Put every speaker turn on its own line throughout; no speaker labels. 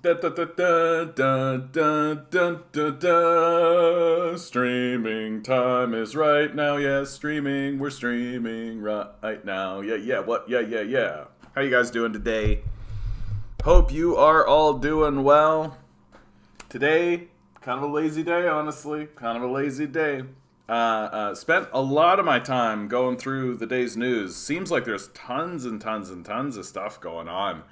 Da, da, da, da, da, da, da, da, da. Streaming time is right now. Yes, streaming. We're streaming right now. Yeah, yeah. What? Yeah, yeah, yeah. How you guys doing today? Hope you are all doing well. Today, kind of a lazy day, honestly. Kind of a lazy day. Spent a lot of my time going through the day's news. Seems like there's tons and tons and tons of stuff going on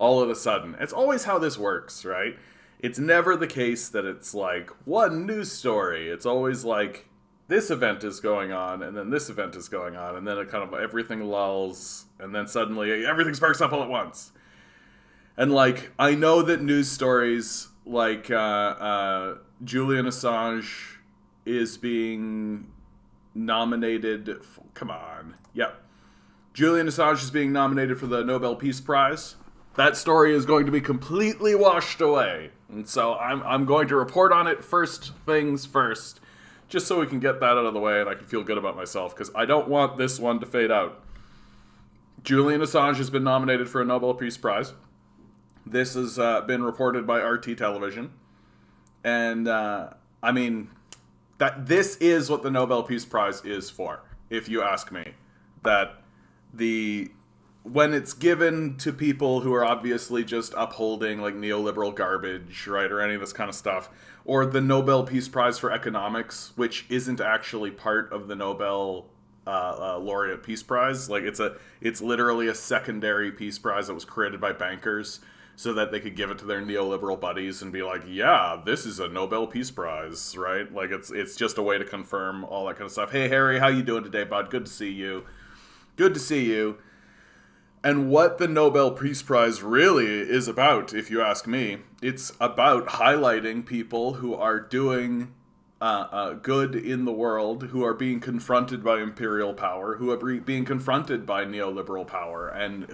all of a sudden. It's always how this works, right? It's never the case that it's like one news story. It's always like this event is going on, and then this event is going on, and then it kind of everything lulls, and then suddenly everything sparks up all at once. And like, I know that news stories like Julian Assange is being nominated. Come on. Yep. Julian Assange is being nominated for the Nobel Peace Prize. That story is going to be completely washed away. And so I'm going to report on it first things first, just so we can get that out of the way and I can feel good about myself, because I don't want this one to fade out. Julian Assange has been nominated for a Nobel Peace Prize. This has been reported by RT Television. And, I mean, that this is what the Nobel Peace Prize is for, if you ask me. That when it's given to people who are obviously just upholding like neoliberal garbage, right, or any of this kind of stuff, or the Nobel Peace Prize for Economics, which isn't actually part of the Nobel Laureate Peace Prize, like it's literally a secondary peace prize that was created by bankers so that they could give it to their neoliberal buddies and be like, yeah, this is a Nobel Peace Prize, right? Like it's just a way to confirm all that kind of stuff. Hey Harry, how you doing today, bud? Good to see you. Good to see you. And what the Nobel Peace Prize really is about, if you ask me, it's about highlighting people who are doing good in the world, who are being confronted by imperial power, who are being confronted by neoliberal power, and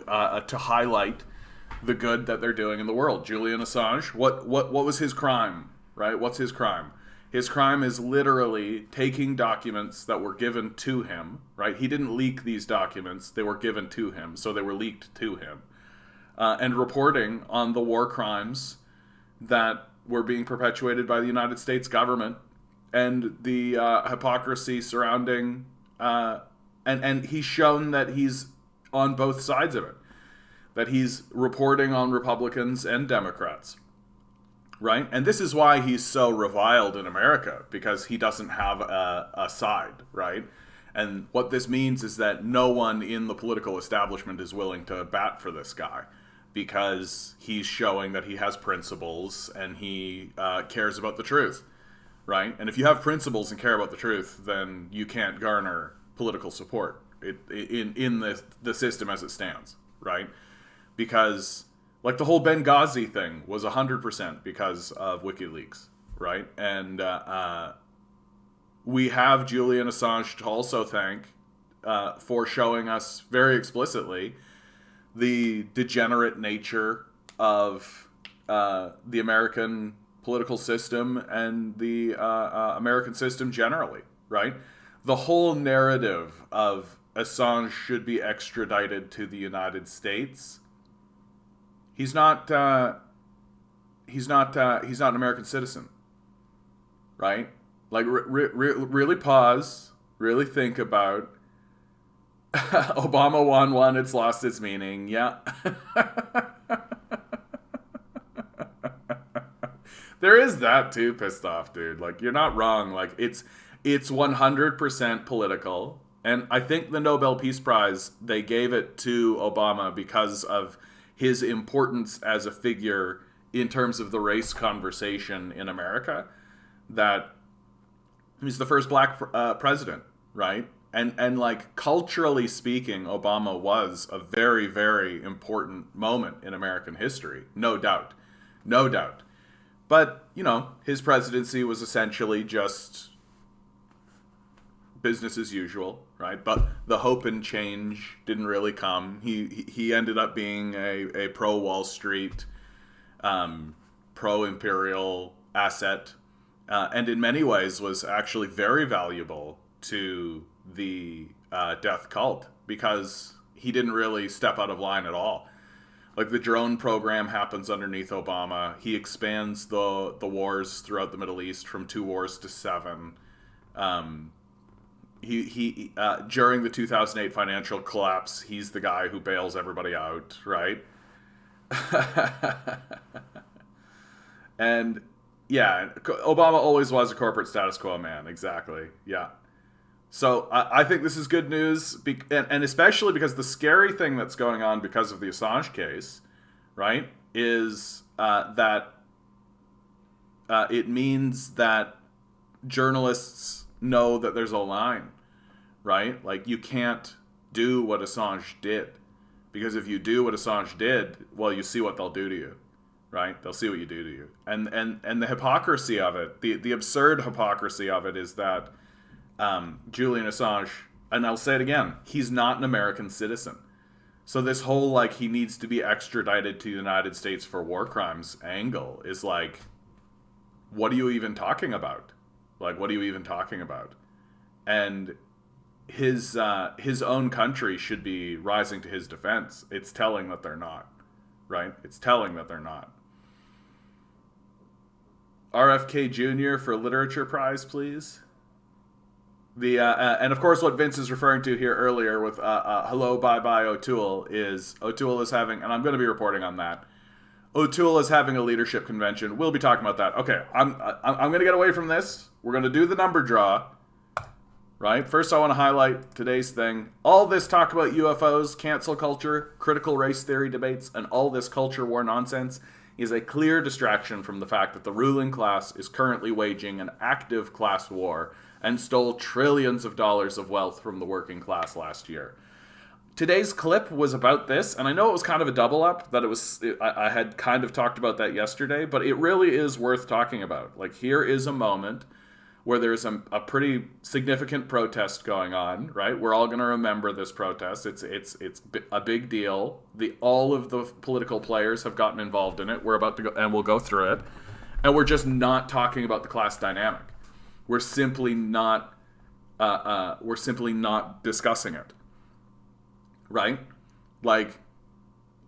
to highlight the good that they're doing in the world. Julian Assange, what was his crime, right? What's his crime? His crime is literally taking documents that were given to him, right? He didn't leak these documents. They were given to him, so they were leaked to him. And reporting on the war crimes that were being perpetuated by the United States government, and the hypocrisy surrounding... and he's shown that he's on both sides of it. That he's reporting on Republicans and Democrats. Right? And this is why he's so reviled in America, because he doesn't have a side, right? And what this means is that no one in the political establishment is willing to bat for this guy, because he's showing that he has principles and he cares about the truth, right? And if you have principles and care about the truth, then you can't garner political support in the system as it stands, right? Because... like the whole Benghazi thing was 100% because of WikiLeaks, right? And we have Julian Assange to also thank for showing us very explicitly the degenerate nature of the American political system and the American system generally, right? The whole narrative of Assange should be extradited to the United States. He's not an American citizen, right? Like, really pause, really think about. Obama won, it's lost its meaning. Yeah. There is that too, pissed off, dude. Like, you're not wrong. Like, it's 100% political. And I think the Nobel Peace Prize, they gave it to Obama because of his importance as a figure in terms of the race conversation in America. That he's the first black president, right? And like, culturally speaking, Obama was a very, very important moment in American history. No doubt. No doubt. But, you know, his presidency was essentially just business as usual, right? But the hope and change didn't really come. He ended up being a pro Wall Street, pro imperial asset, and in many ways was actually very valuable to the death cult, because he didn't really step out of line at all. Like the drone program happens underneath Obama. He expands the wars throughout the Middle East from 2 wars to 7. He during the 2008 financial collapse, he's the guy who bails everybody out, right? And yeah, Obama always was a corporate status quo man. Exactly. Yeah. So I think this is good news, and especially because the scary thing that's going on because of the Assange case, right, is that it means that journalists know that there's a line, right? Like, you can't do what Assange did, because if you do what Assange did, well, you see what they'll do to you, right? They'll see what you do to you, and the hypocrisy of it, the absurd hypocrisy of it is that Julian Assange, and I'll say it again, he's not an American citizen. So this whole, like, he needs to be extradited to the United States for war crimes angle is like, what are you even talking about? Like, what are you even talking about? And his own country should be rising to his defense. It's telling that they're not, right? It's telling that they're not. RFK Jr. for Literature Prize, please. And of course, what Vince is referring to here earlier with hello, bye-bye, O'Toole is having, and I'm going to be reporting on that. O'Toole is having a leadership convention. We'll be talking about that. Okay, I'm going to get away from this. We're going to do the number draw, right? First, I want to highlight today's thing. All this talk about UFOs, cancel culture, critical race theory debates, and all this culture war nonsense is a clear distraction from the fact that the ruling class is currently waging an active class war and stole trillions of dollars of wealth from the working class last year. Today's clip was about this, and I know it was kind of a double up, that I had kind of talked about that yesterday, but it really is worth talking about. Like, here is a moment where there's a pretty significant protest going on, right? We're all going to remember this protest. It's a big deal. All of the political players have gotten involved in it. We're about to go, and we'll go through it. And we're just not talking about the class dynamic. We're simply not discussing it, right? Like,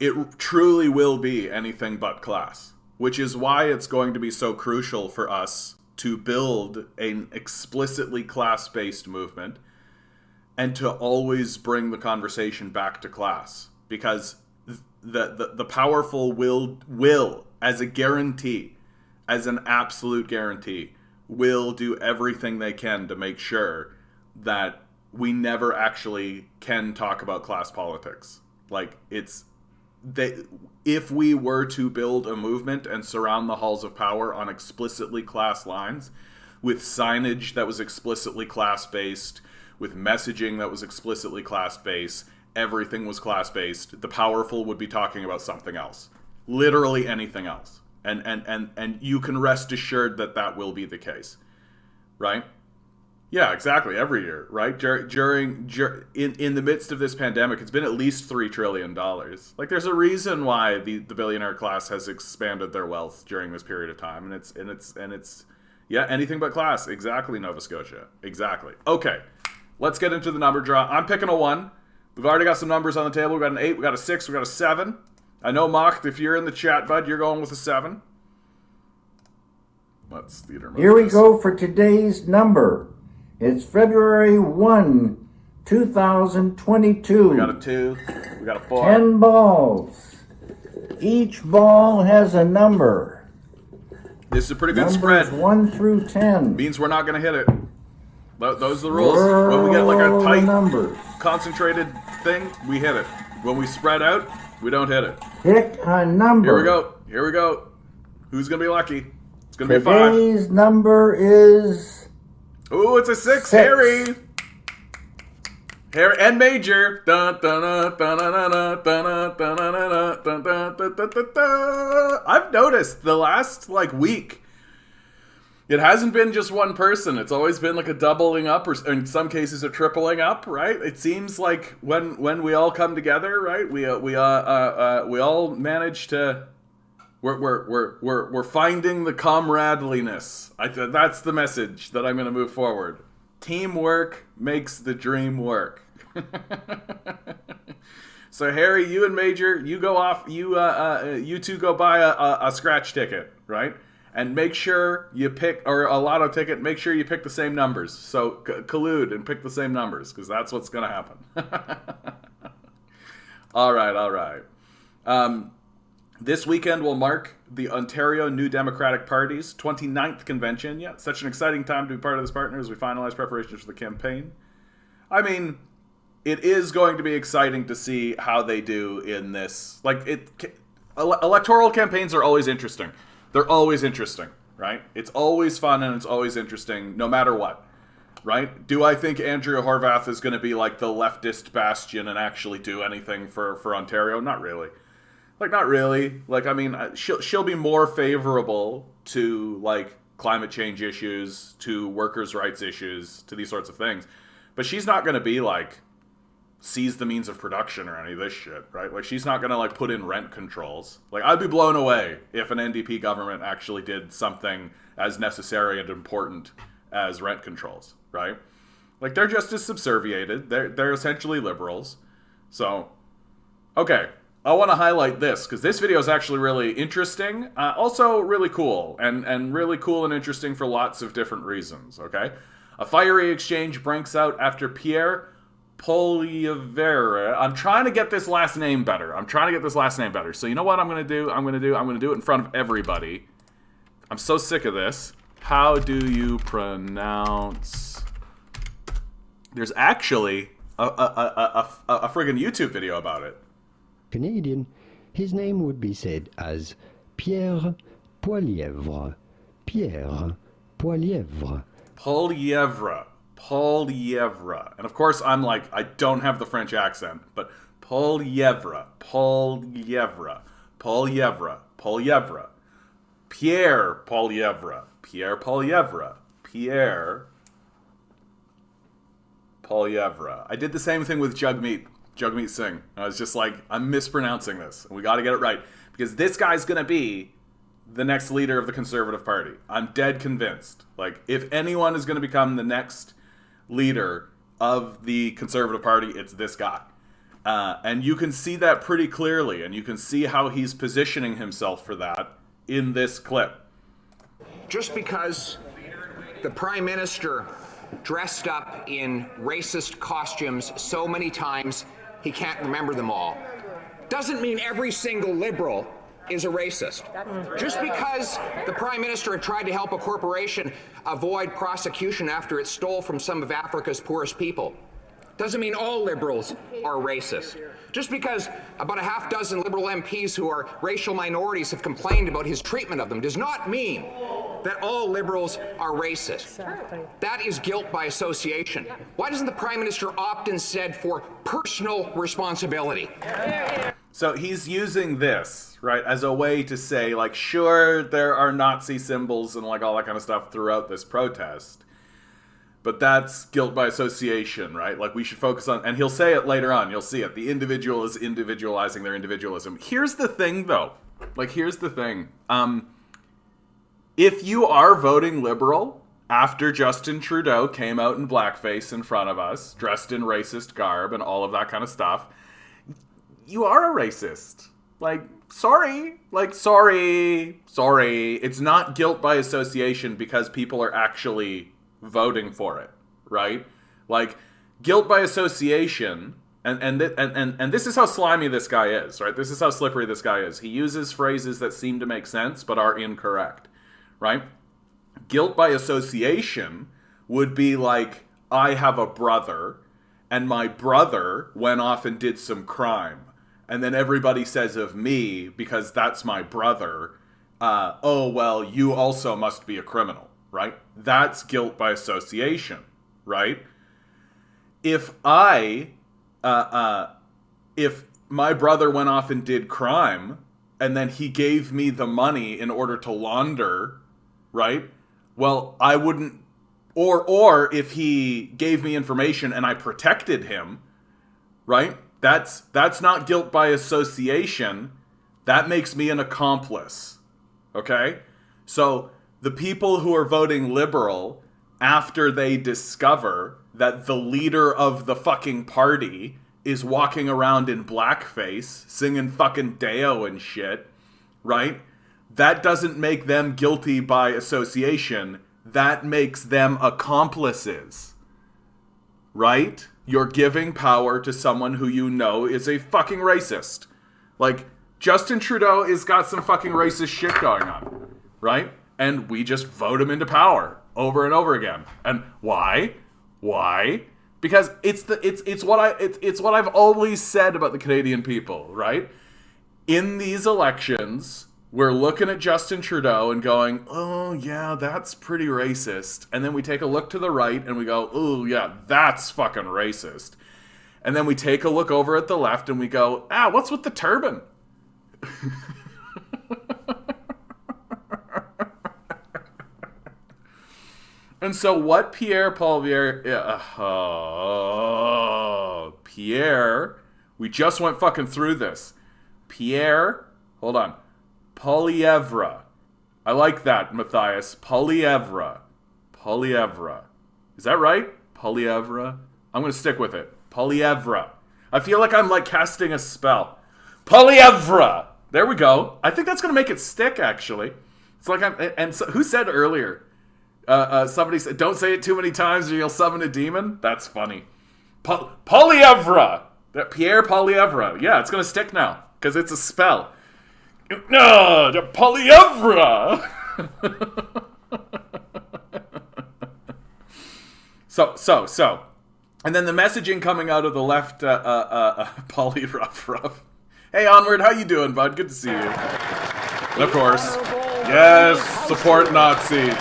it truly will be anything but class, which is why it's going to be so crucial for us to build an explicitly class-based movement and to always bring the conversation back to class, because the powerful will as a guarantee, as an absolute guarantee, will do everything they can to make sure that we never actually can talk about class politics. Like, if we were to build a movement and surround the halls of power on explicitly class lines, with signage that was explicitly class-based, with messaging that was explicitly class-based, everything was class-based, the powerful would be talking about something else. Literally anything else. And you can rest assured that that will be the case, right? Yeah, exactly. Every year, right? In the midst of this pandemic, it's been at least $3 trillion. Like, there's a reason why the billionaire class has expanded their wealth during this period of time, and it's yeah, anything but class. Exactly, Nova Scotia. Exactly. Okay, let's get into the number draw. I'm picking a 1. We've already got some numbers on the table. We got an 8. We got a 6. We got a 7. I know, Mock, if you're in the chat, bud, you're going with a 7. Let's theater move.
Here we go for today's number. It's February 1, 2022.
We got a 2. We got a 4.
10 balls. Each ball has a number.
This is a pretty good
Numbers
spread.
1 through 10.
Means we're not going to hit it. Those are the rules. When we get like a tight,
numbers.
Concentrated thing, we hit it. When we spread out, we don't hit it.
Pick a number.
Here we go. Who's going to be lucky? It's going to be 5.
Today's number is...
Ooh, it's a 6. Harry and Major. I've noticed the last week, it hasn't been just one person. It's always been like a doubling up, or in some cases a tripling up. Right? It seems like when we all come together, right? We all manage to. We're finding the comradeliness. That's the message that I'm going to move forward. Teamwork makes the dream work. So Harry, you and Major, you go off. You two go buy a scratch ticket, right? And make sure you pick, or a lotto ticket. Make sure you pick the same numbers. So collude and pick the same numbers, because that's what's gonna happen. All right. This weekend will mark the Ontario New Democratic Party's 29th convention. Yeah, such an exciting time to be part of this partner as we finalize preparations for the campaign. I mean, it is going to be exciting to see how they do in this. Electoral campaigns are always interesting. They're always interesting, right? It's always fun and it's always interesting, no matter what, right? Do I think Andrea Horwath is going to be like the leftist bastion and actually do anything for Ontario? Not really. Not really. I mean, she'll be more favorable to, climate change issues, to workers' rights issues, to these sorts of things. But she's not going to be, seize the means of production or any of this shit, right? She's not going to, put in rent controls. I'd be blown away if an NDP government actually did something as necessary and important as rent controls, right? They're just as subserviated. They're essentially liberals. So, okay. I want to highlight this, because this video is actually really interesting, also really cool, and really cool and interesting for lots of different reasons, okay? A fiery exchange breaks out after Pierre Poilievre. I'm trying to get this last name better. So you know what I'm going to do? I'm going to do it in front of everybody. I'm so sick of this. How do you pronounce... There's actually a friggin' YouTube video about it.
Canadian, his name would be said as Pierre Poilievre. Pierre Poilievre.
Poilievre. And of course, I'm I don't have the French accent, but Poilievre. Pierre Poilievre. I did the same thing with Jagmeet Singh. I was just I'm mispronouncing this. We got to get it right. Because this guy's going to be the next leader of the Conservative Party. I'm dead convinced. If anyone is going to become the next leader of the Conservative Party, it's this guy. And you can see that pretty clearly. And you can see how he's positioning himself for that in this clip.
Just because the Prime Minister dressed up in racist costumes so many times he can't remember them all doesn't mean every single Liberal is a racist. Just because the Prime Minister had tried to help a corporation avoid prosecution after it stole from some of Africa's poorest people doesn't mean all Liberals are racist. Just because about a half dozen Liberal MPs who are racial minorities have complained about his treatment of them does not mean that all Liberals are racist. That is guilt by association. Why doesn't the Prime Minister opt instead for personal responsibility?
So he's using this, right, as a way to say, sure, there are Nazi symbols and, all that kind of stuff throughout this protest, but that's guilt by association, right? We should focus on, and he'll say it later on, you'll see it, the individual is individualizing their individualism. Here's the thing, though. Here's the thing. If you are voting Liberal after Justin Trudeau came out in blackface in front of us, dressed in racist garb and all of that kind of stuff, you are a racist. Sorry. Sorry. It's not guilt by association because people are actually voting for it, right? Guilt by association, and this is how slimy this guy is, right? This is how slippery this guy is. He uses phrases that seem to make sense but are incorrect, right? Guilt by association would be I have a brother, and my brother went off and did some crime. And then everybody says of me, because that's my brother, oh, well, you also must be a criminal, right? That's guilt by association, right? If if my brother went off and did crime, and then he gave me the money in order to launder, right? Well, I wouldn't, or if he gave me information and I protected him, right? That's not guilt by association. That makes me an accomplice. Okay? So the people who are voting Liberal after they discover that the leader of the fucking party is walking around in blackface, singing fucking Deo and shit, right? That doesn't make them guilty by association. That makes them accomplices, right? You're giving power to someone who you know is a fucking racist. Like, Justin Trudeau has got some fucking racist shit going on, right? And we just vote him into power over and over again. And why? Why? Because it's what I've always said about the Canadian people, right? In these elections, we're looking at Justin Trudeau and going, oh yeah, that's pretty racist. And then we take a look to the right and we go, oh yeah, that's fucking racist. And then we take a look over at the left and we go, what's with the turban? And so what Pierre, we just went fucking through this. Pierre, hold on. Poilievre. I like that, Matthias. Poilievre. Is that right? Poilievre? I'm going to stick with it. Poilievre. I feel like I'm like casting a spell. Poilievre. There we go. I think that's going to make it stick, actually. It's like who said earlier? Somebody said, don't say it too many times or you'll summon a demon. That's funny. Poilievre. Pierre Poilievre. Yeah, it's going to stick now because it's a spell. No, the Poilievre. So. And then the messaging coming out of the left, Polyruff. Hey, Onward, how you doing, bud? Good to see you. And of course, yes, support Nazis.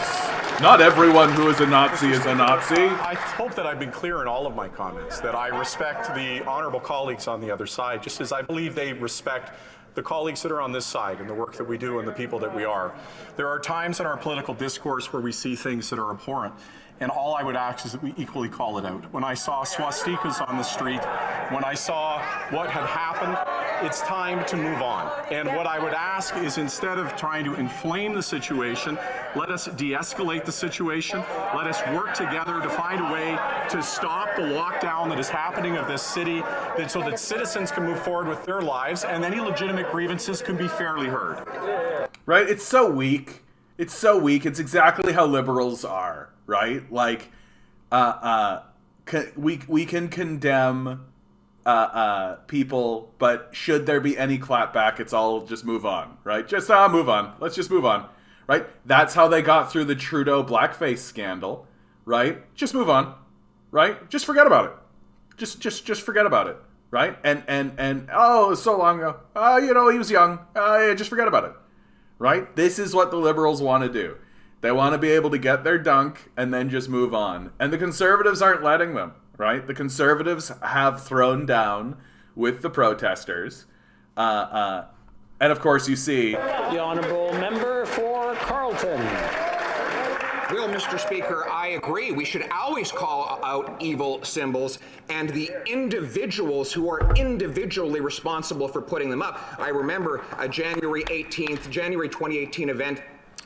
Not everyone who is a Nazi is a Nazi.
I hope that I've been clear in all of my comments, that I respect the honorable colleagues on the other side, just as I believe they respect the colleagues that are on this side and the work that we do and the people that we are. There are times in our political discourse where we see things that are abhorrent, and all I would ask is that we equally call it out. When I saw swastikas on the street, when I saw what had happened, it's time to move on. And what I would ask is, instead of trying to inflame the situation, let us de-escalate the situation. Let us work together to find a way to stop the lockdown that is happening of this city, so that citizens can move forward with their lives and any legitimate grievances can be fairly heard.
Right? It's so weak. It's so weak. It's exactly how liberals are, right? Like, we can condemn people, but should there be any clapback, it's all just move on, right? Just move on. Let's just move on, right? That's how they got through the Trudeau blackface scandal, right? Just move on, right? Just forget about it. Just forget about it, right? And oh, it was so long ago. He was young. Yeah, just forget about it, right? This is what the liberals want to do. They want to be able to get their dunk and then just move on. And the conservatives aren't letting them, right? The conservatives have thrown down with the protesters. And of course you see...
The honourable member for Carleton.
Well, Mr. Speaker, I agree. We should always call out evil symbols and the individuals who are individually responsible for putting them up. I remember a January 2018 event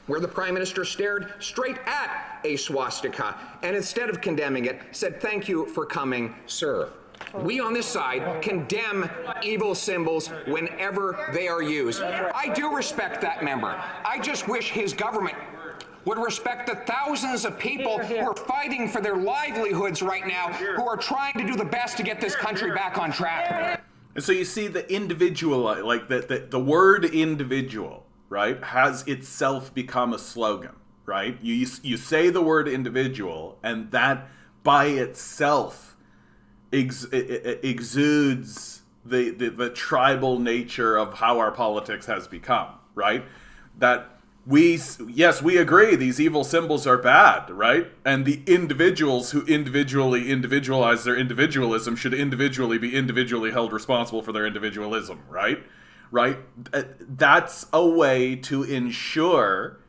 where the Prime Minister stared straight at a swastika and instead of condemning it, said, "Thank you for coming, sir." We on this side condemn evil symbols whenever they are used. I do respect that member. I just wish his government would respect the thousands of people who are fighting for their livelihoods right now, who are trying to do the best to get this country back on track.
And so you see the individual, like the word individual, right, has itself become a slogan, right? You say the word individual, and that by itself exudes the tribal nature of how our politics has become, right? That we agree these evil symbols are bad, right? And the individuals who individually individualize their individualism should individually be individually held responsible for their individualism, right? Right? That's a way to ensure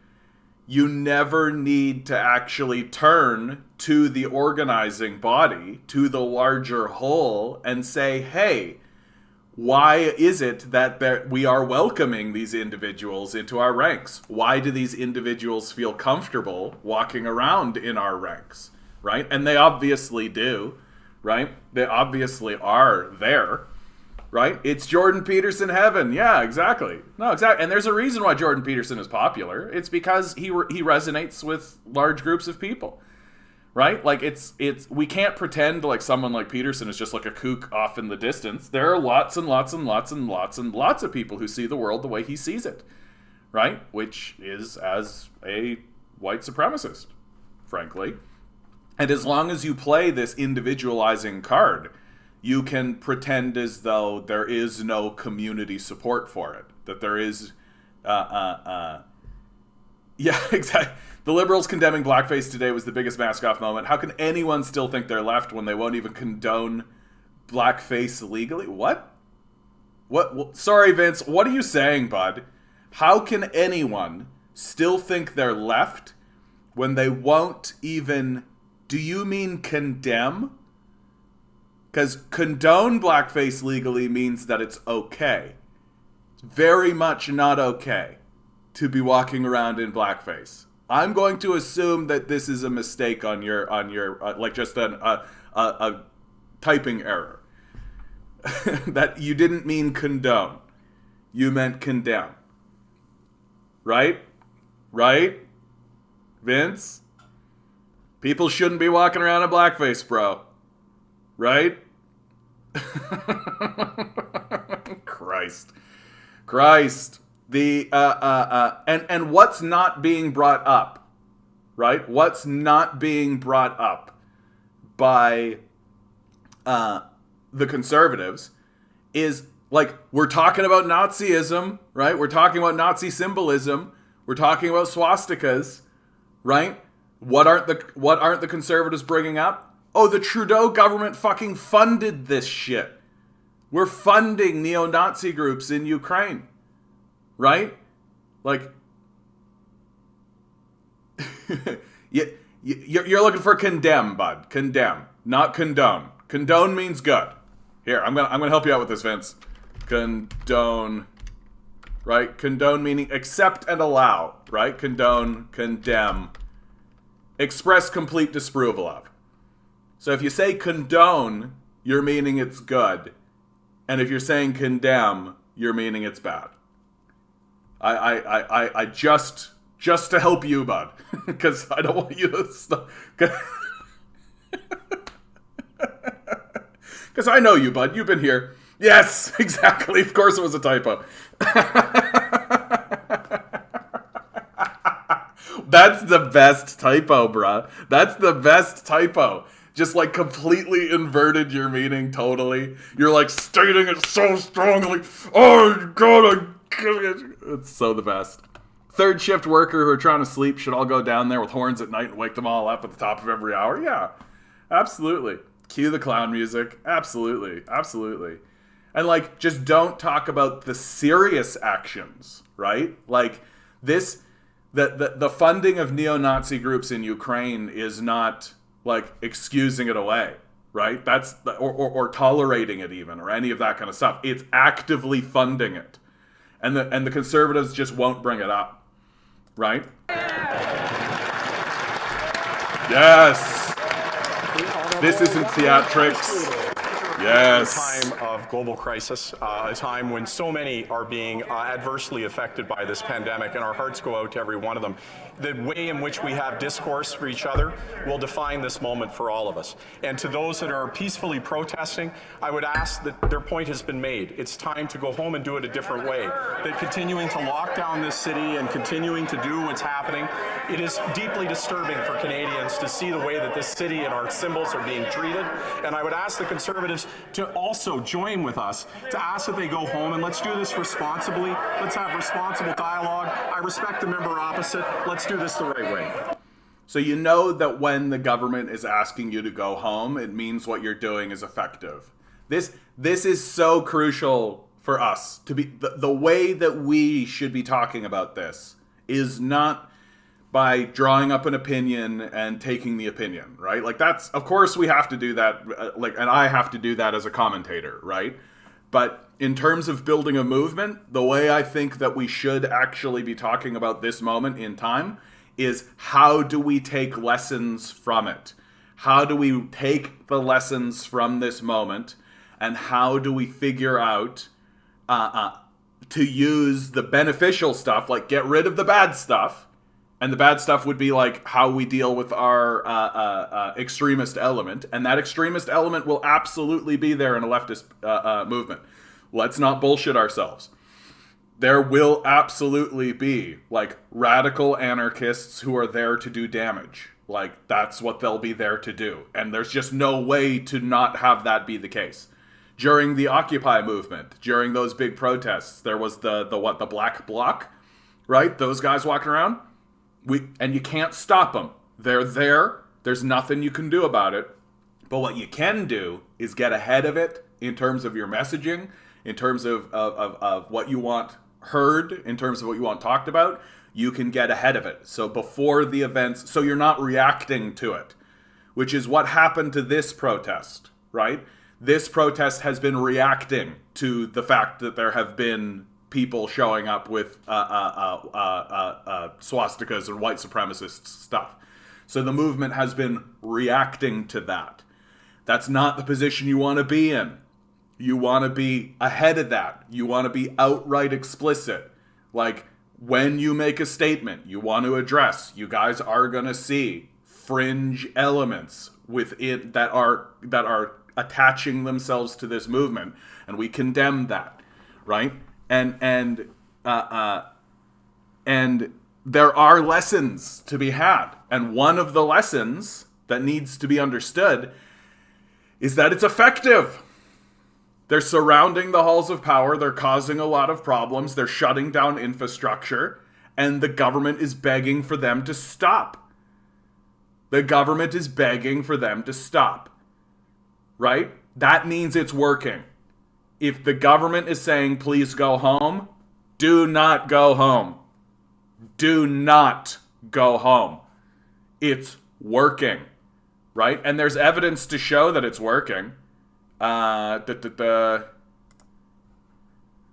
you never need to actually turn to the organizing body, to the larger whole, and say, hey, why is it that we are welcoming these individuals into our ranks? Why do these individuals feel comfortable walking around in our ranks, right? And they obviously do, right? They obviously are there, right? It's Jordan Peterson heaven. Yeah, exactly. No, exactly. And there's a reason why Jordan Peterson is popular. It's because he resonates with large groups of people, right? Like it's we can't pretend like someone like Peterson is just like a kook off in the distance. There are lots and lots and lots and lots and lots of people who see the world the way he sees it, right? Which is as a white supremacist, frankly. And as long as you play this individualizing card, you can pretend as though there is no community support for it. That there is, yeah, exactly. The Liberals condemning blackface today was the biggest mask-off moment. How can anyone still think they're left when they won't even condone blackface legally? What? Sorry, Vince. What are you saying, bud? How can anyone still think they're left when they won't even... Do you mean condemn? Because condone blackface legally means that it's okay. It's very much not okay to be walking around in blackface. I'm going to assume that this is a mistake on your like just a typing error. That you didn't mean condone. You meant condemn. Right? Right? Vince? People shouldn't be walking around in blackface, bro. Right? Christ. The and what's not being brought up, right? What's not being brought up by the conservatives is like, we're talking about Nazism, right? We're talking about Nazi symbolism. We're talking about swastikas, right? What aren't the conservatives bringing up? Oh, the Trudeau government fucking funded this shit. We're funding neo-Nazi groups in Ukraine. Right? Like, you're looking for condemn, bud. Condemn, not condone. Condone means good. Here, I'm gonna help you out with this, Vince. Condone, right? Condone meaning accept and allow, right? Condone, condemn, express complete disapproval of. So if you say condone, you're meaning it's good, and if you're saying condemn, you're meaning it's bad. I just to help you, bud, because I don't want you to stop. Because I know you, bud. You've been here. Yes, exactly. Of course it was a typo. That's the best typo, bruh. That's the best typo. Just like completely inverted your meaning totally. You're like stating it so strongly. Oh, God, it's so the best. Third shift worker who are trying to sleep should all go down there with horns at night and wake them all up at the top of every hour. Yeah, absolutely. Cue the clown music. Absolutely. Absolutely. And like, just don't talk about the serious actions, right? Like this, the funding of neo-Nazi groups in Ukraine is not like excusing it away, right? That's or tolerating it even, or any of that kind of stuff. It's actively funding it. And the conservatives just won't bring it up, right? Yes. This isn't theatrics. Yes.
A time of global crisis, a time when so many are being adversely affected by this pandemic, and our hearts go out to every one of them. The way in which we have discourse for each other will define this moment for all of us. And to those that are peacefully protesting, I would ask that their point has been made. It's time to go home and do it a different way. That continuing to lock down this city and continuing to do what's happening, it is deeply disturbing for Canadians to see the way that this city and our symbols are being treated. And I would ask the Conservatives to also join with us to ask that they go home, and let's do this responsibly. Let's have responsible dialogue. I respect the member opposite. Let's do this the right way.
So you know that when the government is asking you to go home, it means what you're doing is effective. This is so crucial for us to be the way that we should be talking about this is not by drawing up an opinion and taking the opinion, right? Like that's, of course we have to do that, and I have to do that as a commentator, right? But in terms of building a movement, the way I think that we should actually be talking about this moment in time is how do we take lessons from it? How do we take the lessons from this moment, and how do we figure out to use the beneficial stuff, like get rid of the bad stuff, and the bad stuff would be like how we deal with our extremist element, and that extremist element will absolutely be there in a leftist movement. Let's not bullshit ourselves. There will absolutely be like radical anarchists who are there to do damage. Like that's what they'll be there to do, and there's just no way to not have that be the case. During the Occupy movement, during those big protests, there was the Black Bloc, right? Those guys walking around. And you can't stop them. They're there. There's nothing you can do about it. But what you can do is get ahead of it in terms of your messaging, in terms of what you want heard, in terms of what you want talked about. You can get ahead of it. So before the events, so you're not reacting to it, which is what happened to this protest, right? This protest has been reacting to the fact that there have been people showing up with swastikas and white supremacist stuff. So the movement has been reacting to that. That's not the position you want to be in. You want to be ahead of that. You want to be outright explicit. Like, when you make a statement, you want to address, you guys are going to see fringe elements within that are attaching themselves to this movement, and we condemn that, right? And there are lessons to be had. And one of the lessons that needs to be understood is that it's effective. They're surrounding the halls of power. They're causing a lot of problems. They're shutting down infrastructure. And the government is begging for them to stop. The government is begging for them to stop. Right? That means it's working. If the government is saying, please go home, do not go home. Do not go home. It's working, right? And there's evidence to show that it's working. From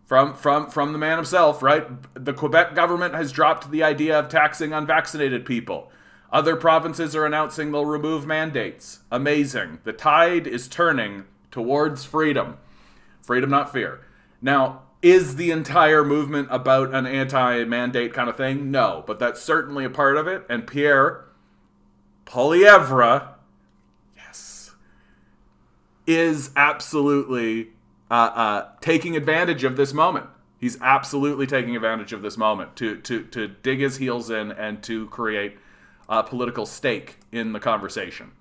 the man himself, right? The Quebec government has dropped the idea of taxing unvaccinated people. Other provinces are announcing they'll remove mandates. Amazing. The tide is turning towards freedom. Freedom, not fear. Now, is the entire movement about an anti-mandate kind of thing? No, but that's certainly a part of it. And Pierre Poilievre, yes, is absolutely taking advantage of this moment. He's absolutely taking advantage of this moment to dig his heels in and to create a political stake in the conversation.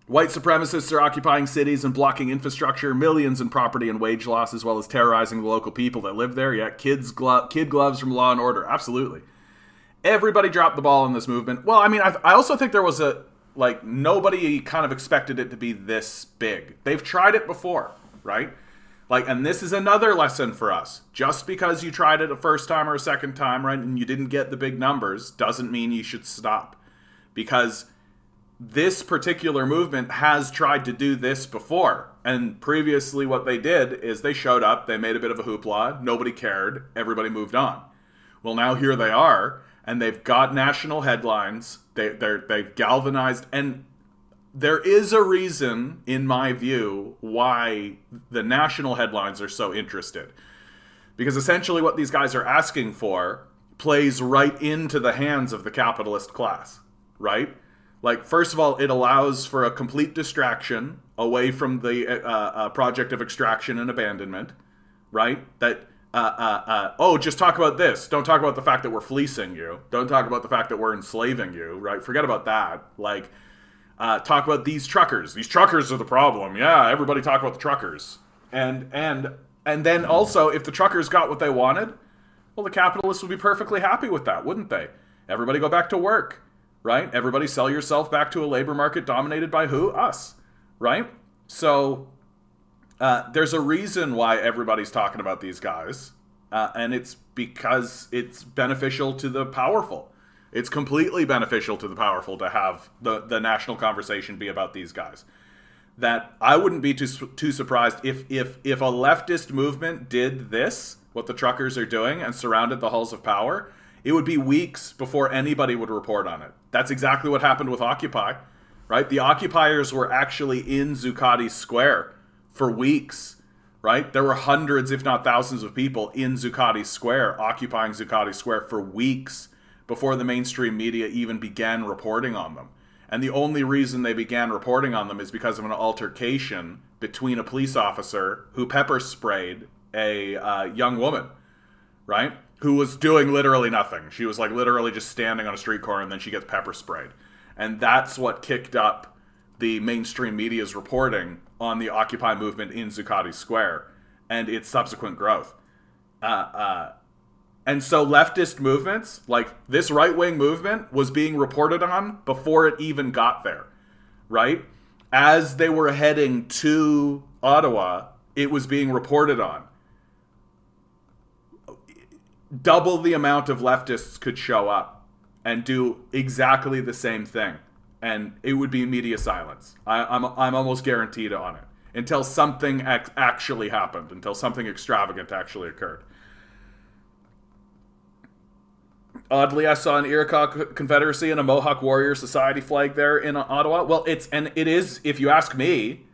White supremacists are occupying cities and blocking infrastructure, millions in property and wage loss, as well as terrorizing the local people that live there. Yeah, kid gloves from Law and Order. Absolutely. Everybody dropped the ball in this movement. Well, I mean, I also think there was nobody kind of expected it to be this big. They've tried it before, right? And this is another lesson for us. Just because you tried it a first time or a second time, right, and you didn't get the big numbers, doesn't mean you should stop. Because this particular movement has tried to do this before. And previously what they did is they showed up, they made a bit of a hoopla, nobody cared, everybody moved on. Well, now here they are, and they've got national headlines, they've galvanized, and there is a reason, in my view, why the national headlines are so interested. Because essentially what these guys are asking for plays right into the hands of the capitalist class, right? First of all, it allows for a complete distraction away from the project of extraction and abandonment, right? Just talk about this. Don't talk about the fact that we're fleecing you. Don't talk about the fact that we're enslaving you, right? Forget about that. Talk about these truckers. These truckers are the problem. Yeah, everybody talk about the truckers. And then also, if the truckers got what they wanted, well, the capitalists would be perfectly happy with that, wouldn't they? Everybody go back to work. Right? Everybody sell yourself back to a labor market dominated by who? Us. Right? So there's a reason why everybody's talking about these guys. And it's because it's beneficial to the powerful. It's completely beneficial to the powerful to have the national conversation be about these guys. That I wouldn't be too surprised if a leftist movement did this, what the truckers are doing, and surrounded the halls of power, It would be weeks before anybody would report on it. That's exactly what happened with Occupy, right? The occupiers were actually in Zuccotti Square for weeks, right? There were hundreds, if not thousands of people in Zuccotti Square, occupying Zuccotti Square for weeks before the mainstream media even began reporting on them. And the only reason they began reporting on them is because of an altercation between a police officer who pepper sprayed a young woman, right? Who was doing literally nothing. She was like literally just standing on a street corner, and then she gets pepper sprayed. And that's what kicked up the mainstream media's reporting on the Occupy movement in Zuccotti Square and its subsequent growth. And so leftist movements, like this right-wing movement, was being reported on before it even got there, right? As they were heading to Ottawa, it was being reported on. Double the amount of leftists could show up and do exactly the same thing, and it would be media silence. I'm almost guaranteed on it until something actually happened, until something extravagant actually occurred. Oddly, I saw an Iroquois Confederacy and a Mohawk Warrior Society flag there in Ottawa. Well, it is, if you ask me,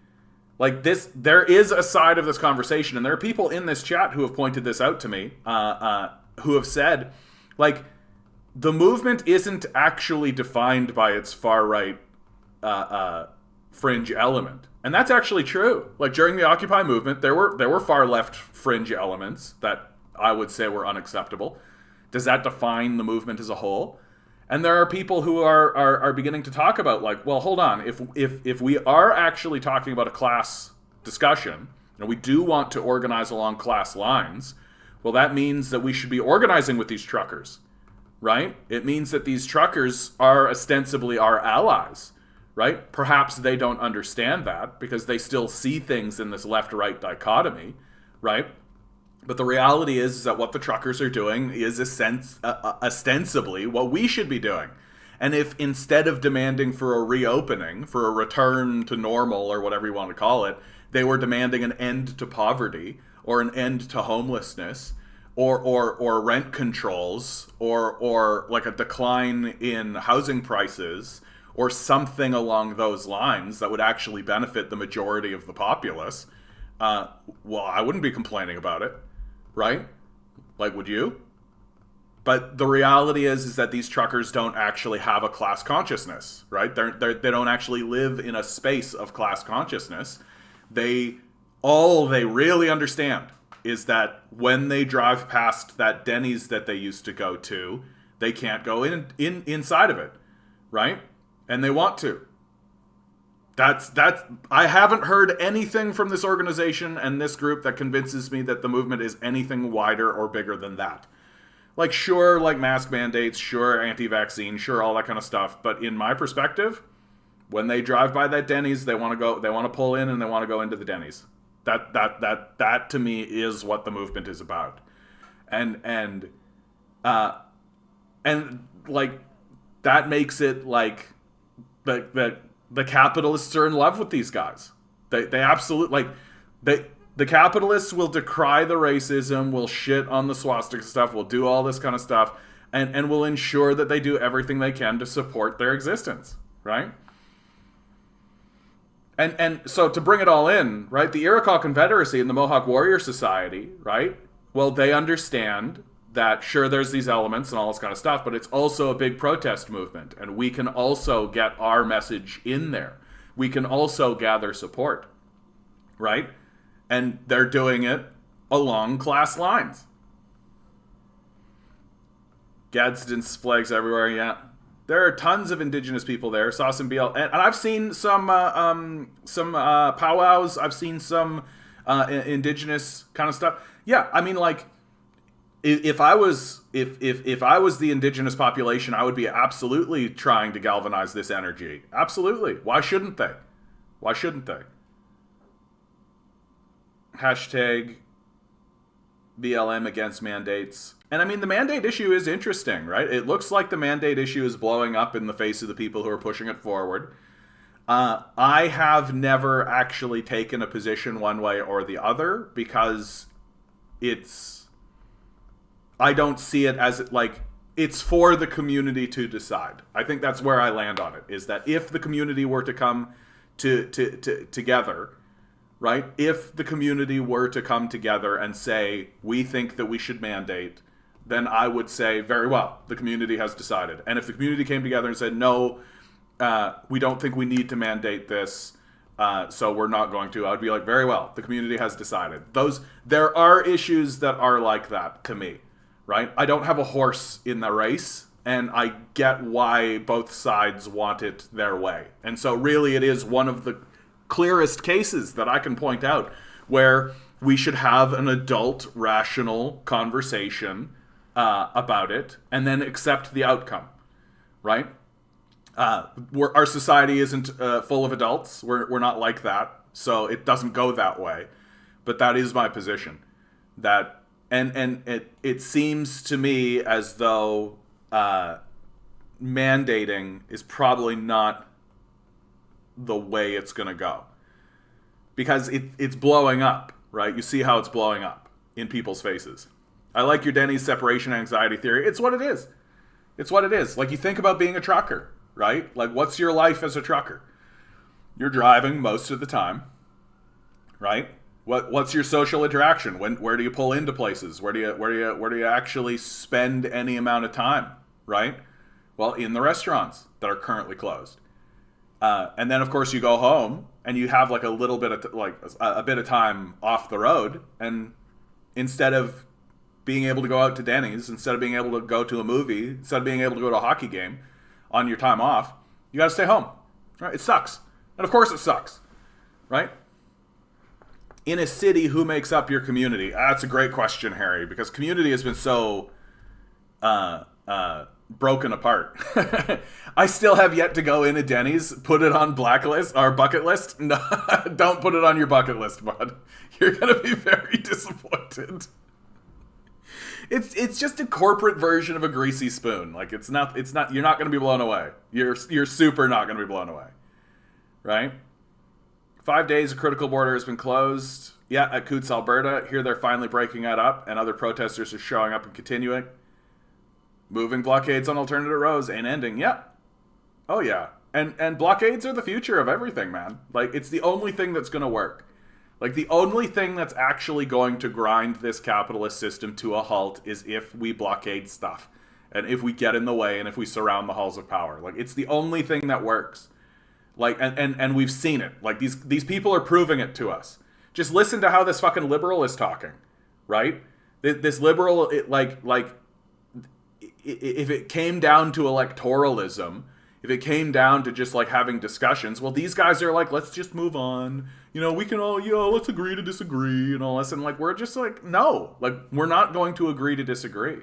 like this, there is a side of this conversation, and there are people in this chat who have pointed this out to me, who have said, like, the movement isn't actually defined by its far-right fringe element. And that's actually true. Like, during the Occupy movement, there were far-left fringe elements that I would say were unacceptable. Does that define the movement as a whole? And there are people who are beginning to talk about, like, well, hold on. If we are actually talking about a class discussion, and we do want to organize along class lines, well, that means that we should be organizing with these truckers, right? It means that these truckers are ostensibly our allies, right? Perhaps they don't understand that because they still see things in this left-right dichotomy, right? But the reality is that what the truckers are doing is ostensibly what we should be doing. And if instead of demanding for a reopening, for a return to normal or whatever you want to call it, they were demanding an end to poverty or an end to homelessness or rent controls or like a decline in housing prices or something along those lines that would actually benefit the majority of the populace, well, I wouldn't be complaining about it. Right? Like, would you? But the reality is that these truckers don't actually have a class consciousness, right? They don't actually live in a space of class consciousness. All they really understand is that when they drive past that Denny's that they used to go to, they can't go inside of it, right? And they want to. That's I haven't heard anything from this organization and this group that convinces me that the movement is anything wider or bigger than that. Like, sure, like mask mandates, sure, anti-vaccine, sure, all that kind of stuff. But in my perspective, when they drive by that Denny's, they want to pull in and they want to go into the Denny's. That to me is what the movement is about. And like that makes it like the capitalists are in love with these guys. They absolutely, like, the capitalists will decry the racism, will shit on the swastika stuff, will do all this kind of stuff, and will ensure that they do everything they can to support their existence, right? And so to bring it all in, right, the Iroquois Confederacy and the Mohawk Warrior Society, right, well, they understand that, sure, there's these elements and all this kind of stuff, but it's also a big protest movement, and we can also get our message in there. We can also gather support, right? And they're doing it along class lines. Gadsden's flags everywhere, yeah. There are tons of Indigenous people there. Saw some BL, and I've seen some powwows. I've seen some Indigenous kind of stuff. Yeah, I mean, like, if I was the Indigenous population, I would be absolutely trying to galvanize this energy. Absolutely. Why shouldn't they? Why shouldn't they? Hashtag BLM against mandates. And I mean, the mandate issue is interesting, right? It looks like the mandate issue is blowing up in the face of the people who are pushing it forward. I have never actually taken a position one way or the other because I don't see it as, like, it's for the community to decide. I think that's where I land on it, is that if the community were to come together, right? If the community were to come together and say, we think that we should mandate, then I would say, very well, the community has decided. And if the community came together and said, no, we don't think we need to mandate this, so we're not going to, I would be like, very well, the community has decided. There are issues that are like that to me, right? I don't have a horse in the race, and I get why both sides want it their way. And so really it is one of the clearest cases that I can point out where we should have an adult, rational conversation about it and then accept the outcome, right? Our society isn't full of adults. We're not like that, so it doesn't go that way. But that is my position. That and it seems to me as though mandating is probably not the way it's going to go, because it's blowing up, right? You see how it's blowing up in people's faces. I like your Denny's separation anxiety theory. It's what it is. It's what it is. Like, you think about being a trucker, right? Like, what's your life as a trucker? You're driving most of the time, right? What's your social interaction? Where do you pull into places? Where do you actually spend any amount of time, right? Well, in the restaurants that are currently closed. And then, of course, you go home and you have like a little bit of a bit of time off the road, and instead of being able to go out to Denny's, instead of being able to go to a movie, instead of being able to go to a hockey game on your time off, you got to stay home, right? It sucks. And of course it sucks, right? In a city, who makes up your community? That's a great question, Harry, because community has been so broken apart. I still have yet to go in a Denny's, put it on blacklist or bucket list. No, don't put it on your bucket list, bud. You're going to be very disappointed. It's just a corporate version of a greasy spoon. Like, it's not you're not going to be blown away. You're super not going to be blown away. Right? 5 days of critical border has been closed. Yeah, at Coutts, Alberta. Here they're finally breaking that up, and other protesters are showing up and continuing. Moving blockades on alternative roads and ending. Yeah. Oh yeah. And blockades are the future of everything, man. Like, it's the only thing that's going to work. Like, the only thing that's actually going to grind this capitalist system to a halt is if we blockade stuff, and if we get in the way, and if we surround the halls of power. Like, it's the only thing that works. Like, and we've seen it. Like, these people are proving it to us. Just listen to how this fucking liberal is talking, right? This liberal, if it came down to electoralism, if it came down to just like having discussions, well, these guys are like, let's just move on. You know, we can all, let's agree to disagree and all this. And like, we're just like, no, like, we're not going to agree to disagree.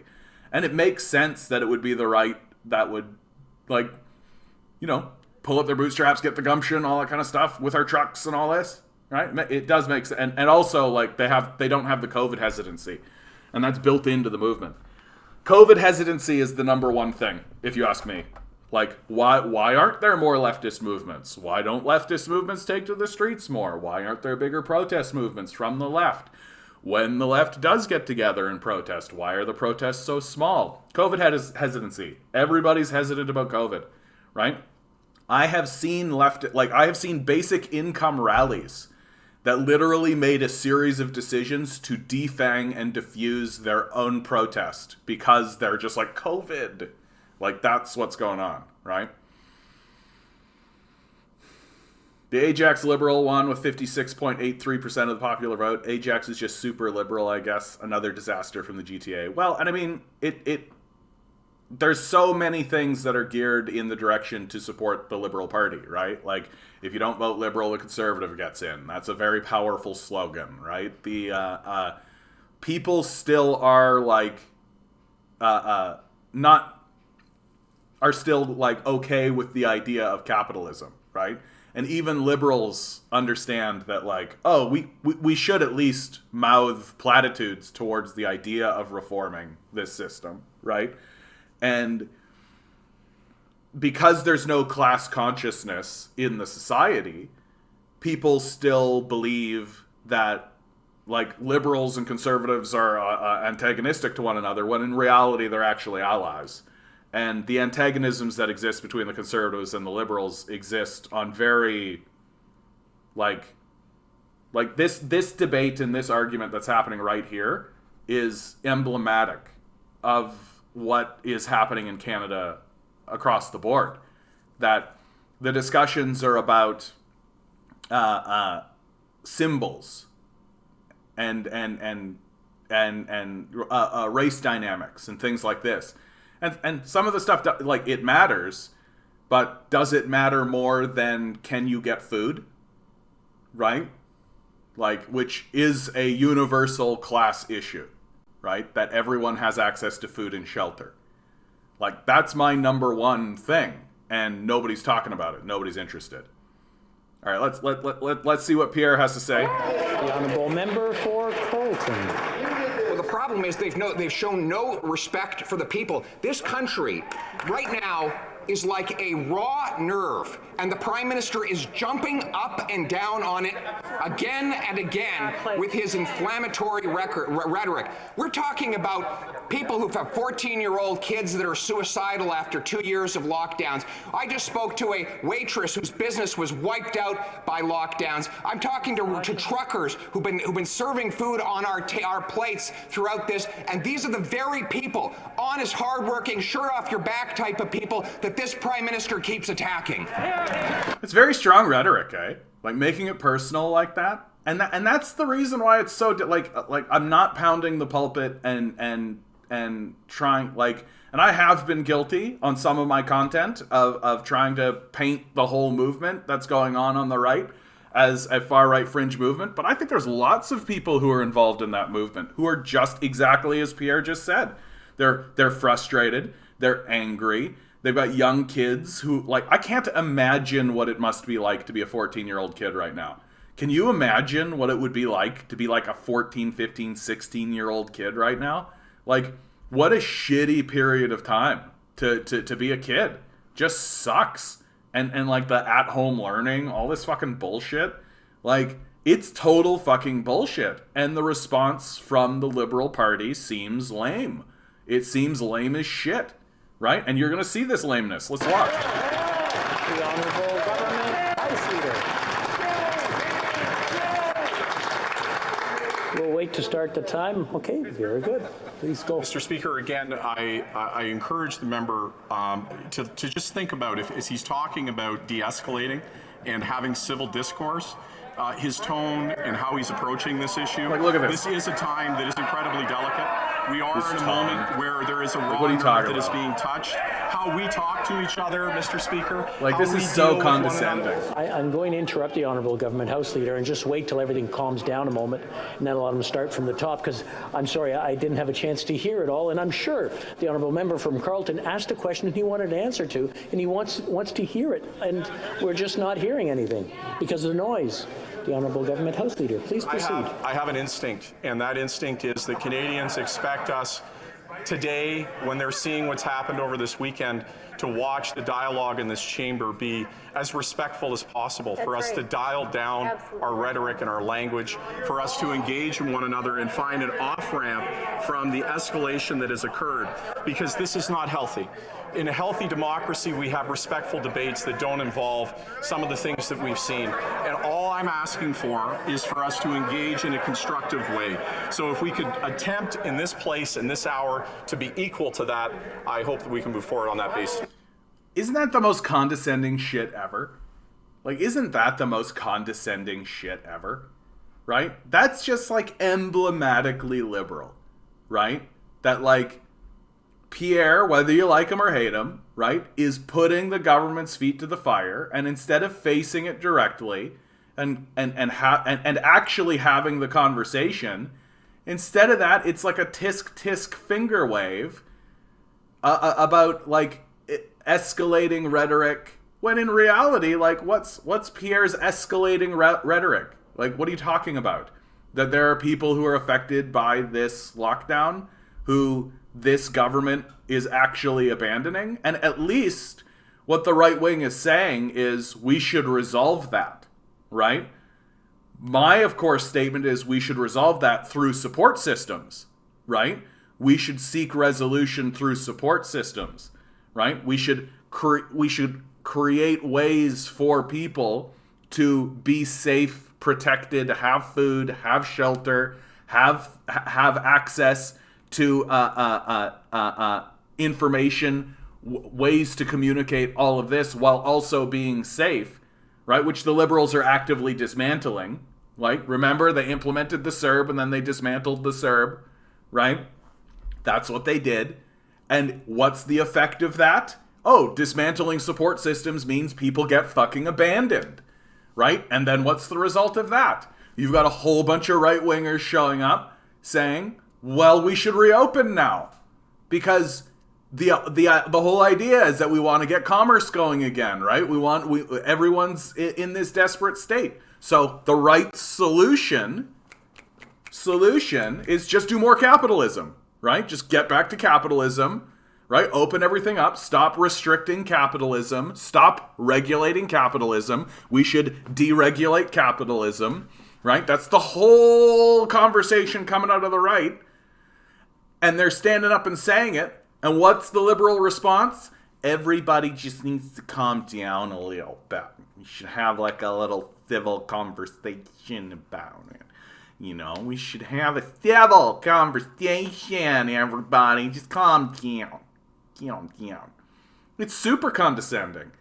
And it makes sense that it would be the right that would, like, pull up their bootstraps, get the gumption, all that kind of stuff with our trucks and all this, right? It does make sense. And also, like, they don't have the COVID hesitancy. And that's built into the movement. COVID hesitancy is the number one thing, if you ask me. Like, why aren't there more leftist movements? Why don't leftist movements take to the streets more? Why aren't there bigger protest movements from the left? When the left does get together and protest, why are the protests so small? COVID hesitancy. Everybody's hesitant about COVID, right? I have seen basic income rallies that literally made a series of decisions to defang and diffuse their own protest because they're just like, COVID. Like, that's what's going on, right? The Ajax Liberal won with 56.83% of the popular vote. Ajax is just super liberal, I guess. Another disaster from the GTA. Well, and I mean, there's so many things that are geared in the direction to support the Liberal Party, right? Like, if you don't vote Liberal, the Conservative gets in. That's a very powerful slogan, right? The people still are like, are still like okay with the idea of capitalism, right? And even liberals understand that, like, oh, we should at least mouth platitudes towards the idea of reforming this system, right? And because there's no class consciousness in the society, people still believe that, like liberals and conservatives are antagonistic to one another, when in reality they're actually allies. And the antagonisms that exist between the conservatives and the liberals exist on very, like this debate and this argument that's happening right here is emblematic of what is happening in Canada across the board. That the discussions are about symbols and race dynamics and things like this. And some of the stuff, like, it matters, but does it matter more than can you get food? Right? Like, which is a universal class issue, right? That everyone has access to food and shelter. Like, that's my number one thing, and nobody's talking about it. Nobody's interested. All right, let's see what Pierre has to say.
The honourable member for Carleton.
Well, the problem is they've shown no respect for the people. This country, right now, is like a raw nerve, and the Prime Minister is jumping up and down on it again and again with his inflammatory rhetoric. We're talking about people who have 14-year-old kids that are suicidal after 2 years of lockdowns. I just spoke to a waitress whose business was wiped out by lockdowns. I'm talking to truckers who've been serving food on our plates throughout this, and these are the very people, honest, hardworking, shirt off your back type of people that this Prime Minister keeps attacking.
It's very strong rhetoric, eh? Like, making it personal like that. And that's the reason why it's so like I'm not pounding the pulpit and trying, like, and I have been guilty on some of my content of trying to paint the whole movement that's going on the right as a far right fringe movement, but I think there's lots of people who are involved in that movement who are just exactly as Pierre just said. They're frustrated, they're angry. They've got young kids who, like, I can't imagine what it must be like to be a 14-year-old kid right now. Can you imagine what it would be like to be like a 14, 15, 16-year-old kid right now? Like, what a shitty period of time to be a kid. Just sucks. And like the at-home learning, all this fucking bullshit. Like, it's total fucking bullshit. And the response from the Liberal Party seems lame. It seems lame as shit. Right? And you're going to see this lameness. Let's watch.
The honourable government House Leader. We'll wait to start the time. Okay, very good. Please go.
Mr. Speaker, again, I encourage the member to just think about, as he's talking about de-escalating and having civil discourse, his tone and how he's approaching this issue.
Like, look at this.
This is a time that is incredibly delicate. We are in a moment where there is a
Like,
raw
what are you
nerve
talking
that is
about?
being touched. How we talk to each other, Mr. Speaker.
Like,
how
this
we
is so
deal with one
condescending.
another.
I'm going to interrupt the Honourable Government House Leader and just wait till everything calms down a moment, and then I'll let him start from the top, because I'm sorry, I didn't have a chance to hear it all, and I'm sure the Honourable Member from Carleton asked a question he wanted an answer to, and he wants to hear it, and we're just not hearing anything because of the noise. The Honourable Government House Leader, please proceed.
I have an instinct, and that instinct is that Canadians expect us today, when they're seeing what's happened over this weekend, to watch the dialogue in this chamber be as respectful as possible, for us to dial down our rhetoric and our language, for us to engage in one another and find an off-ramp from the escalation that has occurred, because this is not healthy. In a healthy democracy, we have respectful debates that don't involve some of the things that we've seen. And all I'm asking for is for us to engage in a constructive way. So if we could attempt in this place, in this hour, to be equal to that, I hope that we can move forward on that basis.
Isn't that the most condescending shit ever? Like, isn't that the most condescending shit ever? Right? That's just, like, emblematically liberal. Right? That, like, Pierre, whether you like him or hate him, right, is putting the government's feet to the fire, and instead of facing it directly and actually having the conversation, instead of that, it's like a tisk finger wave about, like, escalating rhetoric, when in reality, like, what's Pierre's escalating rhetoric? Like, what are you talking about? That there are people who are affected by this lockdown who this government is actually abandoning, and at least what the right wing is saying is we should resolve that, right? My, of course, statement is we should resolve that through support systems, right? We should seek resolution through support systems, right? We should create ways for people to be safe, protected, have food, have shelter, have access to information, ways to communicate all of this while also being safe, right? Which the liberals are actively dismantling. Like, remember, they implemented the CERB and then they dismantled the CERB, right? That's what they did. And what's the effect of that? Oh, dismantling support systems means people get fucking abandoned, right? And then what's the result of that? You've got a whole bunch of right-wingers showing up saying, well, we should reopen now. Because the whole idea is that we want to get commerce going again, right? Everyone's in this desperate state. So the right solution is just do more capitalism, right? Just get back to capitalism, right? Open everything up. Stop restricting capitalism. Stop regulating capitalism. We should deregulate capitalism, right? That's the whole conversation coming out of the right. And they're standing up and saying it. And what's the liberal response? Everybody just needs to calm down a little bit. We should have like a little civil conversation about it. You know, we should have a civil conversation, everybody. Just calm down. Calm down. It's super condescending.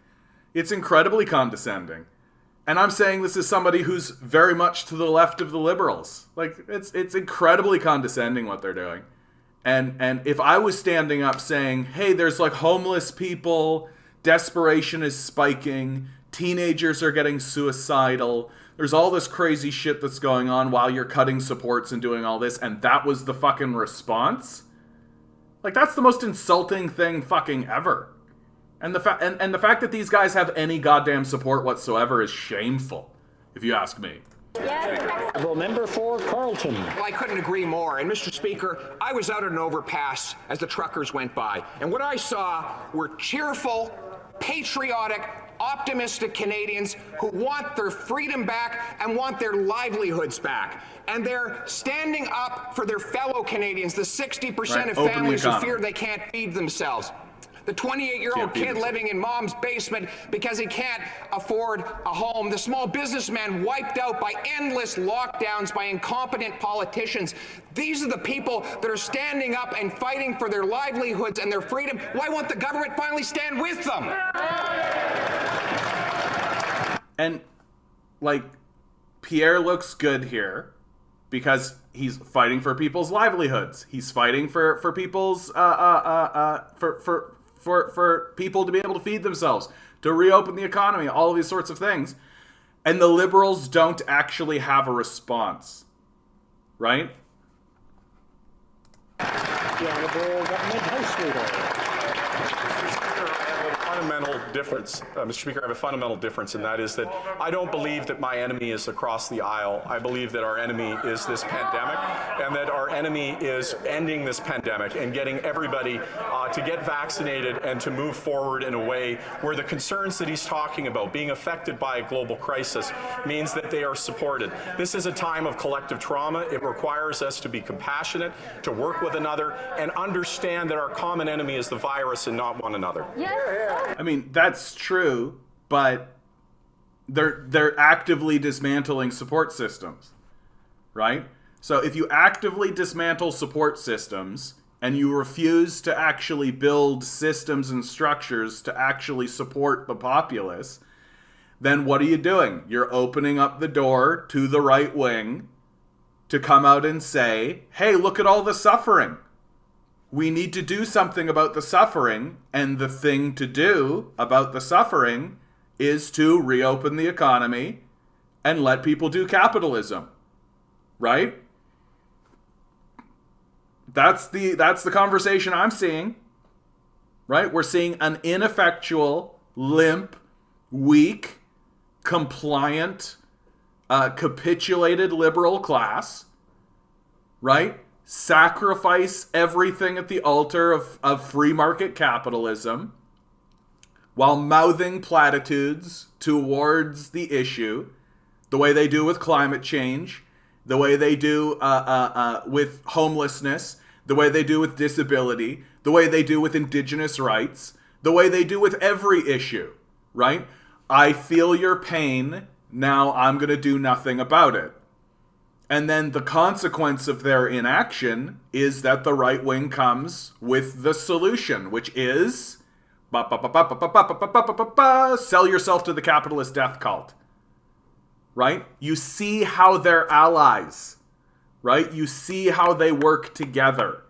It's incredibly condescending. And I'm saying this as somebody who's very much to the left of the liberals. Like, it's incredibly condescending what they're doing. And if I was standing up saying, hey, there's like homeless people, desperation is spiking, teenagers are getting suicidal, there's all this crazy shit that's going on while you're cutting supports and doing all this, and that was the fucking response? Like, that's the most insulting thing fucking ever. And the fact that these guys have any goddamn support whatsoever is shameful, if you ask me.
Honourable member for Carleton.
Well, I couldn't agree more. And Mr. Speaker, I was out at an overpass as the truckers went by, and what I saw were cheerful, patriotic, optimistic Canadians who want their freedom back and want their livelihoods back. And they're standing up for their fellow Canadians, the 60% of families who fear they can't feed themselves. The 28-year-old kid living in mom's basement because he can't afford a home. The small businessman wiped out by endless lockdowns by incompetent politicians. These are the people that are standing up and fighting for their livelihoods and their freedom. Why won't the government finally stand with them?
And, like, Pierre looks good here because he's fighting for people's livelihoods. He's fighting for people's for people to be able to feed themselves, to reopen the economy, all of these sorts of things. And the liberals don't actually have a response, right?
The Honourable Government House Leader.
Fundamental difference, Mr. Speaker, I have a fundamental difference, and that is that I don't believe that my enemy is across the aisle. I believe that our enemy is this pandemic, and that our enemy is ending this pandemic and getting everybody to get vaccinated and to move forward in a way where the concerns that he's talking about, being affected by a global crisis, means that they are supported. This is a time of collective trauma. It requires us to be compassionate, to work with another, and understand that our common enemy is the virus and not one another.
Yes.
I mean, that's true, but they're actively dismantling support systems, right? So if you actively dismantle support systems and you refuse to actually build systems and structures to actually support the populace, then what are you doing? You're opening up the door to the right wing to come out and say, hey, look at all the suffering. We need to do something about the suffering, and the thing to do about the suffering is to reopen the economy and let people do capitalism, right? That's the conversation I'm seeing, right? We're seeing an ineffectual, limp, weak, compliant, capitulated liberal class, right? Sacrifice everything at the altar of free market capitalism while mouthing platitudes towards the issue the way they do with climate change, the way they do with homelessness, the way they do with disability, the way they do with indigenous rights, the way they do with every issue, right? I feel your pain, now I'm going to do nothing about it. And then the consequence of their inaction is that the right wing comes with the solution, which is sell yourself to the capitalist death cult. Right? You see how they're allies. Right? You see how they work together.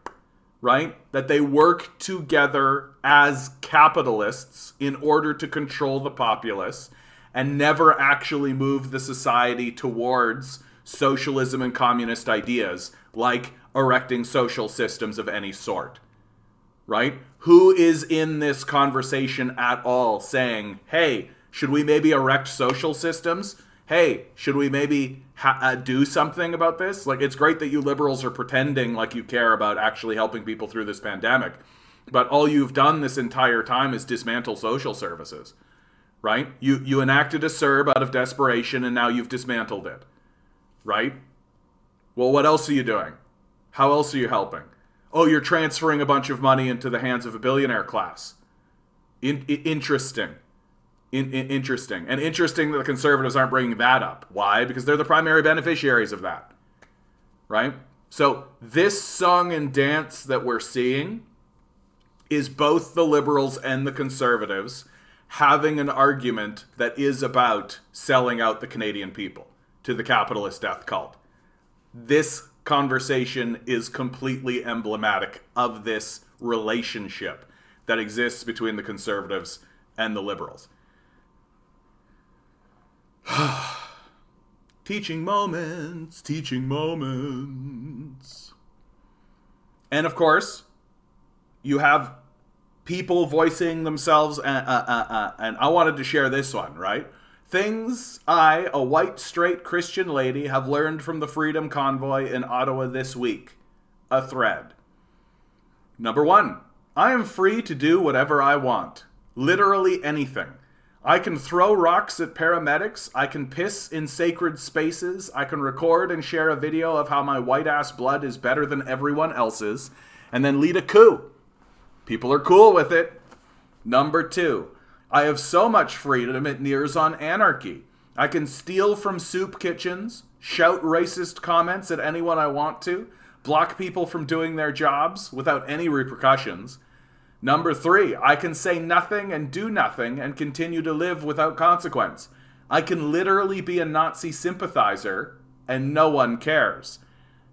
Right? That they work together as capitalists in order to control the populace and never actually move the society towards socialism and communist ideas, like erecting social systems of any sort. Right? Who is in this conversation at all saying, hey, should we maybe erect social systems? Hey, should we maybe do something about this? Like, it's great that you liberals are pretending like you care about actually helping people through this pandemic, but all you've done this entire time is dismantle social services, right? You enacted a CERB out of desperation, and now you've dismantled it, right? Well, what else are you doing? How else are you helping? Oh, you're transferring a bunch of money into the hands of a billionaire class. Interesting. Interesting. And interesting that the conservatives aren't bringing that up. Why? Because they're the primary beneficiaries of that. Right? So this song and dance that we're seeing is both the liberals and the conservatives having an argument that is about selling out the Canadian people to the capitalist death cult. This conversation is completely emblematic of this relationship that exists between the conservatives and the liberals. Teaching moments, teaching moments. And of course, you have people voicing themselves, and I wanted to share this one, right? Things I, a white, straight Christian lady, have learned from the Freedom Convoy in Ottawa this week. A thread. Number 1, I am free to do whatever I want. Literally anything. I can throw rocks at paramedics, I can piss in sacred spaces, I can record and share a video of how my white-ass blood is better than everyone else's, and then lead a coup. People are cool with it. Number 2, I have so much freedom it nears on anarchy. I can steal from soup kitchens, shout racist comments at anyone I want to, block people from doing their jobs without any repercussions. Number 3, I can say nothing and do nothing and continue to live without consequence. I can literally be a Nazi sympathizer and no one cares.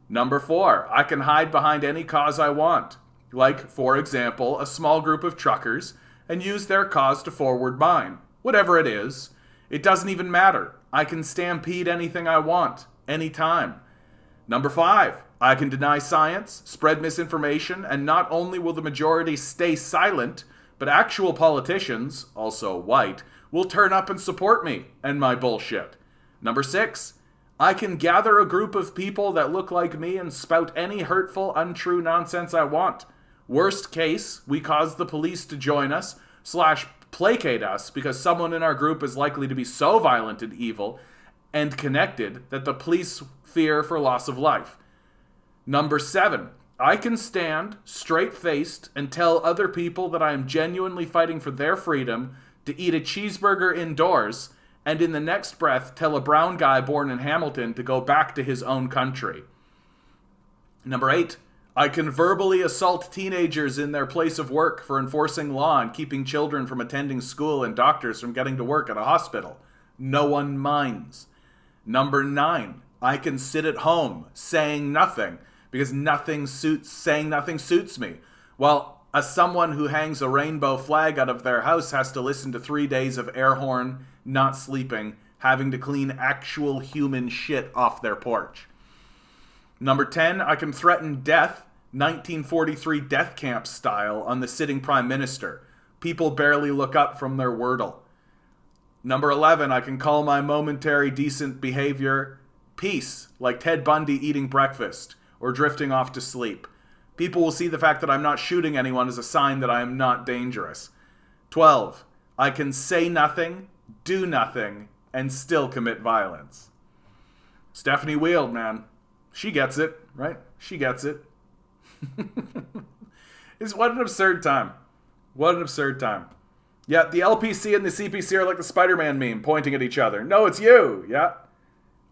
Number 4, I can hide behind any cause I want, like, for example, a small group of truckers, and use their cause to forward mine. Whatever it is, it doesn't even matter. I can stampede anything I want, anytime. Number 5, I can deny science, spread misinformation, and not only will the majority stay silent, but actual politicians, also white, will turn up and support me and my bullshit. Number 6, I can gather a group of people that look like me and spout any hurtful, untrue nonsense I want. Worst case, we cause the police to join us, / placate us because someone in our group is likely to be so violent and evil and connected that the police fear for loss of life. Number 7, I can stand straight-faced and tell other people that I am genuinely fighting for their freedom to eat a cheeseburger indoors and in the next breath tell a brown guy born in Hamilton to go back to his own country. Number 8, I can verbally assault teenagers in their place of work for enforcing law and keeping children from attending school and doctors from getting to work at a hospital. No one minds. Number 9, I can sit at home saying nothing because saying nothing suits me. While someone who hangs a rainbow flag out of their house has to listen to 3 days of air horn, not sleeping, having to clean actual human shit off their porch. Number 10, I can threaten death, 1943 death camp style, on the sitting prime minister. People barely look up from their Wordle. Number 11, I can call my momentary decent behavior peace, like Ted Bundy eating breakfast or drifting off to sleep. People will see the fact that I'm not shooting anyone as a sign that I am not dangerous. 12, I can say nothing, do nothing, and still commit violence. Stephanie Wield, man. She gets it, right? She gets it. What an absurd time. What an absurd time. Yeah, the LPC and the CPC are like the Spider-Man meme, pointing at each other. No, it's you. Yeah.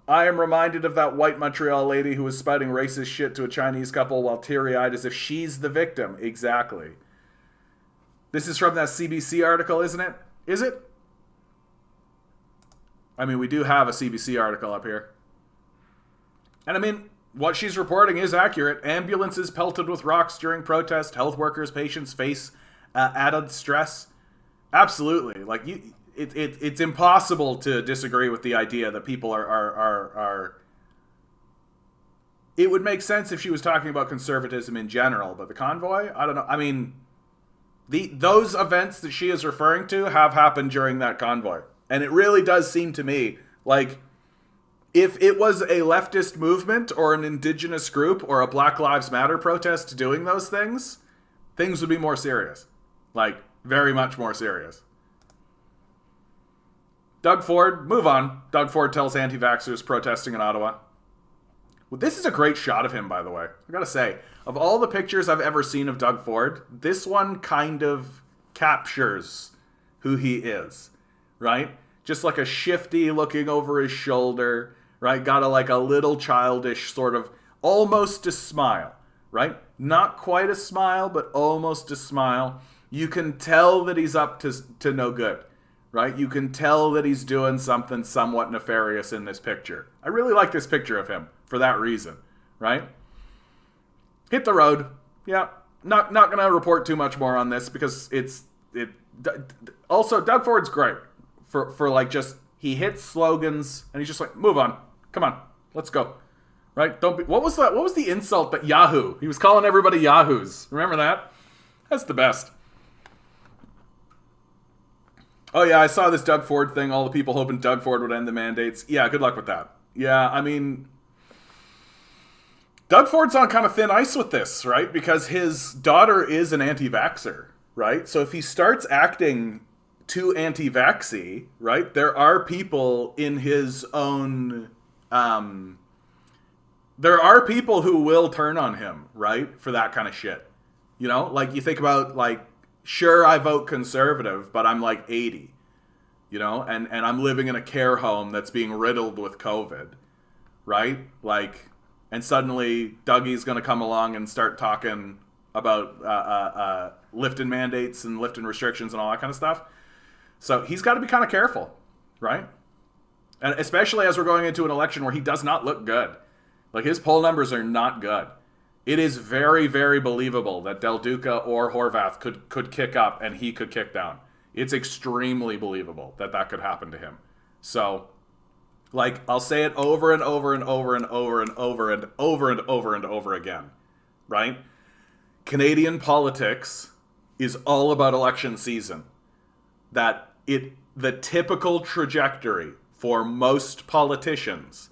I am reminded of that white Montreal lady who was spouting racist shit to a Chinese couple while teary-eyed as if she's the victim. Exactly. This is from that CBC article, isn't it? Is it? I mean, we do have a CBC article up here. And I mean, what she's reporting is accurate. Ambulances pelted with rocks during protest. Health workers, patients face added stress. Absolutely. Like, it's impossible to disagree with the idea that people are. It would make sense if she was talking about conservatism in general, but the convoy, I don't know. I mean, those events that she is referring to have happened during that convoy. And it really does seem to me like if it was a leftist movement or an indigenous group or a Black Lives Matter protest doing those things, things would be more serious. Like, very much more serious. Doug Ford, move on. Doug Ford tells anti-vaxxers protesting in Ottawa. Well, this is a great shot of him, by the way. I gotta say, of all the pictures I've ever seen of Doug Ford, this one kind of captures who he is, right? Just like a shifty looking over his shoulder, right? Got a little childish sort of, almost a smile, right? Not quite a smile, but almost a smile. You can tell that he's up to no good, right? You can tell that he's doing something somewhat nefarious in this picture. I really like this picture of him for that reason, right? Hit the road. Yeah, not going to report too much more on this because also, Doug Ford's great for like just, he hits slogans and he's just like, move on. Come on, let's go. Right? What was the insult that Yahoo? He was calling everybody Yahoos. Remember that? That's the best. Oh yeah, I saw this Doug Ford thing. All the people hoping Doug Ford would end the mandates. Yeah, good luck with that. Yeah, I mean, Doug Ford's on kind of thin ice with this, right? Because his daughter is an anti-vaxxer, right? So if he starts acting too anti-vaxxy, right, there are people in his own... there are people who will turn on him, right, for that kind of shit. You know, like you think about, like, sure, I vote conservative, but I'm like 80, you know, and I'm living in a care home that's being riddled with COVID, right? Like, and suddenly Dougie's going to come along and start talking about lifting mandates and lifting restrictions and all that kind of stuff. So he's got to be kind of careful, right? And especially as we're going into an election where he does not look good. Like, his poll numbers are not good. It is very, very believable that Del Duca or Horvath could kick up and he could kick down. It's extremely believable that that could happen to him. So, like, I'll say it over and over and over and over and over and over and over and over again, right? Canadian politics is all about election season. The typical trajectory for most politicians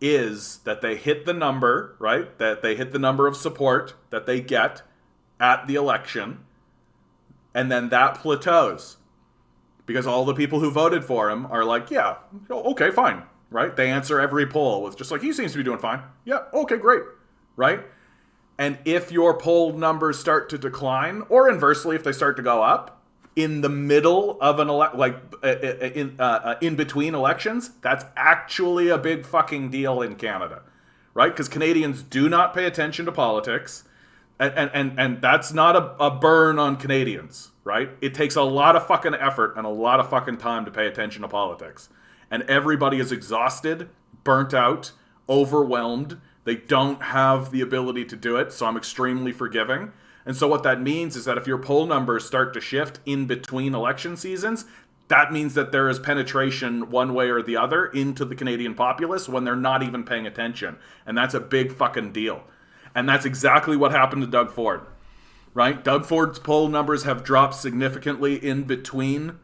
is that they hit the number, right? That they hit the number of support that they get at the election, and then that plateaus. Because all the people who voted for him are like, yeah, okay, fine, right? They answer every poll with just like, he seems to be doing fine. Yeah, okay, great, right? And if your poll numbers start to decline, or inversely, if they start to go up, in the middle of an in between elections, that's actually a big fucking deal in Canada, right? Because Canadians do not pay attention to politics, and that's not a burn on Canadians, right? It takes a lot of fucking effort and a lot of fucking time to pay attention to politics, and everybody is exhausted, burnt out, overwhelmed. They don't have the ability to do it, so I'm extremely forgiving. And so what that means is that if your poll numbers start to shift in between election seasons, that means that there is penetration one way or the other into the Canadian populace when they're not even paying attention. And that's a big fucking deal. And that's exactly what happened to Doug Ford, right? Doug Ford's poll numbers have dropped significantly in between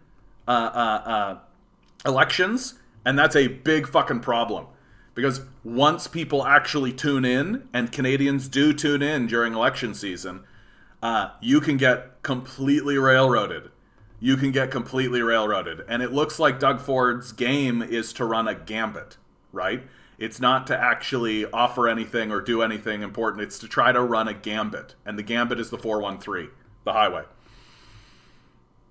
elections. And that's a big fucking problem. Because once people actually tune in, and Canadians do tune in during election season, you can get completely railroaded. And it looks like Doug Ford's game is to run a gambit, right? It's not to actually offer anything or do anything important. It's to try to run a gambit. And the gambit is the 413, the highway.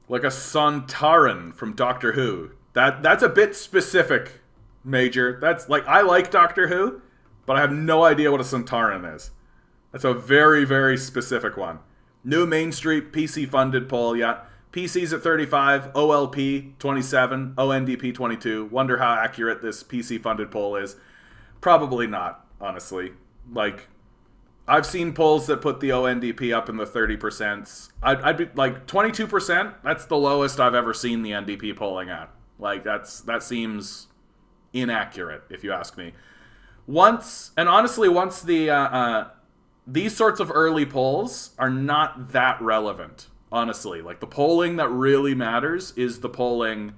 Like a Sontaran from Doctor Who. That's a bit specific, Major. That's like, I like Doctor Who, but I have no idea what a Sontaran is. That's a very, very specific one. New Main Street PC funded poll, yeah. PC's at 35, OLP 27, ONDP 22. Wonder how accurate this PC funded poll is. Probably not, honestly. Like, I've seen polls that put the ONDP up in the 30%. I'd be like 22%. That's the lowest I've ever seen the NDP polling at. Like, that seems inaccurate, if you ask me. Once the these sorts of early polls are not that relevant, honestly. Like, the polling that really matters is the polling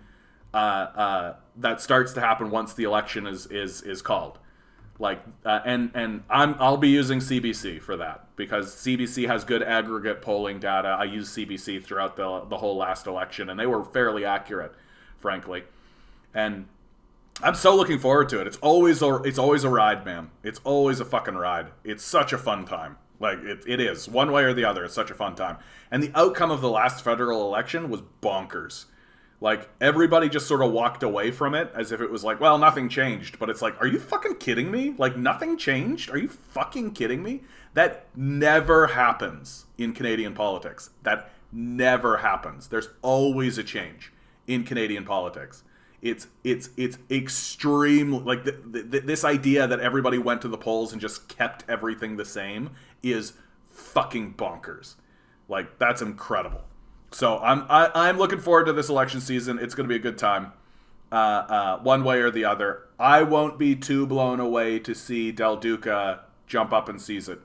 that starts to happen once the election is called. Like, and I'll be using CBC for that, because CBC has good aggregate polling data. I used CBC throughout the whole last election, and they were fairly accurate, frankly. And I'm so looking forward to it. It's always a ride, man. It's always a fucking ride. It's such a fun time. Like, it is. One way or the other, it's such a fun time. And the outcome of the last federal election was bonkers. Like, everybody just sort of walked away from it as if it was like, well, nothing changed. But it's like, are you fucking kidding me? Like, nothing changed? Are you fucking kidding me? That never happens in Canadian politics. That never happens. There's always a change in Canadian politics. It's extreme. Like, this idea that everybody went to the polls and just kept everything the same is fucking bonkers. Like, that's incredible. So I'm looking forward to this election season. It's going to be a good time, one way or the other. I won't be too blown away to see Del Duca jump up and seize it.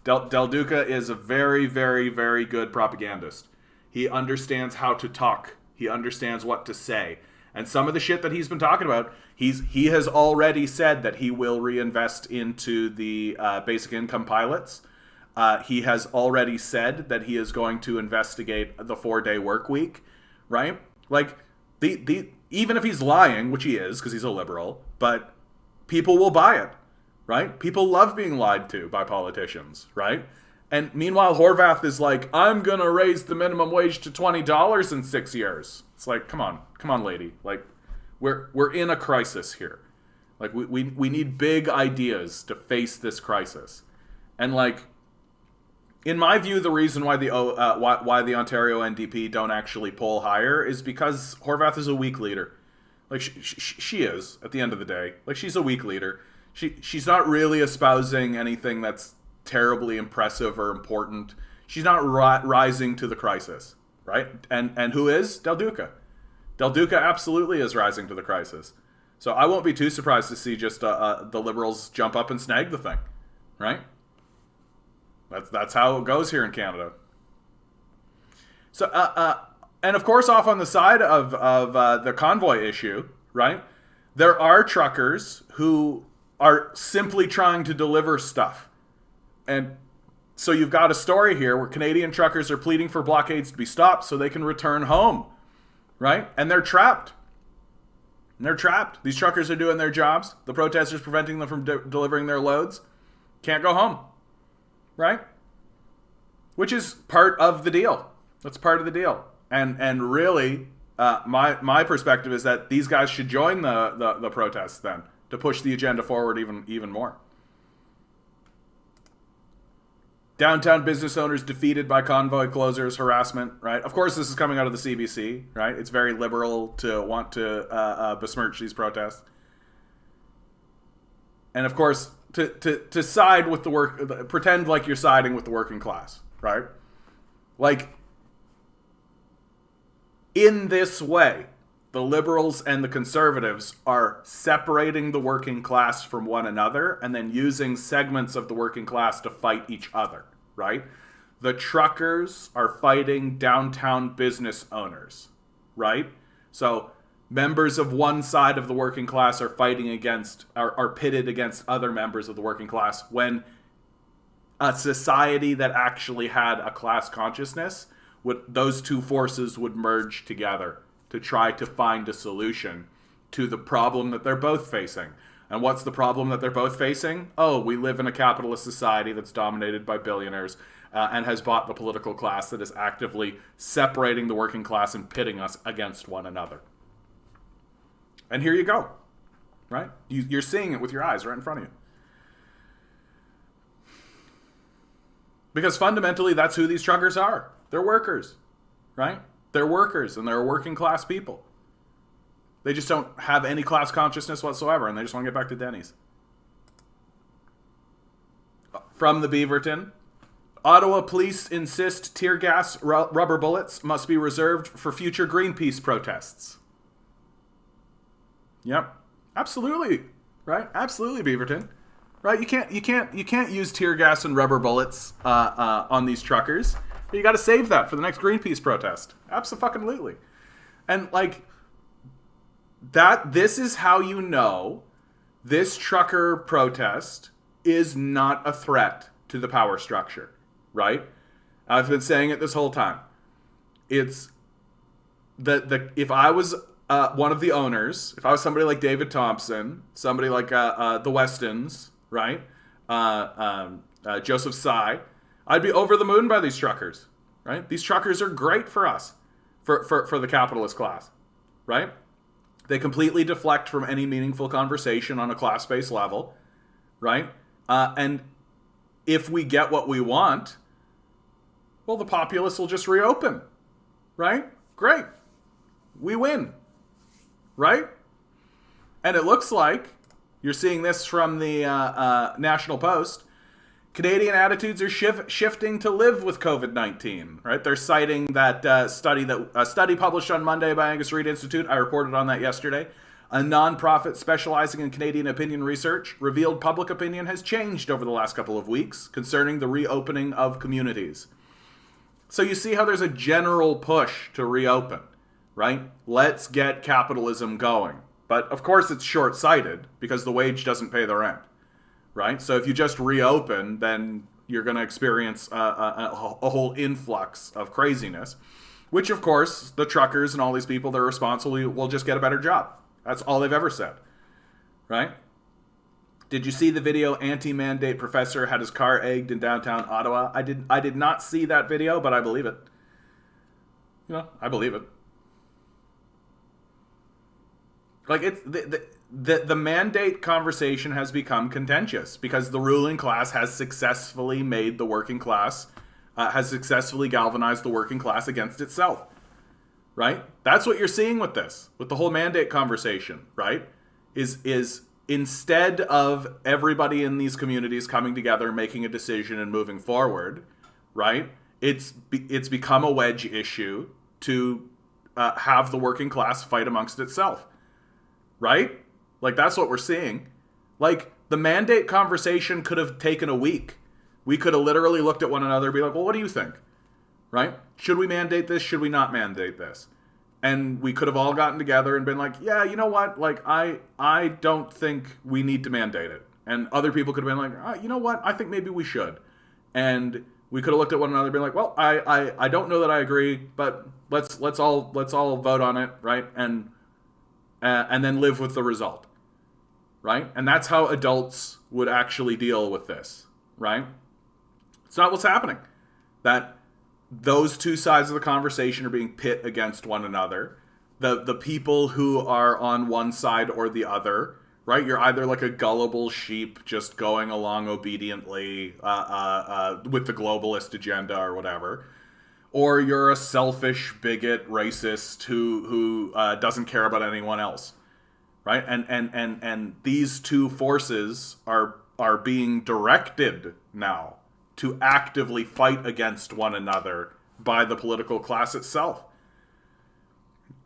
Del Duca is a very, very, very good propagandist. He understands how to talk. He understands what to say. And some of the shit that he's been talking about, he has already said that he will reinvest into the basic income pilots. He has already said that he is going to investigate the 4-day work week, right? Like, even if he's lying, which he is because he's a liberal, but people will buy it, right? People love being lied to by politicians, right? And meanwhile, Horvath is like, I'm going to raise the minimum wage to $20 in 6 years. It's like, come on, lady. Like, we're in a crisis here. Like, we need big ideas to face this crisis. And, like, in my view, the reason why the Ontario NDP don't actually poll higher is because Horvath is a weak leader. Like, she is, at the end of the day. Like, she's a weak leader. She's not really espousing anything that's terribly impressive or important. She's not rising to the crisis, right? And who is? Del Duca. Del Duca absolutely is rising to the crisis. So I won't be too surprised to see just the Liberals jump up and snag the thing, right? That's how it goes here in Canada. So, and of course, off on the side of the convoy issue, right? There are truckers who are simply trying to deliver stuff. And so you've got a story here where Canadian truckers are pleading for blockades to be stopped so they can return home, right? And they're trapped. These truckers are doing their jobs. The protesters preventing them from delivering their loads. Can't go home, right? Which is part of the deal. That's part of the deal. And really, my perspective is that these guys should join the protests then to push the agenda forward even more. Downtown business owners defeated by convoy closures, harassment, right? Of course, this is coming out of the CBC, right? It's very liberal to want to besmirch these protests. And of course, to side with the pretend like you're siding with the working class, right? Like, in this way, the liberals and the conservatives are separating the working class from one another and then using segments of the working class to fight each other, right? The truckers are fighting downtown business owners, right? So members of one side of the working class are fighting against, are pitted against other members of the working class, when a society that actually had a class consciousness, those two forces would merge together to try to find a solution to the problem that they're both facing. And what's the problem that they're both facing? Oh, we live in a capitalist society that's dominated by billionaires and has bought the political class that is actively separating the working class and pitting us against one another. And here you go, right? You're seeing it with your eyes right in front of you. Because fundamentally, that's who these truckers are. They're workers, right? They're workers, and they're working class people. They just don't have any class consciousness whatsoever, and they just want to get back to Denny's. From the Beaverton, Ottawa police insist tear gas rubber bullets must be reserved for future Greenpeace protests. Yep, absolutely, right? Absolutely, Beaverton, right? You can't use tear gas and rubber bullets on these truckers. You got to save that for the next Greenpeace protest. Absolutely, and like that. This is how you know this trucker protest is not a threat to the power structure, right? I've been saying it this whole time. It's if I was one of the owners, if I was somebody like David Thompson, somebody like the Westons, right? Joseph Tsai, I'd be over the moon by these truckers, right? These truckers are great for us, for the capitalist class, right? They completely deflect from any meaningful conversation on a class-based level, right? And if we get what we want, well, the populace will just reopen, right? Great. We win, right? And it looks like, you're seeing this from the National Post, Canadian attitudes are shifting to live with COVID-19, right? They're citing that study published on Monday by Angus Reid Institute. I reported on that yesterday. A nonprofit specializing in Canadian opinion research revealed public opinion has changed over the last couple of weeks concerning the reopening of communities. So you see how there's a general push to reopen, right? Let's get capitalism going. But of course it's short-sighted because the wage doesn't pay the rent, right? So if you just reopen, then you're going to experience a whole influx of craziness, which of course the truckers and all these people that are responsible will just get a better job. That's all they've ever said, right? Did you see the video? Anti-mandate professor had his car egged in downtown Ottawa. I did not see that video, but I believe it. You know, I believe it. Like it's the mandate conversation has become contentious because the ruling class has successfully made the working class, has successfully galvanized the working class against itself. Right? That's what you're seeing with this, with the whole mandate conversation, right? Is instead of everybody in these communities coming together, making a decision and moving forward, right? It's become a wedge issue to have the working class fight amongst itself, right? Like that's what we're seeing. Like the mandate conversation could have taken a week. We could have literally looked at one another and be like, well, what do you think? Right? Should we mandate this? Should we not mandate this? And we could have all gotten together and been like, yeah, you know what? Like, I don't think we need to mandate it. And other people could have been like, you know what? I think maybe we should. And we could have looked at one another and been like, well, I don't know that I agree, but let's all vote on it, right? And then live with the result, right? And that's how adults would actually deal with this, right? It's not what's happening. That those two sides of the conversation are being pit against one another. The people who are on one side or the other, right? You're either like a gullible sheep just going along obediently with the globalist agenda or whatever, or you're a selfish bigot racist who doesn't care about anyone else, right? And these two forces are being directed now to actively fight against one another by the political class itself.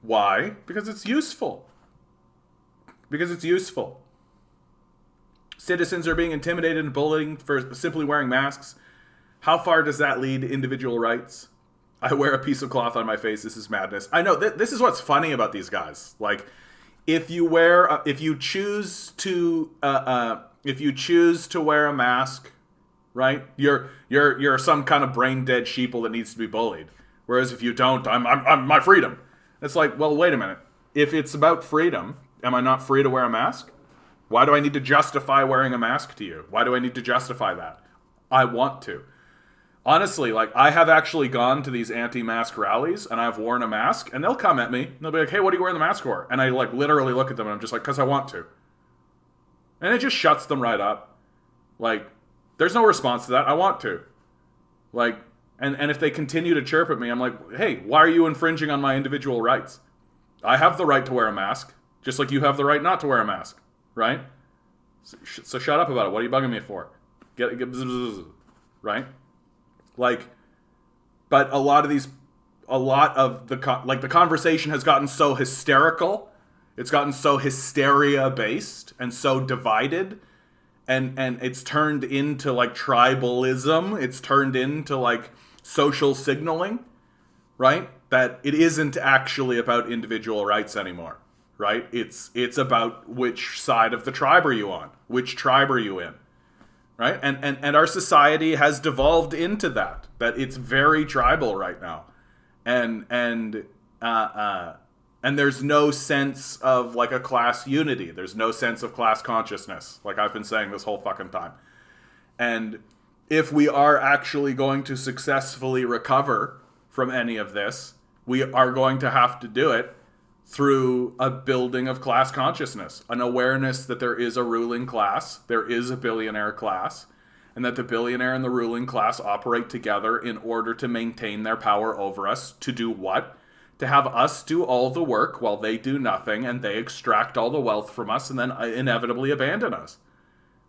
Why? Because it's useful. Because it's useful. Citizens are being intimidated and bullied for simply wearing masks. How far does that lead to individual rights? I wear a piece of cloth on my face. This is madness. I know. This is what's funny about these guys. Like, if you choose to wear a mask, right? You're some kind of brain dead sheeple that needs to be bullied. Whereas if you don't, I'm my freedom. It's like, well, wait a minute. If it's about freedom, am I not free to wear a mask? Why do I need to justify wearing a mask to you? Why do I need to justify that? I want to. Honestly, like, I have actually gone to these anti-mask rallies and I've worn a mask and they'll come at me and they'll be like, hey, what are you wearing the mask for? And I like literally look at them and I'm just like, because I want to. And it just shuts them right up. Like, there's no response to that. I want to. Like, and if they continue to chirp at me, I'm like, hey, why are you infringing on my individual rights? I have the right to wear a mask, just like you have the right not to wear a mask, right? So shut up about it. What are you bugging me for? Get right? Like, but a lot of the conversation has gotten so hysterical. It's gotten so hysteria based and so divided, and it's turned into like tribalism. It's turned into like social signaling, right? That it isn't actually about individual rights anymore, right? It's about which side of the tribe are you on? Which tribe are you in? Right? And our society has devolved into that it's very tribal right now. And there's no sense of like a class unity. There's no sense of class consciousness, like I've been saying this whole fucking time. And if we are actually going to successfully recover from any of this, we are going to have to do it through a building of class consciousness, an awareness that there is a ruling class, there is a billionaire class, and that the billionaire and the ruling class operate together in order to maintain their power over us. To do what? To have us do all the work while they do nothing, and they extract all the wealth from us and then inevitably abandon us.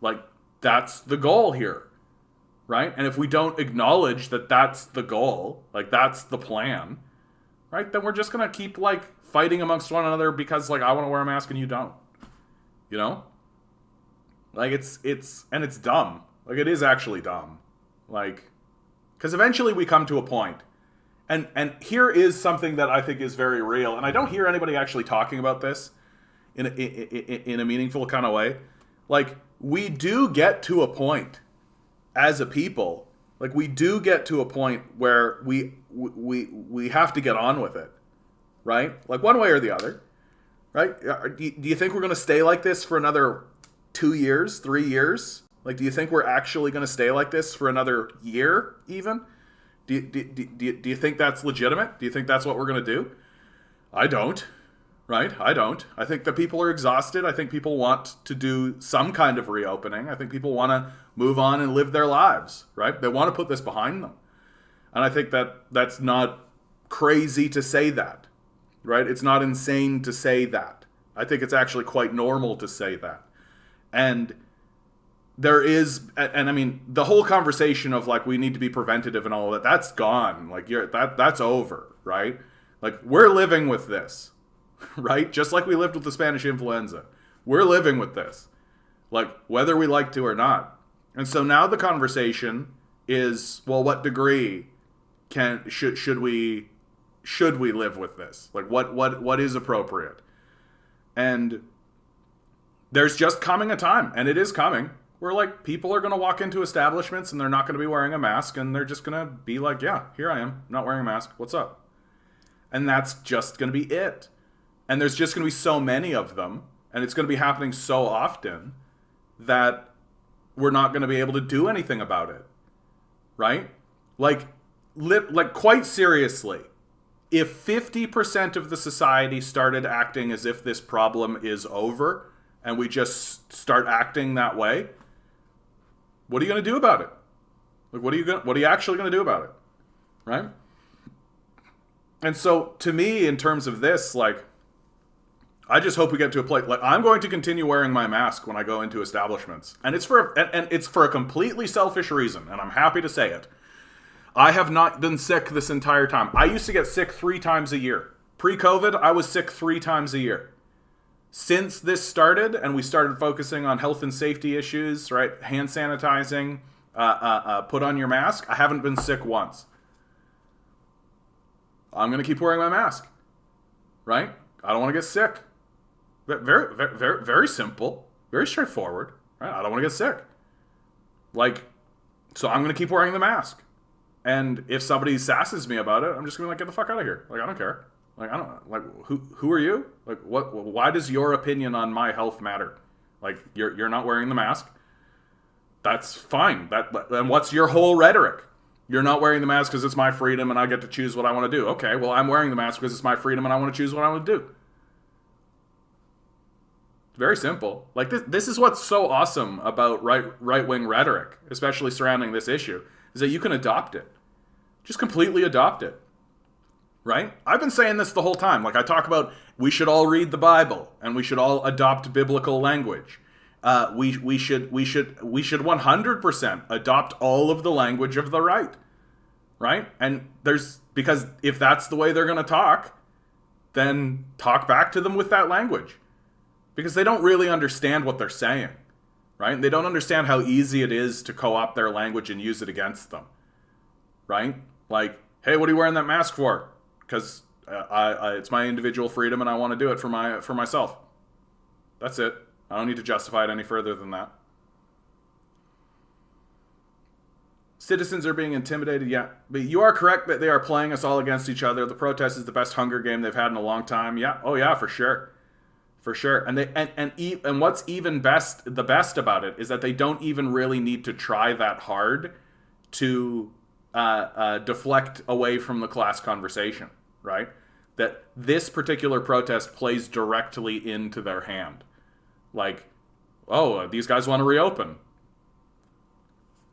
Like, that's the goal here, right? And if we don't acknowledge that that's the goal, like that's the plan, right, then we're just going to keep like fighting amongst one another because like I want to wear a mask and you don't, you know? Like it's dumb. Like it is actually dumb. Like, because eventually we come to a point, and here is something that I think is very real, and I don't hear anybody actually talking about this in a meaningful kind of way. Like, we do get to a point as a people, like we do get to a point where we have to get on with it. Right? Like one way or the other, right? Do you think we're going to stay like this for another 2 years, 3 years? Like, do you think we're actually going to stay like this for another year even? Do you think that's legitimate? Do you think that's what we're going to do? I don't, right? I don't. I think that people are exhausted. I think people want to do some kind of reopening. I think people want to move on and live their lives, right? They want to put this behind them. And I think that that's not crazy to say that. Right? It's not insane to say that. I think it's actually quite normal to say that. And there is, and I mean, the whole conversation of like, we need to be preventative and all of that, that's gone. Like that's over, right? Like we're living with this, right? Just like we lived with the Spanish influenza. We're living with this, like whether we like to or not. And so now the conversation is, well, what degree should we live with this? Like what is appropriate? And there's just coming a time, and it is coming, where like people are going to walk into establishments and they're not going to be wearing a mask, and they're just going to be like, yeah, here I am, not wearing a mask. What's up? And that's just going to be it. And there's just going to be so many of them, and it's going to be happening so often that we're not going to be able to do anything about it. Right? Like quite seriously, if 50% of the society started acting as if this problem is over, and we just start acting that way, what are you going to do about it? Like, what are you actually going to do about it? Right? And so, to me, in terms of this, like, I just hope we get to a place, like, I'm going to continue wearing my mask when I go into establishments. And it's for a completely selfish reason, and I'm happy to say it. I have not been sick this entire time. I used to get sick 3 times a year. Pre-COVID, I was sick 3 times a year. Since this started, and we started focusing on health and safety issues, right? Hand sanitizing, put on your mask, I haven't been sick once. I'm going to keep wearing my mask, right? I don't want to get sick. Very, very, very simple, very straightforward, right? I don't want to get sick. Like, so I'm going to keep wearing the mask. And if somebody sasses me about it, I'm just gonna be like, get the fuck out of here. Like, I don't care. Like, I don't like who are you? Like, why does your opinion on my health matter? Like, you're not wearing the mask. That's fine. And what's your whole rhetoric? You're not wearing the mask because it's my freedom and I get to choose what I want to do. Okay, well, I'm wearing the mask because it's my freedom and I want to choose what I want to do. It's very simple. Like, this is what's so awesome about right-wing rhetoric, especially surrounding this issue, is that you can adopt it. Just completely adopt it. Right? I've been saying this the whole time. Like, I talk about we should all read the Bible and we should all adopt biblical language. We should 100% adopt all of the language of the right. Right? And because if that's the way they're going to talk, then talk back to them with that language. Because they don't really understand what they're saying. Right? They don't understand how easy it is to co-opt their language and use it against them. Right? Like, hey, what are you wearing that mask for? Because it's my individual freedom and I want to do it for myself. That's it. I don't need to justify it any further than that. Citizens are being intimidated, yeah. But you are correct that they are playing us all against each other. The protest is the best Hunger game they've had in a long time. Yeah. Oh yeah, for sure. For sure. And what's even the best about it is that they don't even really need to try that hard to deflect away from the class conversation, right? That this particular protest plays directly into their hand. Like, oh, these guys want to reopen.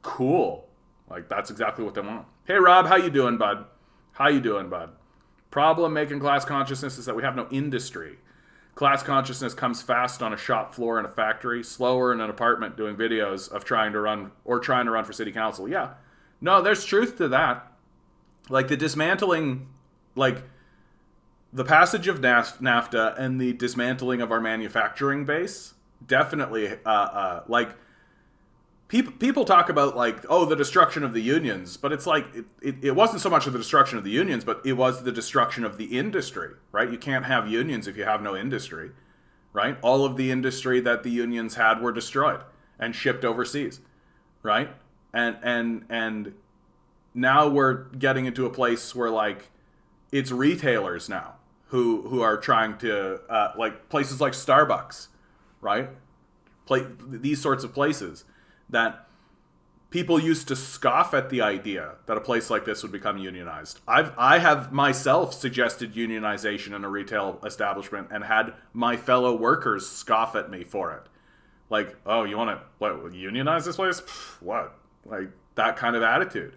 Cool. Like, that's exactly what they want. Hey, Rob, how you doing, bud? How you doing, bud? Problem making class consciousness is that we have no industry. Class consciousness comes fast on a shop floor in a factory, slower in an apartment doing videos of trying to run for city council. Yeah. No, there's truth to that. Like, the dismantling, like, the passage of NAFTA and the dismantling of our manufacturing base, definitely, like, people talk about, like, oh, the destruction of the unions, but it's like, it wasn't so much of the destruction of the unions, but it was the destruction of the industry, right? You can't have unions if you have no industry, right? All of the industry that the unions had were destroyed and shipped overseas, right? And now we're getting into a place where, like, it's retailers now who are trying to, like, places like Starbucks, right? These sorts of places that people used to scoff at the idea that a place like this would become unionized. I have myself suggested unionization in a retail establishment and had my fellow workers scoff at me for it. Like, oh, you want to unionize this place? Pfft, what? Like, that kind of attitude,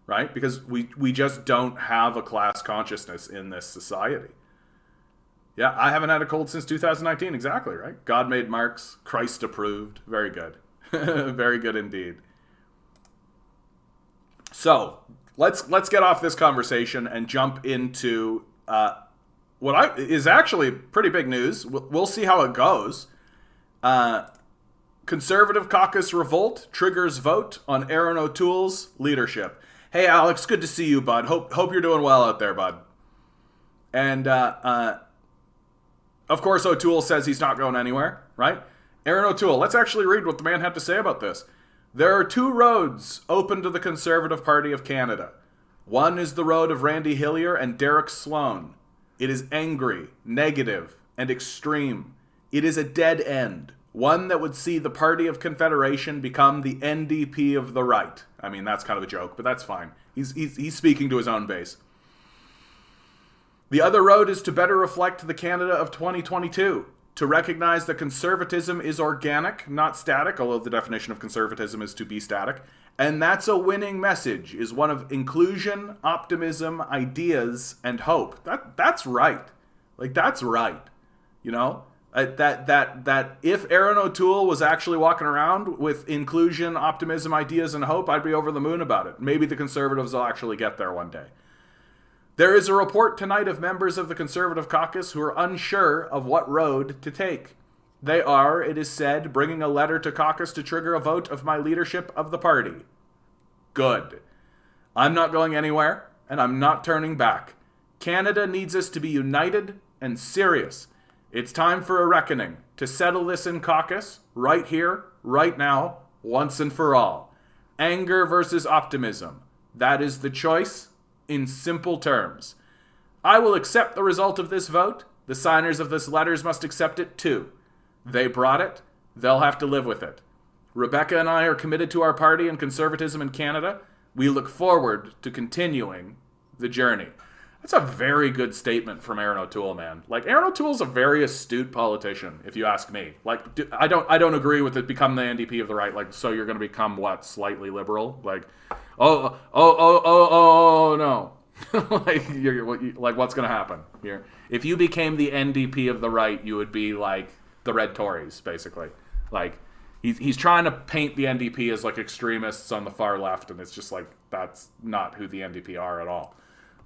right? Because we just don't have a class consciousness in this society. Yeah, I haven't had a cold since 2019. Exactly, right? God made Marx. Christ approved. Very good. Very good indeed. So, let's get off this conversation and jump into what is actually pretty big news. We'll see how it goes. Conservative caucus revolt triggers vote on Aaron O'Toole's leadership. Hey, Alex, good to see you, bud. Hope you're doing well out there, bud. And of course, O'Toole says he's not going anywhere, right? Aaron O'Toole, let's actually read what the man had to say about this. There are two roads open to the Conservative Party of Canada. One is the road of Randy Hillier and Derek Sloan. It is angry, negative, and extreme. It is a dead end. One that would see the Party of Confederation become the NDP of the right. I mean, that's kind of a joke, but that's fine. He's speaking to his own base. The other road is to better reflect the Canada of 2022, to recognize that conservatism is organic, not static, although the definition of conservatism is to be static, and that's a winning message, is one of inclusion, optimism, ideas, and hope. That's right. Like, that's right. You know? That if Aaron O'Toole was actually walking around with inclusion, optimism, ideas, and hope, I'd be over the moon about it. Maybe the Conservatives will actually get there one day. There is a report tonight of members of the Conservative caucus who are unsure of what road to take. They are, it is said, bringing a letter to caucus to trigger a vote of my leadership of the party. Good. I'm not going anywhere, and I'm not turning back. Canada needs us to be united and serious. It's time for a reckoning, to settle this in caucus, right here, right now, once and for all. Anger versus optimism. That is the choice, in simple terms. I will accept the result of this vote. The signers of this letters must accept it too. They brought it. they'll have to live with it. Rebecca and I are committed to our party and conservatism in Canada. We look forward to continuing the journey. That's a very good statement from Aaron O'Toole, man. Like, Aaron O'Toole's a very astute politician, if you ask me. Like, I don't agree with it. Become the NDP of the right. Like, so you're going to become what? Slightly liberal? Like, no. like what's going to happen here? If you became the NDP of the right, you would be like the Red Tories, basically. Like, he's trying to paint the NDP as like extremists on the far left, and it's just like, that's not who the NDP are at all.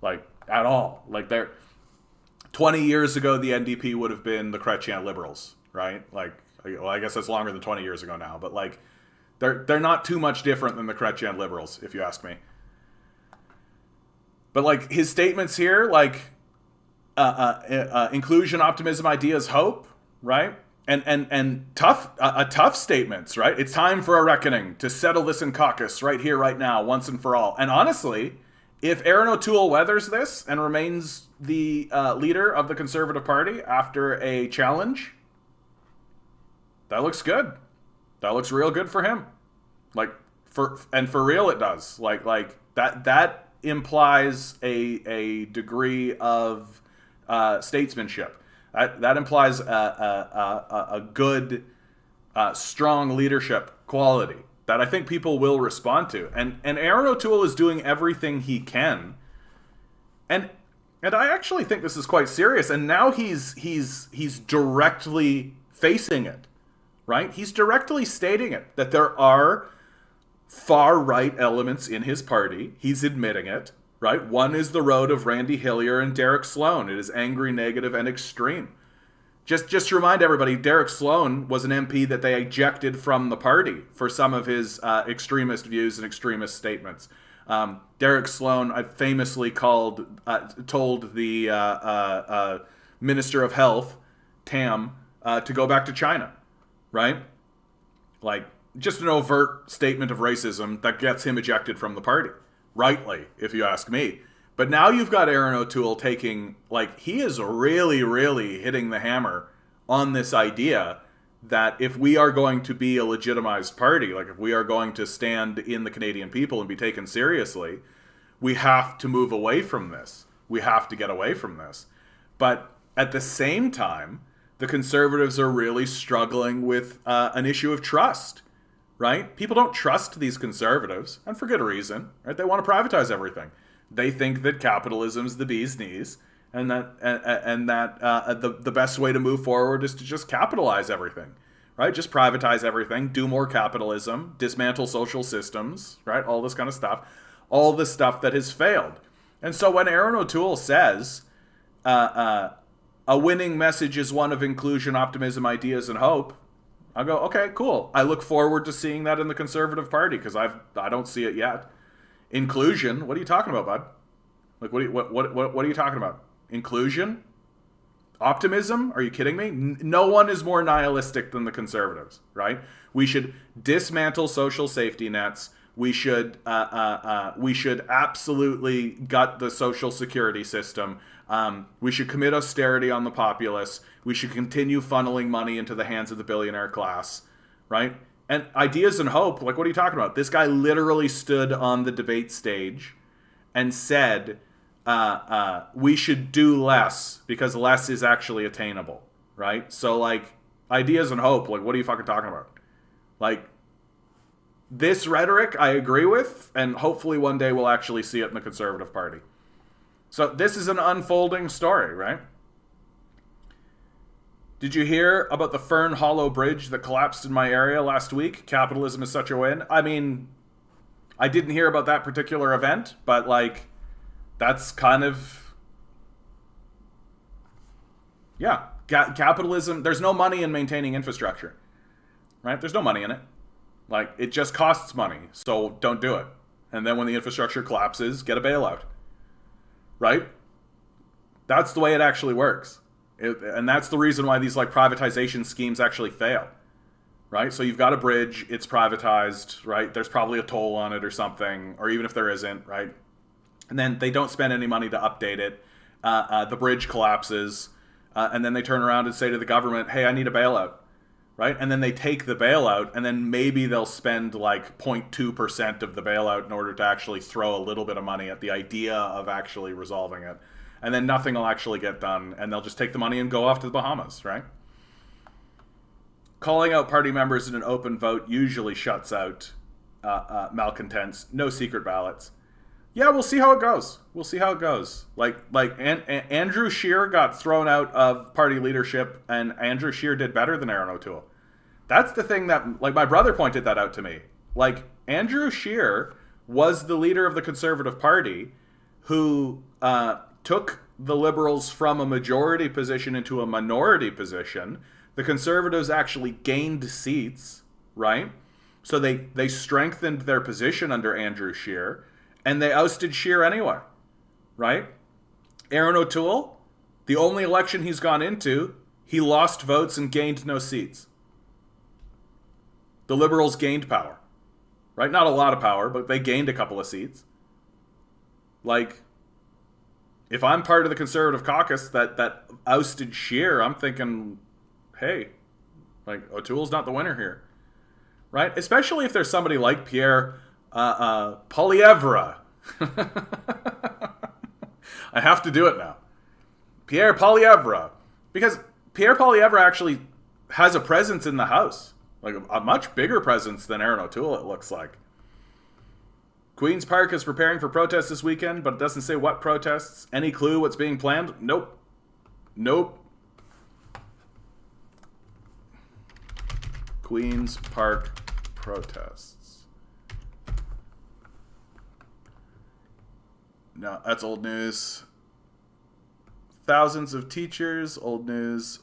Like, at all. Like, they're 20 years ago, the NDP would have been the Chrétien liberals, right? Like, well, I guess that's longer than 20 years ago now, but like, they're not too much different than the Chrétien liberals, if you ask me. But like, his statements here, like, inclusion, optimism, ideas, hope, right? And tough statements, right? It's time for a reckoning to settle this in caucus right here, right now, once and for all. And honestly, if Aaron O'Toole weathers this and remains the leader of the Conservative Party after a challenge, that looks good. That looks real good for him. Like, for real it does. Like that implies a degree of statesmanship. That implies a good, strong leadership quality that I think people will respond to. And Aaron O'Toole is doing everything he can. And I actually think this is quite serious. And now he's directly facing it, right? He's directly stating it, that there are far-right elements in his party. He's admitting it, right? One is the road of Randy Hillier and Derek Sloan. It is angry, negative, and extreme. Just to remind everybody, Derek Sloan was an MP that they ejected from the party for some of his extremist views and extremist statements. Derek Sloan famously told the Minister of Health, Tam, to go back to China, right? Like, just an overt statement of racism that gets him ejected from the party. Rightly, if you ask me. But now you've got Aaron O'Toole taking, like, he is really, really hitting the hammer on this idea that if we are going to be a legitimized party, like if we are going to stand in the Canadian people and be taken seriously, we have to move away from this. We have to get away from this. But at the same time, the Conservatives are really struggling with an issue of trust, right? People don't trust these Conservatives, and for good reason, right? They want to privatize everything. They think that capitalism's the bee's knees, and that the best way to move forward is to just capitalize everything, right? Just privatize everything, do more capitalism, dismantle social systems, right? All this kind of stuff, all the stuff that has failed. And so when Aaron O'Toole says a winning message is one of inclusion, optimism, ideas, and hope, I go, okay, cool. I look forward to seeing that in the Conservative Party because I don't see it yet. Inclusion? What are you talking about, bud? Like, what are you talking about? Inclusion? Optimism? Are you kidding me? No one is more nihilistic than the Conservatives, right? We should dismantle social safety nets. We should absolutely gut the social security system. We should commit austerity on the populace. We should continue funneling money into the hands of the billionaire class, right? And ideas and hope, like, what are you talking about? This guy literally stood on the debate stage and said, we should do less because less is actually attainable, right? So, like, ideas and hope, like, what are you fucking talking about? Like, this rhetoric I agree with, and hopefully one day we'll actually see it in the Conservative Party. So this is an unfolding story, right? Did you hear about the Fern Hollow Bridge that collapsed in my area last week? Capitalism is such a win. I mean, I didn't hear about that particular event, but, like, that's kind of... Yeah, capitalism... There's no money in maintaining infrastructure, right? There's no money in it. Like, it just costs money, so don't do it. And then when the infrastructure collapses, get a bailout. Right? That's the way it actually works. And that's the reason why these, like, privatization schemes actually fail. Right? So you've got a bridge, it's privatized, right? There's probably a toll on it or something, or even if there isn't, right? And then they don't spend any money to update it. The bridge collapses, and then they turn around and say to the government, hey, I need a bailout. right? And then they take the bailout, and then maybe they'll spend like 0.2% of the bailout in order to actually throw a little bit of money at the idea of actually resolving it. And then nothing will actually get done, and they'll just take the money and go off to the Bahamas, right? Calling out party members in an open vote usually shuts out malcontents. No secret ballots. Yeah, we'll see how it goes. We'll see how it goes. Andrew Scheer got thrown out of party leadership, and Andrew Scheer did better than Aaron O'Toole. That's the thing that, like, my brother pointed that out to me. Like, Andrew Scheer was the leader of the Conservative Party who took the Liberals from a majority position into a minority position. The Conservatives actually gained seats, right? So they strengthened their position under Andrew Scheer, and they ousted Scheer anyway, right? Aaron O'Toole, the only election he's gone into, he lost votes and gained no seats. The Liberals gained power, right? Not a lot of power, but they gained a couple of seats. Like, if I'm part of the Conservative caucus that ousted Scheer, I'm thinking, hey, like, O'Toole's not the winner here, right? Especially if there's somebody like Pierre Poilievre. I have to do it now. Pierre Poilievre. Because Pierre Poilievre actually has a presence in the House. Like, a much bigger presence than Aaron O'Toole, it looks like. Queen's Park is preparing for protests this weekend, but it doesn't say what protests. Any clue what's being planned? Nope. Queen's Park protests. No, that's old news. Thousands of teachers, old news.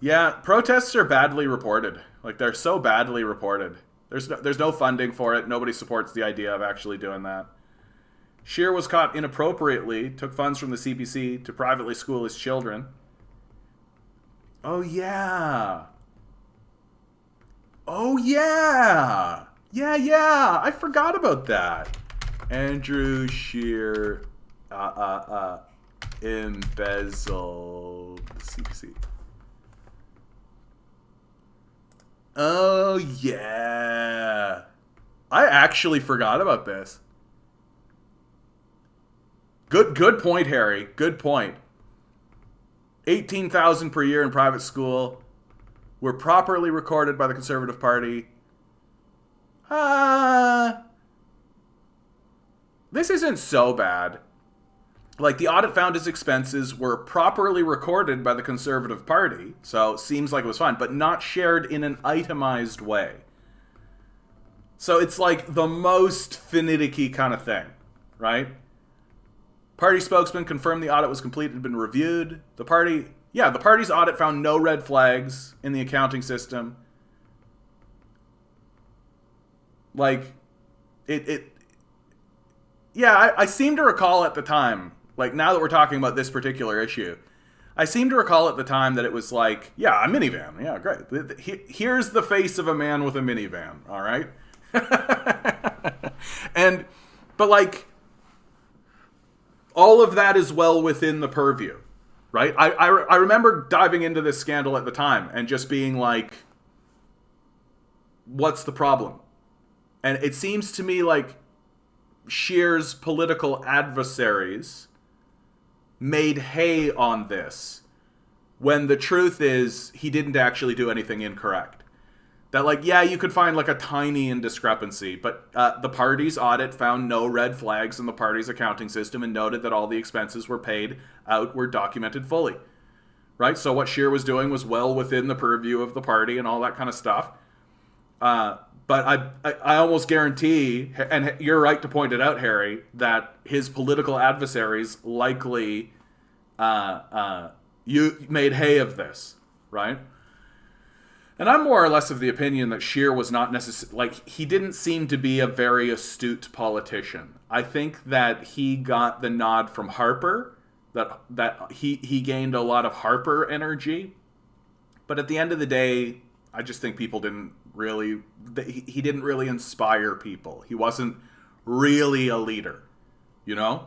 Yeah, protests are badly reported. Like, they're so badly reported. There's no funding for it. Nobody supports the idea of actually doing that. Scheer was caught inappropriately, took funds from the CPC to privately school his children. Oh, yeah. Yeah. I forgot about that. Andrew Scheer embezzled the CPC. Oh, yeah. I actually forgot about this. Good point, Harry. Good point. 18,000 per year in private school. Were properly recorded by the Conservative Party. This isn't so bad. Like, the audit found his expenses were properly recorded by the Conservative Party, so it seems like it was fine, but not shared in an itemized way. So it's like the most finicky kind of thing, right? Party spokesman confirmed the audit was completed and been reviewed. The party's audit found no red flags in the accounting system. Like, I seem to recall at the time, like, now that we're talking about this particular issue, I seem to recall at the time that it was like, yeah, a minivan. Yeah, great. Here's the face of a man with a minivan, all right? But like, all of that is well within the purview, right? I remember diving into this scandal at the time and just being like, what's the problem? And it seems to me like Scheer's political adversaries made hay on this when the truth is he didn't actually do anything incorrect. That, like, yeah, you could find like a tiny indiscrepancy, but the party's audit found no red flags in the party's accounting system and noted that all the expenses were paid out, were documented fully, right? So what Scheer was doing was well within the purview of the party and all that kind of stuff. But I almost guarantee, and you're right to point it out, Harry, that his political adversaries likely you made hay of this, right? And I'm more or less of the opinion that Scheer was not necessarily, like, he didn't seem to be a very astute politician. I think that he got the nod from Harper, that he gained a lot of Harper energy. But at the end of the day, I just think people didn't really, he didn't really inspire people. He wasn't really a leader, you know?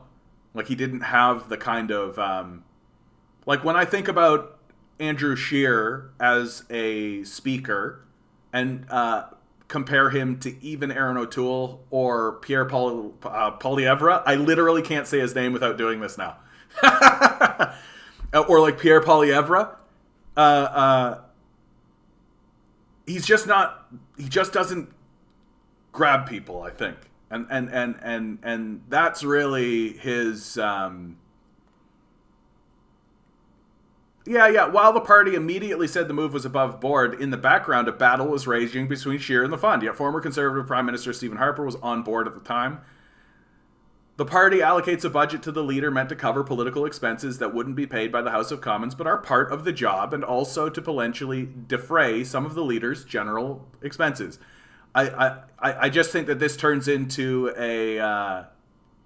Like, he didn't have the kind of, like, when I think about Andrew Scheer as a speaker and compare him to even Aaron O'Toole or Pierre Poilievre. I literally can't say his name without doing this now. Or like Pierre Poilievre. He's just not. He just doesn't grab people, I think, and that's really his. Yeah. While the party immediately said the move was above board, in the background, a battle was raging between Scheer and the fund. Yet former Conservative Prime Minister Stephen Harper was on board at the time. The party allocates a budget to the leader meant to cover political expenses that wouldn't be paid by the House of Commons, but are part of the job, and also to potentially defray some of the leader's general expenses. I just think that this turns into a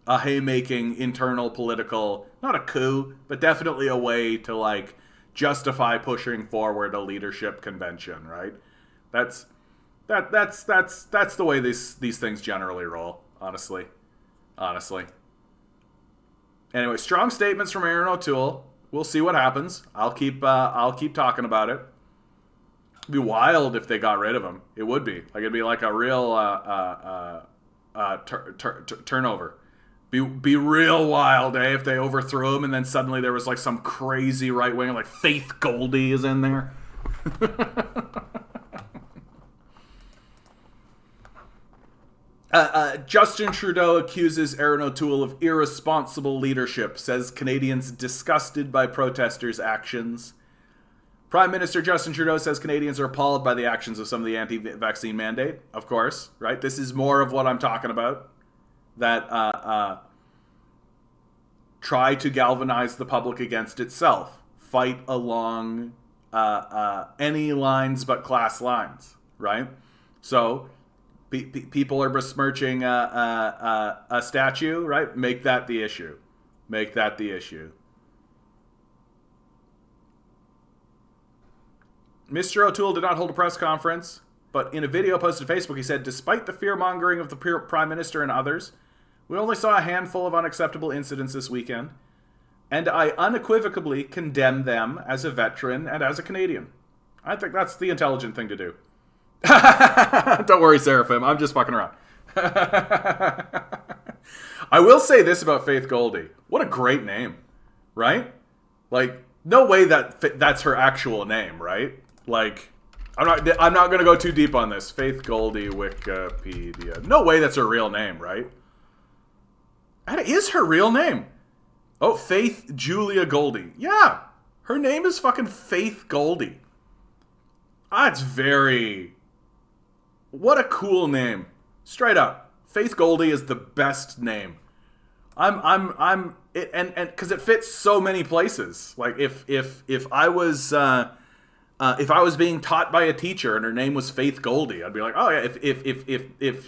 haymaking internal political, not a coup, but definitely a way to like justify pushing forward a leadership convention, right? That's the way these things generally roll, honestly. Anyway, strong statements from Aaron O'Toole. We'll see what happens. I'll keep talking about it. It'd be wild if they got rid of him. It would be. Like, it'd be like a real turnover. Be real wild, if they overthrew him and then suddenly there was like some crazy right winger like Faith Goldie is in there. Justin Trudeau accuses Aaron O'Toole of irresponsible leadership, says Canadians disgusted by protesters' actions. Prime Minister Justin Trudeau says Canadians are appalled by the actions of some of the anti-vaccine mandate. Of course, right? This is more of what I'm talking about. That try to galvanize the public against itself. Fight along any lines but class lines, right? So people are besmirching a statue, right? Make that the issue. Mr. O'Toole did not hold a press conference, but in a video posted to Facebook, he said, despite the fear-mongering of the Prime Minister and others, we only saw a handful of unacceptable incidents this weekend, and I unequivocally condemn them as a veteran and as a Canadian. I think that's the intelligent thing to do. Don't worry, Seraphim. I'm just fucking around. I will say this about Faith Goldie. What a great name, right? Like, no way that's her actual name, right? Like, I'm not going to go too deep on this. Faith Goldie, Wikipedia. No way that's her real name, right? That is her real name. Oh, Faith Julia Goldie. Yeah, her name is fucking Faith Goldie. That's very... What a cool name. Straight up. Faith Goldie is the best name. And because it fits so many places. Like if I was being taught by a teacher and her name was Faith Goldie, I'd be like, oh yeah.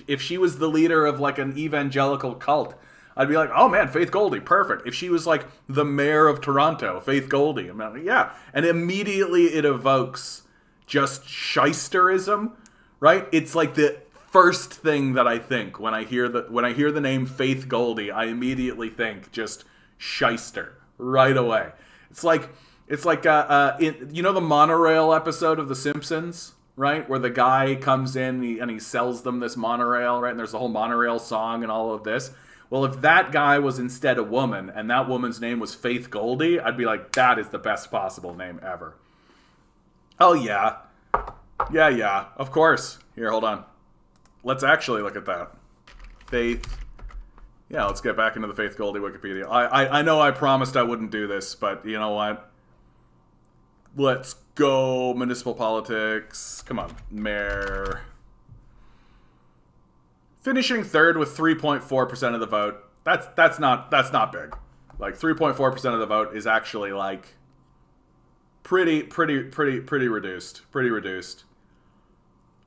If she was the leader of like an evangelical cult, I'd be like, oh man, Faith Goldie, perfect. If she was like the mayor of Toronto, Faith Goldie, I'm like, yeah. And immediately it evokes just shysterism, right? It's like the first thing that I think when I hear the name Faith Goldie. I immediately think just shyster right away. It's like you know the monorail episode of The Simpsons, right? Where the guy comes in and he sells them this monorail, right? And there's the whole monorail song and all of this. Well, if that guy was instead a woman and that woman's name was Faith Goldie, I'd be like, that is the best possible name ever. Oh yeah. Yeah, of course. Here, hold on. Let's actually look at that. Faith. Yeah, let's get back into the Faith Goldie Wikipedia. I know I promised I wouldn't do this, but you know what? Let's go municipal politics. Come on, mayor. Finishing third with 3.4% of the vote. That's not big. Like 3.4% of the vote is actually like pretty reduced. Pretty reduced.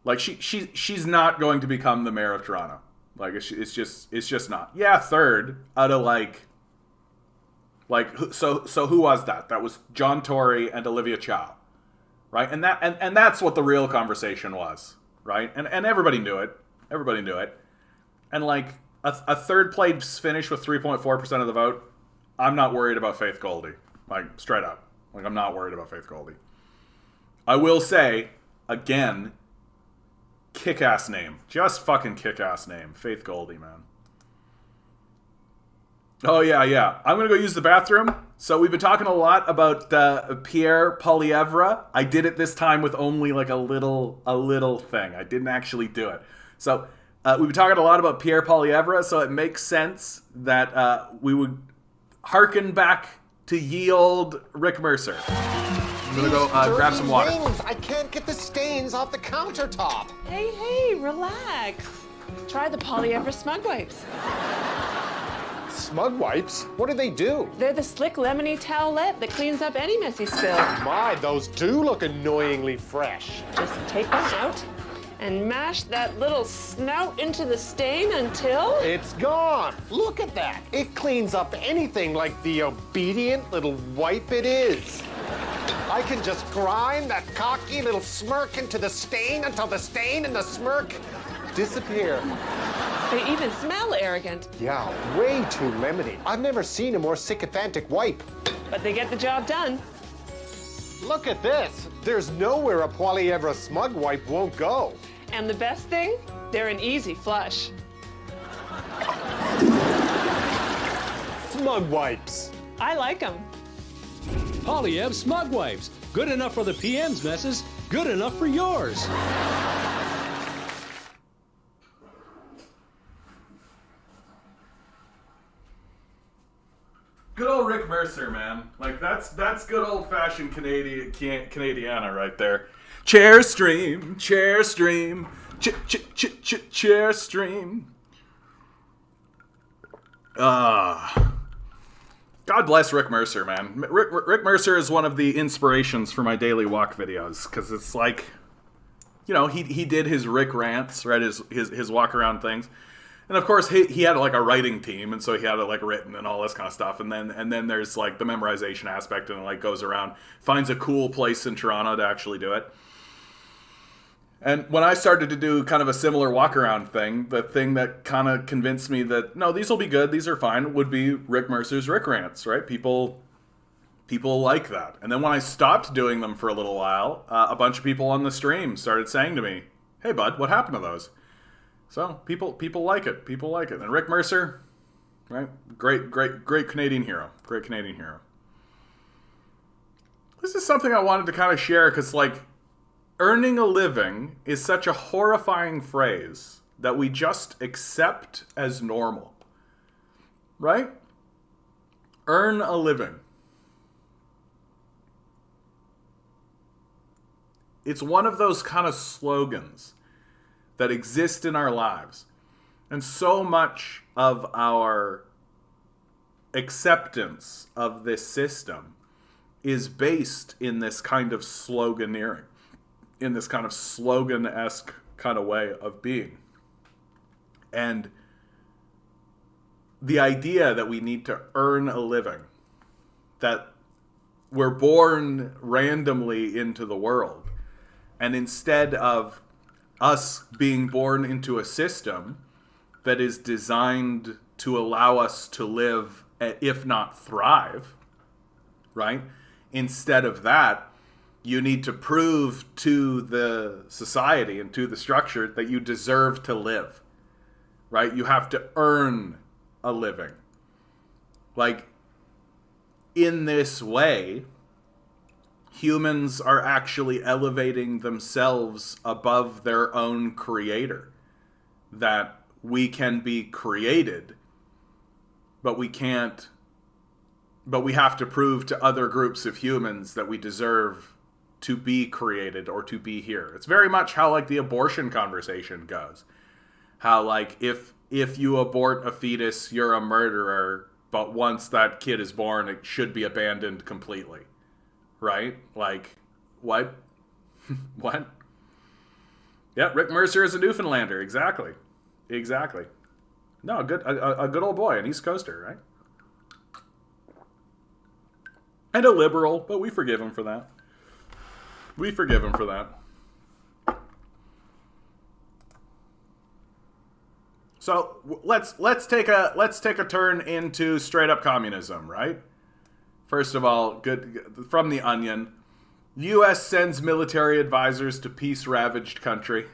Like she's not going to become the mayor of Toronto. Like it's just not. Yeah, third out of like so who was that? That was John Tory and Olivia Chow, right? And that's what the real conversation was, right? And everybody knew it. Everybody knew it. And like a third place finish with 3.4% of the vote, I'm not worried about Faith Goldie. Like straight up. Like I'm not worried about Faith Goldie. I will say, again, kick-ass name. Just fucking kick-ass name. Faith Goldie, man. Oh, yeah. I'm going to go use the bathroom. So we've been talking a lot about Pierre Poilievre. I did it this time with only like a little thing. I didn't actually do it. So we've been talking a lot about Pierre Poilievre, so it makes sense that we would hearken back to ye old Rick Mercer. I'm going to go grab some water.
Rings. I can't get the stains off the countertop.
Hey, relax. Try the Poilievre Smug Wipes.
Smug wipes? What do they do?
They're the slick lemony towelette that cleans up any messy spill.
My, those do look annoyingly fresh.
Just take one out and mash that little snout into the stain until...
It's gone. Look at that. It cleans up anything like the obedient little wipe it is. I can just grind that cocky little smirk into the stain until the stain and the smirk disappear.
They even smell arrogant,
Yeah, way too lemony. I've never seen a more sycophantic wipe.
but they get the job done.
Look at this. There's nowhere a Poilievre smug wipe won't go.
And the best thing, they're an easy flush.
Smug wipes.
I like them.
Poilievre Smug Wipes. Good enough for the PM's messes, good enough for yours.
Good old Rick Mercer, man. Like, that's good old-fashioned Canadiana right there. Chair stream, chair stream, chair stream. God bless Rick Mercer, man. Rick Mercer is one of the inspirations for my daily walk videos, because it's like, you know, he did his Rick rants, right? His walk around things. And of course, he had like a writing team, and so he had it like written and all this kind of stuff. And then there's like the memorization aspect, and it like goes around, finds a cool place in Toronto to actually do it. And when I started to do kind of a similar walk around thing, the thing that kind of convinced me that no, these will be good, these are fine, would be Rick Mercer's Rick rants, right? People like that. And then when I stopped doing them for a little while, a bunch of people on the stream started saying to me, "Hey, bud, what happened to those?" So people like it. People like it. And Rick Mercer, right? Great Canadian hero. Great Canadian hero. This is something I wanted to kind of share because, like, earning a living is such a horrifying phrase that we just accept as normal. Right? Earn a living. It's one of those kind of slogans that exist in our lives. And so much of our acceptance of this system is based in this kind of sloganeering, in this kind of slogan-esque kind of way of being. And the idea that we need to earn a living, that we're born randomly into the world, and instead of us being born into a system that is designed to allow us to live, if not thrive, right? Instead of that, you need to prove to the society and to the structure that you deserve to live, right? You have to earn a living. Like, in this way, humans are actually elevating themselves above their own creator. That we can be created, but we can't, but we have to prove to other groups of humans that we deserve to be created or to be here. It's very much how, like, the abortion conversation goes. How, like, if you abort a fetus, you're a murderer, but once that kid is born, it should be abandoned completely. Right? Like, what? What? Yeah, Rick Mercer is a Newfoundlander. Exactly. No, a good old boy, an East Coaster, right? And a liberal, but we forgive him for that. So let's take a turn into straight up communism, right? First of all, good from the Onion. U.S. sends military advisors to peace-ravaged country.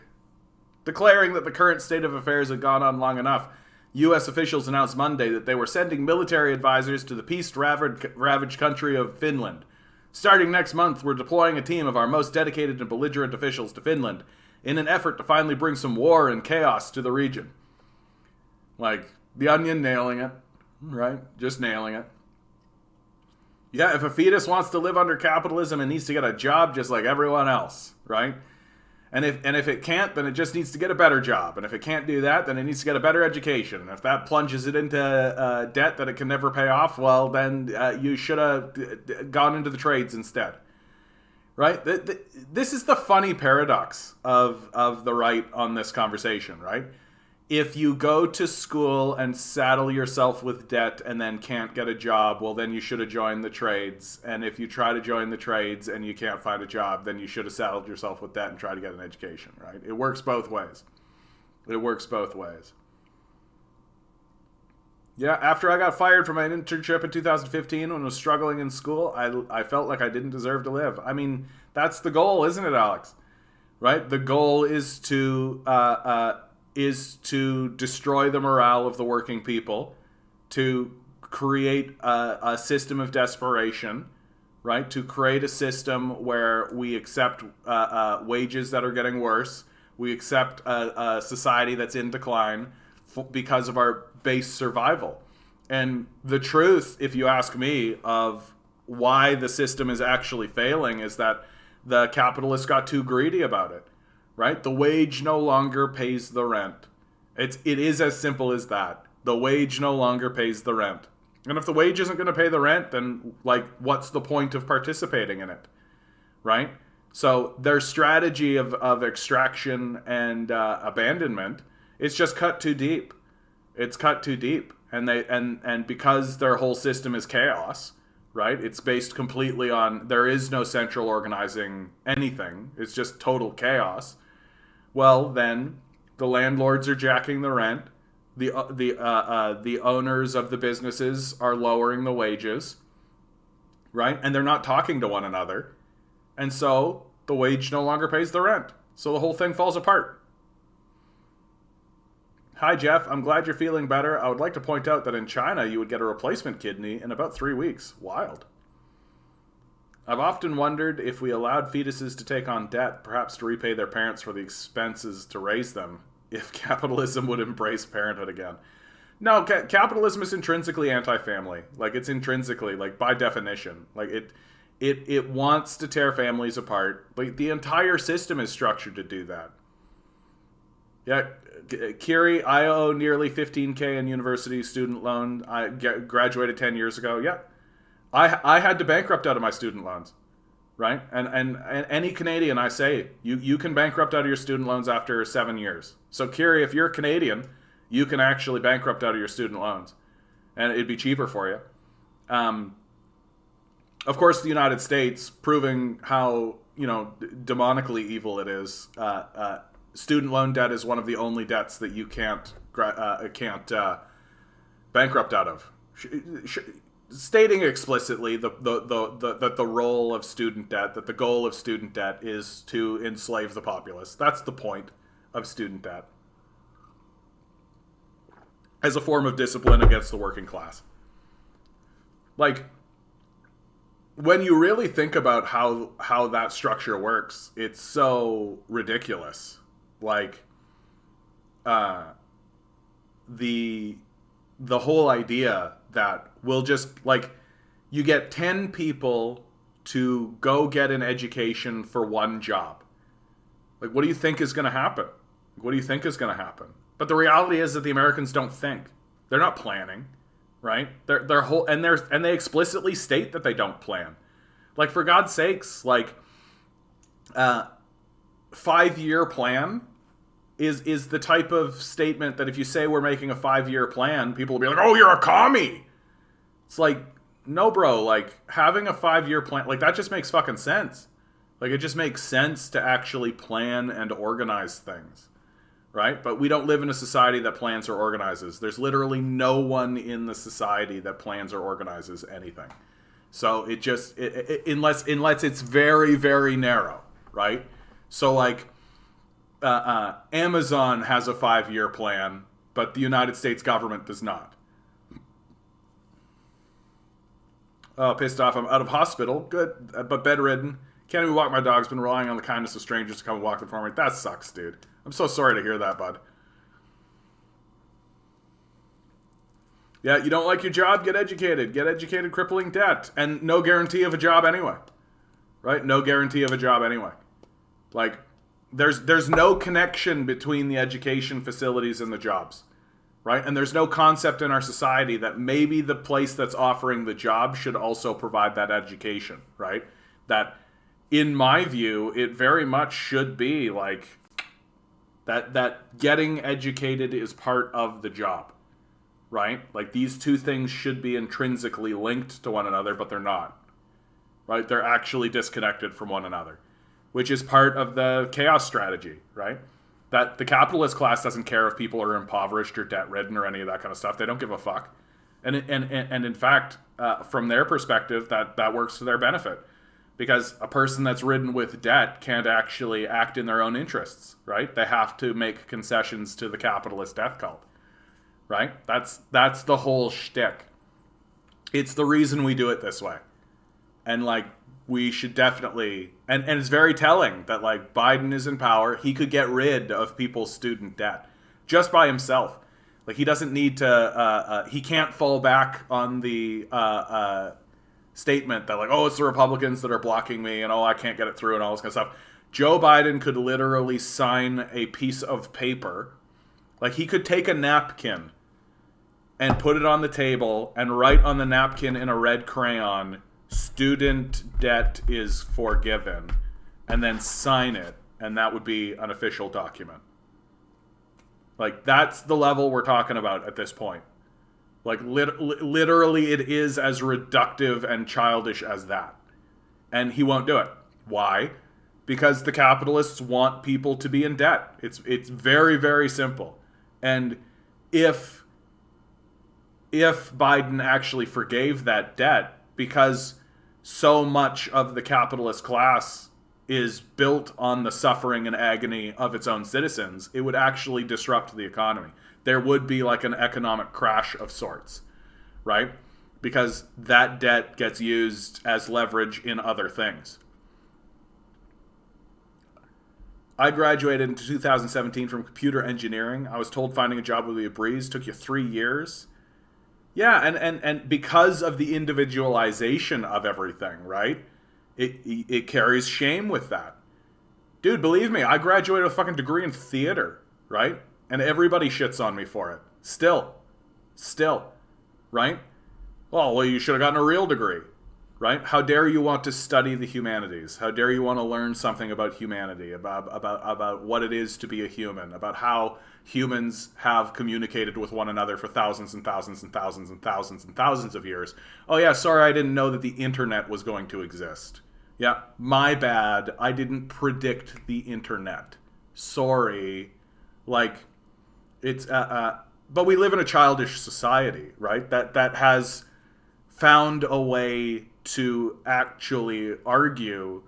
Declaring that the current state of affairs had gone on long enough, U.S. officials announced Monday that they were sending military advisors to the peace-ravaged country of Finland. Starting next month, we're deploying a team of our most dedicated and belligerent officials to Finland in an effort to finally bring some war and chaos to the region. Like, The Onion nailing it, right? Just nailing it. Yeah, if a fetus wants to live under capitalism, it needs to get a job just like everyone else, right? And if it can't, then it just needs to get a better job. And if it can't do that, then it needs to get a better education. And if that plunges it into debt that it can never pay off, well, then you should have gone into the trades instead, right? This is the funny paradox of the right on this conversation, right? If you go to school and saddle yourself with debt and then can't get a job, well, then you should have joined the trades. And if you try to join the trades and you can't find a job, then you should have saddled yourself with debt and tried to get an education, right? It works both ways. It works both ways. Yeah, after I got fired from my internship in 2015 when I was struggling in school, I felt like I didn't deserve to live. I mean, that's the goal, isn't it, Alex? Right? The goal is to destroy the morale of the working people, to create a system of desperation, right? To create a system where we accept wages that are getting worse. We accept a society that's in decline because of our base survival. And the truth, if you ask me, of why the system is actually failing is that the capitalists got too greedy about it. Right? The wage no longer pays the rent. It is as simple as that. The wage no longer pays the rent. And if the wage isn't going to pay the rent, then, like, what's the point of participating in it? Right? So their strategy of extraction and abandonment is just cut too deep. It's cut too deep. And because their whole system is chaos, right? It's based completely on, there is no central organizing anything. It's just total chaos. Well, then the landlords are jacking the rent. The owners of the businesses are lowering the wages, right? And they're not talking to one another. And so the wage no longer pays the rent. So the whole thing falls apart. Hi, Jeff. I'm glad you're feeling better. I would like to point out that in China, you would get a replacement kidney in about 3 weeks. Wild. I've often wondered if we allowed fetuses to take on debt, perhaps to repay their parents for the expenses to raise them, if capitalism would embrace parenthood again. No, capitalism is intrinsically anti-family. Like, it's intrinsically, like, by definition. Like, it wants to tear families apart. Like, the entire system is structured to do that. Yeah, Kiri, I owe nearly $15,000 in university student loan. I graduated 10 years ago. Yeah. I had to bankrupt out of my student loans, right? And any Canadian, I say, you can bankrupt out of your student loans after 7 years. So, Kiri, if you're Canadian, you can actually bankrupt out of your student loans, and it'd be cheaper for you. Of course, the United States, proving how, demonically evil it is, student loan debt is one of the only debts that you can't bankrupt out of. Stating explicitly that the role of student debt, that the goal of student debt is to enslave the populace. That's the point of student debt, as a form of discipline against the working class. Like, when you really think about how that structure works, it's so ridiculous. Like, the whole idea that we'll just, like, you get 10 people to go get an education for one job. Like, what do you think is going to happen? What do you think is going to happen? But the reality is that the Americans don't think. They're not planning, right? Their whole, and they explicitly state that they don't plan. Like, for God's sakes, like, 5-year plan is the type of statement that if you say we're making a 5-year plan, people will be like, oh, you're a commie. It's like, no, bro, like, having a 5-year plan, like, that just makes fucking sense. Like, it just makes sense to actually plan and organize things, right? But we don't live in a society that plans or organizes. There's literally no one in the society that plans or organizes anything. So it just, unless it's very, very narrow, right? So like, Amazon has a 5-year plan, but the United States government does not. Oh, pissed off. I'm out of hospital. Good, but bedridden. Can't even walk my dogs. Been relying on the kindness of strangers to come and walk them for me. That sucks, dude. I'm so sorry to hear that, bud. Yeah, you don't like your job? Get educated. Get educated, crippling debt. And no guarantee of a job anyway. Right? No guarantee of a job anyway. Like, there's no connection between the education facilities and the jobs. Right? And there's no concept in our society that maybe the place that's offering the job should also provide that education. Right? That, in my view, it very much should be like that getting educated is part of the job. Right? Like, these two things should be intrinsically linked to one another, but they're not. Right? They're actually disconnected from one another, which is part of the chaos strategy, right? That the capitalist class doesn't care if people are impoverished or debt-ridden or any of that kind of stuff. They don't give a fuck. And in fact, from their perspective, that works to their benefit. Because a person that's ridden with debt can't actually act in their own interests, right? They have to make concessions to the capitalist death cult. Right? That's the whole shtick. It's the reason we do it this way. And like, we should definitely, and it's very telling that like Biden is in power. He could get rid of people's student debt just by himself. Like, he doesn't need to, he can't fall back on the statement that like, oh, it's the Republicans that are blocking me and oh, I can't get it through and all this kind of stuff. Joe Biden could literally sign a piece of paper. Like, he could take a napkin and put it on the table and write on the napkin in a red crayon, student debt is forgiven, and then sign it, and that would be an official document. Like, that's the level we're talking about at this point. Like, literally it is as reductive and childish as that. And he won't do it. Why? Because the capitalists want people to be in debt. It's very, very simple. And if Biden actually forgave that debt, because so much of the capitalist class is built on the suffering and agony of its own citizens, it would actually disrupt the economy. There would be like an economic crash of sorts, right? Because that debt gets used as leverage in other things. I graduated in 2017 from computer engineering. I was told finding a job would be a breeze. Took you 3 years. Yeah, and because of the individualization of everything, right? It carries shame with that. Dude, believe me, I graduated with a fucking degree in theater, right? And everybody shits on me for it. Still, right? Well, you should have gotten a real degree, right? How dare you want to study the humanities? How dare you want to learn something about humanity, about what it is to be a human, about how humans have communicated with one another for thousands and thousands and thousands and thousands and thousands of years. Oh yeah, sorry, I didn't know that the internet was going to exist. Yeah, my bad. I didn't predict the internet. Sorry. Like, it's but we live in a childish society, right? That has found a way to actually argue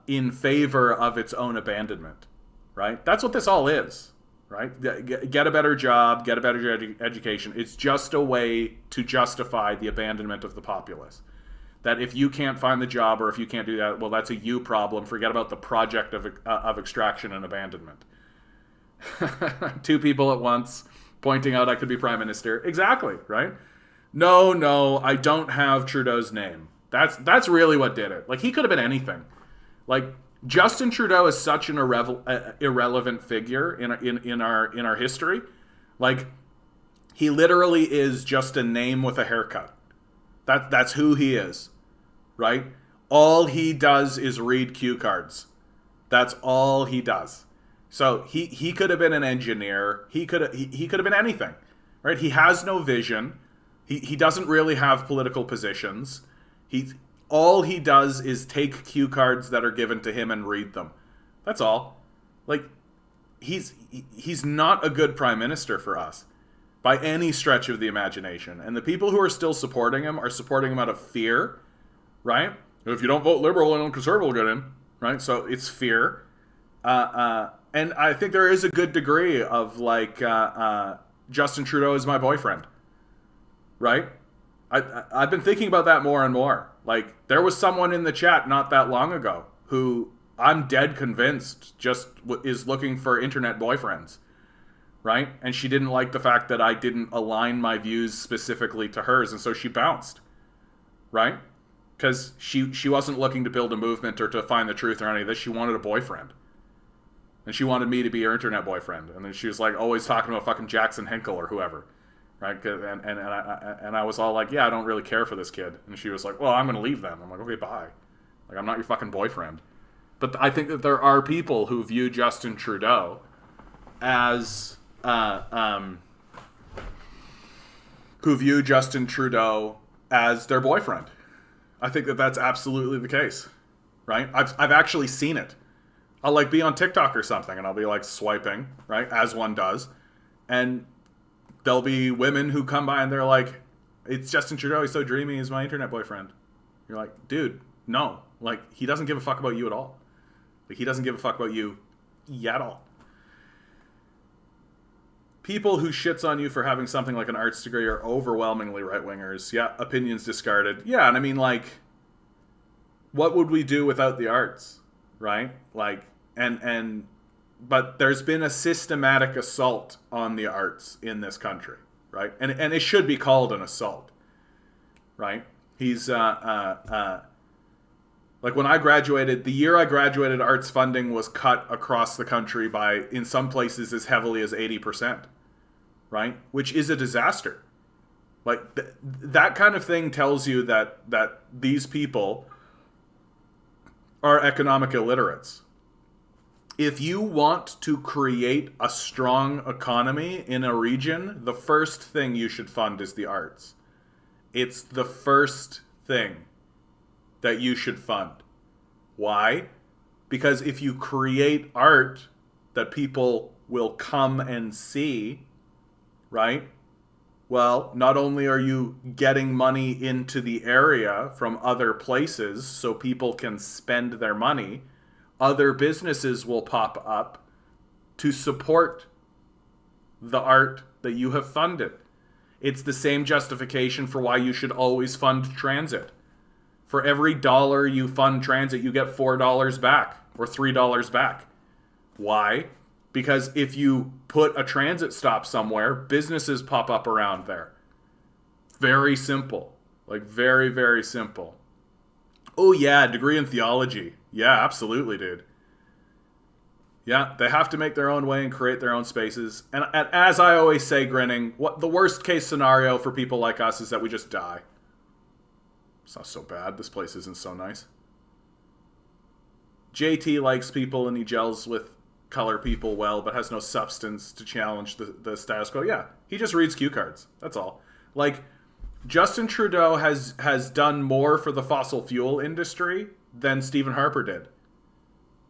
in favor of its own abandonment, right? That's what this all is, right? Get a better job, get a better education. It's just a way to justify the abandonment of the populace. That if you can't find the job or if you can't do that, well, that's a you problem. Forget about the project of extraction and abandonment. Two people at once pointing out I could be prime minister. Exactly, right? No, I don't have Trudeau's name. That's really what did it. Like, he could have been anything. Like, Justin Trudeau is such an irrelevant figure in our history. Like, he literally is just a name with a haircut. That's who he is, right? All he does is read cue cards. That's all he does. So he could have been an engineer. He could have been anything, right? He has no vision. He doesn't really have political positions. All he does is take cue cards that are given to him and read them. That's all. Like, he's not a good prime minister for us. by any stretch of the imagination. And the people who are still supporting him are supporting him out of fear, right? If you don't vote Liberal and Conservative will get in, right? So it's fear. And I think there is a good degree of like Justin Trudeau is my boyfriend, right? I've been thinking about that more and more. Like, there was someone in the chat not that long ago who I'm dead convinced just is looking for internet boyfriends, right? And she didn't like the fact that I didn't align my views specifically to hers, and so she bounced, right? Because she wasn't looking to build a movement or to find the truth or any of this. She wanted a boyfriend. And she wanted me to be her internet boyfriend. And then she was like always talking about fucking Jackson Hinkle or whoever. Right? And I was all like, yeah, I don't really care for this kid. And she was like, well, I'm going to leave them. I'm like, okay, bye. Like, I'm not your fucking boyfriend. But I think that there are people who view Justin Trudeau as their boyfriend. I think that that's absolutely the case, right? I've actually seen it. I'll like be on TikTok or something, and I'll be like swiping, right, as one does, and there'll be women who come by and they're like, "It's Justin Trudeau. He's so dreamy. He's my internet boyfriend." You're like, dude, no, like he doesn't give a fuck about you at all. Like he doesn't give a fuck about you at all. People who shits on you for having something like an arts degree are overwhelmingly right-wingers. Yeah, opinions discarded. Yeah, and I mean, like, what would we do without the arts, right? Like, but there's been a systematic assault on the arts in this country, right? And it should be called an assault, right? He's, like when I graduated, the year I graduated, arts funding was cut across the country by, in some places, as heavily as 80%. Right? Which is a disaster. Like, that kind of thing tells you that these people are economic illiterates. If you want to create a strong economy in a region, the first thing you should fund is the arts. It's the first thing that you should fund. Why? Because if you create art that people will come and see, right? Well, not only are you getting money into the area from other places so people can spend their money, other businesses will pop up to support the art that you have funded. It's the same justification for why you should always fund transit. For every dollar you fund transit, you get $4 back or $3 back. Why? Because if you put a transit stop somewhere, businesses pop up around there. Very simple. Like, very, very simple. Oh, yeah, degree in theology. Yeah, absolutely, dude. Yeah, they have to make their own way and create their own spaces. And as I always say, grinning, what the worst case scenario for people like us is that we just die. It's not so bad. This place isn't so nice. JT likes people and he gels with color people well, but has no substance to challenge the status quo. Yeah, he just reads cue cards. That's all. Like, Justin Trudeau has done more for the fossil fuel industry than Stephen Harper did.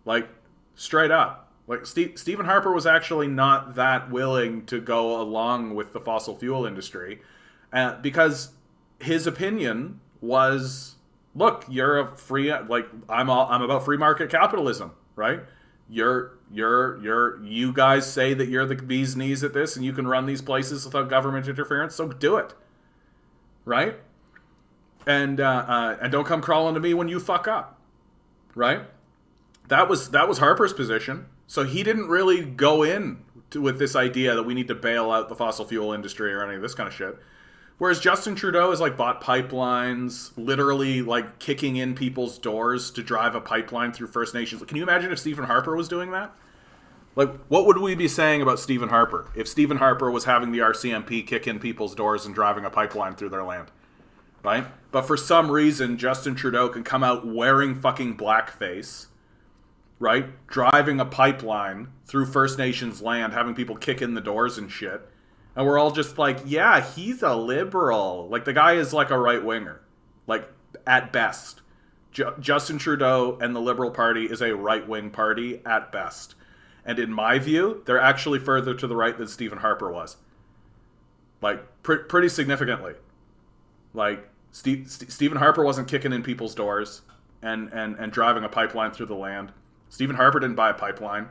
Like, straight up. Like, Stephen Harper was actually not that willing to go along with the fossil fuel industry because his opinion was, look, you're a free, like, I'm about free market capitalism, right? You guys say that you're the bee's knees at this and you can run these places without government interference, so do it, right? And don't come crawling to me when you fuck up, right? That was Harper's position. So he didn't really go in with this idea that we need to bail out the fossil fuel industry or any of this kind of shit. Whereas Justin Trudeau has like bought pipelines, literally like kicking in people's doors to drive a pipeline through First Nations. Can you imagine if Stephen Harper was doing that? Like, what would we be saying about Stephen Harper if Stephen Harper was having the RCMP kick in people's doors and driving a pipeline through their land? Right? But for some reason, Justin Trudeau can come out wearing fucking blackface, right? Driving a pipeline through First Nations land, having people kick in the doors and shit. And we're all just like, yeah, he's a liberal. Like, the guy is like a right-winger. Like, at best. Justin Trudeau and the Liberal Party is a right-wing party at best. And in my view, they're actually further to the right than Stephen Harper was. like pretty significantly. Like Stephen Harper wasn't kicking in people's doors and driving a pipeline through the land. Stephen Harper didn't buy a pipeline.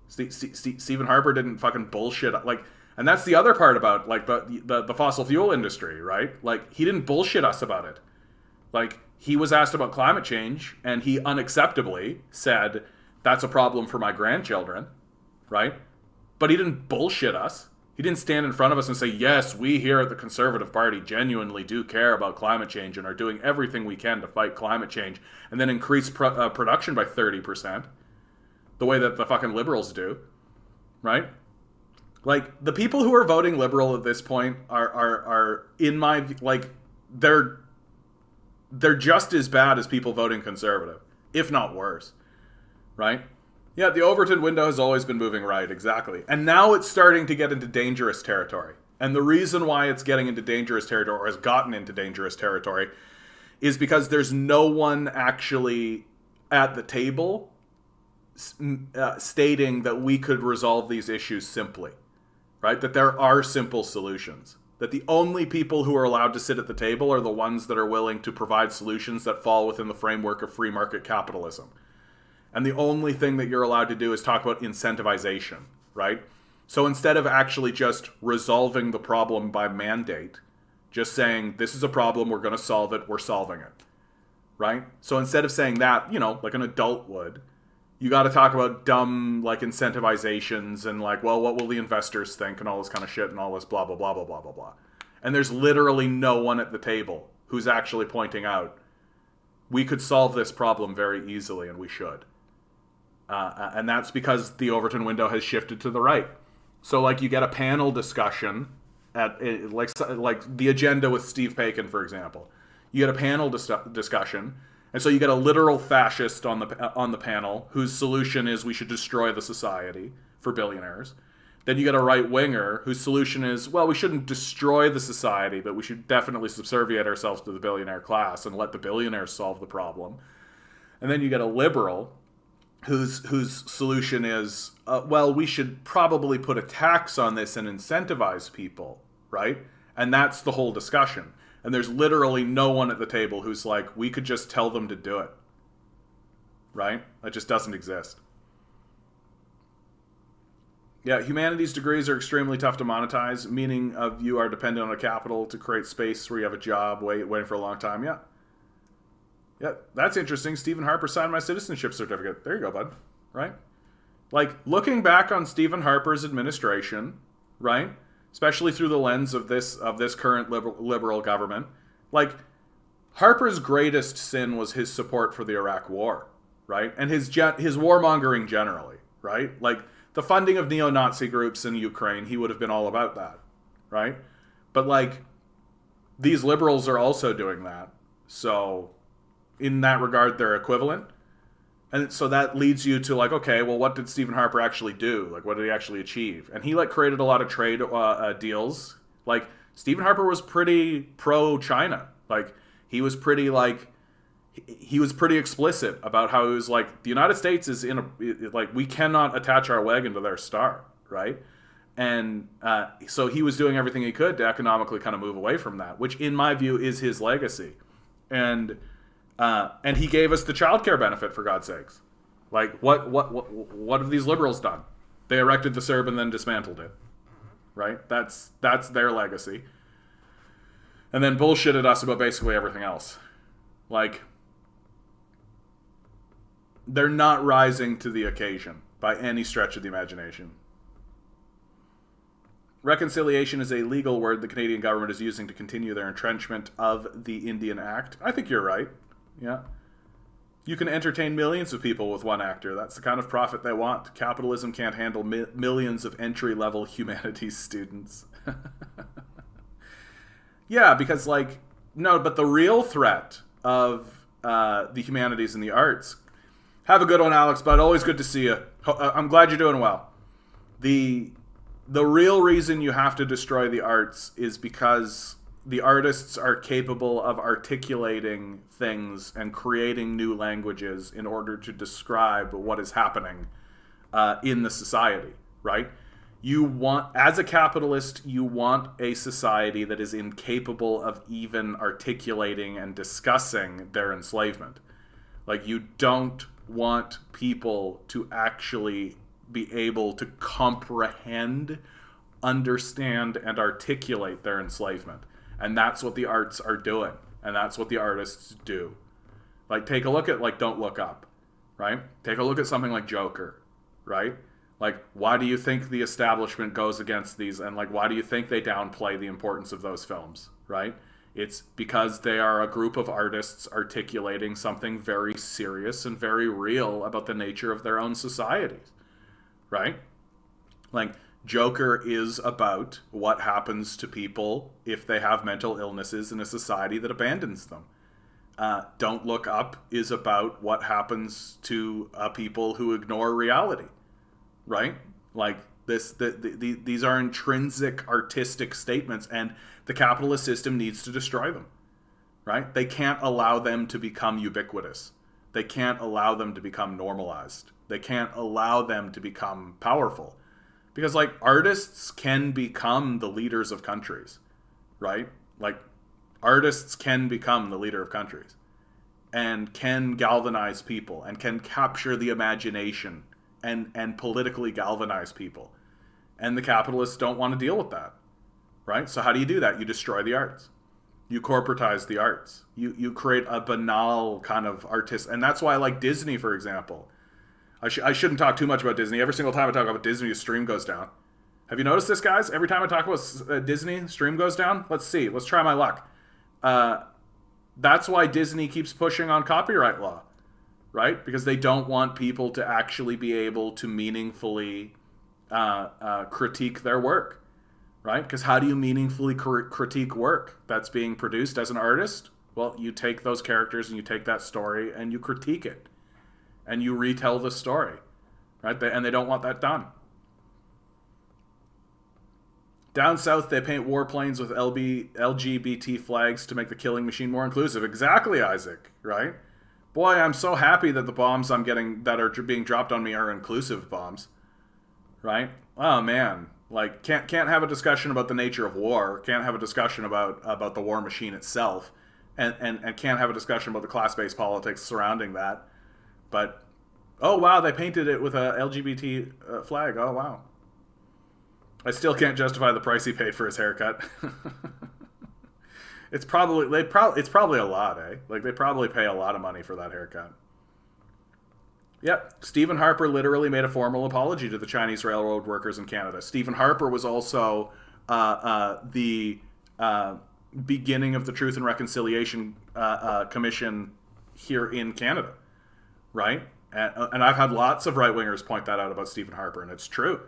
Stephen Harper didn't fucking bullshit. Like, and that's the other part about like the fossil fuel industry, right? Like, he didn't bullshit us about it. Like, he was asked about climate change, and he unacceptably said, that's a problem for my grandchildren, right? But he didn't bullshit us. He didn't stand in front of us and say, yes, we here at the Conservative Party genuinely do care about climate change and are doing everything we can to fight climate change, and then increase production by 30%, the way that the fucking liberals do, right? Like, the people who are voting liberal at this point are in my, like, they're just as bad as people voting conservative, if not worse, right? Yeah, the Overton window has always been moving right, exactly. And now it's starting to get into dangerous territory. And the reason why it's getting into dangerous territory, or has gotten into dangerous territory, is because there's no one actually at the table stating that we could resolve these issues simply, right? That there are simple solutions. That the only people who are allowed to sit at the table are the ones that are willing to provide solutions that fall within the framework of free market capitalism. And the only thing that you're allowed to do is talk about incentivization, right? So instead of actually just resolving the problem by mandate, just saying, this is a problem, we're going to solve it, we're solving it, right? So instead of saying that, you know, like an adult would, you got to talk about dumb, like, incentivizations and, like, well, what will the investors think and all this kind of shit and all this blah, blah, blah, blah, blah, blah, blah. And there's literally no one at the table who's actually pointing out, we could solve this problem very easily and we should. And that's because the Overton window has shifted to the right. So, like, you get a panel discussion at, like the agenda with Steve Paikin, for example. You get a panel discussion, and so you get a literal fascist on the panel whose solution is we should destroy the society for billionaires. Then you get a right-winger whose solution is, well, we shouldn't destroy the society, but we should definitely subserviate ourselves to the billionaire class and let the billionaires solve the problem. And then you get a liberal whose solution is, well, we should probably put a tax on this and incentivize people, right? And that's the whole discussion. And there's literally no one at the table who's like, we could just tell them to do it, right? That just doesn't exist. Yeah, humanities degrees are extremely tough to monetize, meaning of you are dependent on a capital to create space where you have a job waiting for a long time. Yeah. Yeah, that's interesting. Stephen Harper signed my citizenship certificate. There you go, bud. Right? Like, looking back on Stephen Harper's administration, right? Especially through the lens of this current liberal government, like, Harper's greatest sin was his support for the Iraq War, right? And his warmongering generally, right? Like, the funding of neo-Nazi groups in Ukraine, he would have been all about that, right? But, like, these liberals are also doing that. So, in that regard, they're equivalent. And so that leads you to, like, okay, well, what did Stephen Harper actually do? Like, what did he actually achieve? And he, like, created a lot of trade deals. Like, Stephen Harper was pretty pro-China. Like, he was pretty explicit about how he was like, the United States is we cannot attach our wagon to their star, right? And so he was doing everything he could to economically kind of move away from that, which in my view is his legacy. And he gave us the childcare benefit, for God's sakes. Like, what have these liberals done? They erected the CERB and then dismantled it, right? That's their legacy. And then bullshitted us about basically everything else. Like, they're not rising to the occasion by any stretch of the imagination. Reconciliation is a legal word the Canadian government is using to continue their entrenchment of the Indian Act. I think you're right. Yeah. You can entertain millions of people with one actor. That's the kind of profit they want. Capitalism can't handle millions of entry-level humanities students. Yeah, because, like, no, but the real threat of the humanities and the arts. Have a good one, Alex, bud. Always good to see you. I'm glad you're doing well. The real reason you have to destroy the arts is because the artists are capable of articulating things and creating new languages in order to describe what is happening in the society, right? You want, as a capitalist, you want a society that is incapable of even articulating and discussing their enslavement. Like, you don't want people to actually be able to comprehend, understand, and articulate their enslavement. And that's what the arts are doing. And that's what the artists do. Like, take a look at, like, Don't Look Up, right? Take a look at something like Joker, right? Like, why do you think the establishment goes against these? And, like, why do you think they downplay the importance of those films, right? It's because they are a group of artists articulating something very serious and very real about the nature of their own societies, right? Like, Joker is about what happens to people if they have mental illnesses in a society that abandons them. Don't Look Up is about what happens to people who ignore reality, right? Like, these are intrinsic artistic statements, and the capitalist system needs to destroy them, right? They can't allow them to become ubiquitous. They can't allow them to become normalized. They can't allow them to become powerful. Because, like, artists can become the leaders of countries, right? Like, artists can become the leader of countries and can galvanize people and can capture the imagination and politically galvanize people. And the capitalists don't want to deal with that, right? So how do you do that? You destroy the arts. You corporatize the arts. You create a banal kind of artist. And that's why I like Disney, for example. I shouldn't talk too much about Disney. Every single time I talk about Disney, the stream goes down. Have you noticed this, guys? Every time I talk about Disney, stream goes down. Let's see. Let's try my luck. That's why Disney keeps pushing on copyright law, right? Because they don't want people to actually be able to meaningfully critique their work, right? Because how do you meaningfully critique work that's being produced as an artist? Well, you take those characters and you take that story and you critique it. And you retell the story, right? And they don't want that done. Down south, they paint warplanes with LGBT flags to make the killing machine more inclusive. Exactly, Isaac, right? Boy, I'm so happy that the bombs I'm getting that are being dropped on me are inclusive bombs, right? Oh, man. Like, can't have a discussion about the nature of war. Can't have a discussion about the war machine itself. And can't have a discussion about the class-based politics surrounding that. But, oh, wow, they painted it with a LGBT flag. Oh, wow. I still can't justify the price he paid for his haircut. It's probably a lot, eh? Like, they probably pay a lot of money for that haircut. Yep, Stephen Harper literally made a formal apology to the Chinese railroad workers in Canada. Stephen Harper was also the beginning of the Truth and Reconciliation Commission here in Canada. Right? And I've had lots of right-wingers point that out about Stephen Harper, and it's true,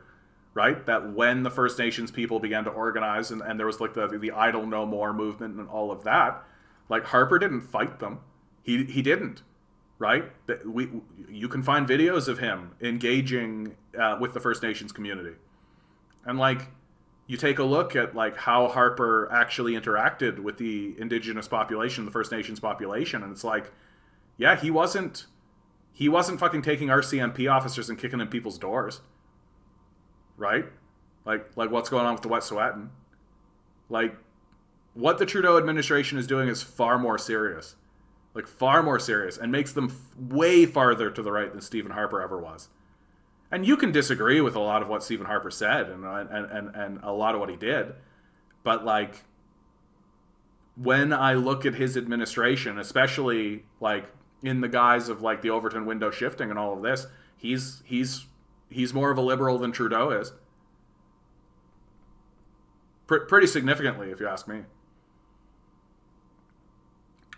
right? That when the First Nations people began to organize, and there was like the Idle No More movement and all of that, like, Harper didn't fight them. He didn't, right? You can find videos of him engaging with the First Nations community. And, like, you take a look at, like, how Harper actually interacted with the Indigenous population, the First Nations population, and it's like, yeah, he wasn't fucking taking RCMP officers and kicking in people's doors. Right? Like what's going on with the Wet'suwet'en. Like, what the Trudeau administration is doing is far more serious. Like, far more serious, and makes them way farther to the right than Stephen Harper ever was. And you can disagree with a lot of what Stephen Harper said and a lot of what he did. But, like, when I look at his administration, especially, like, in the guise of, like, the Overton window shifting and all of this, he's more of a liberal than Trudeau is. Pretty significantly, if you ask me.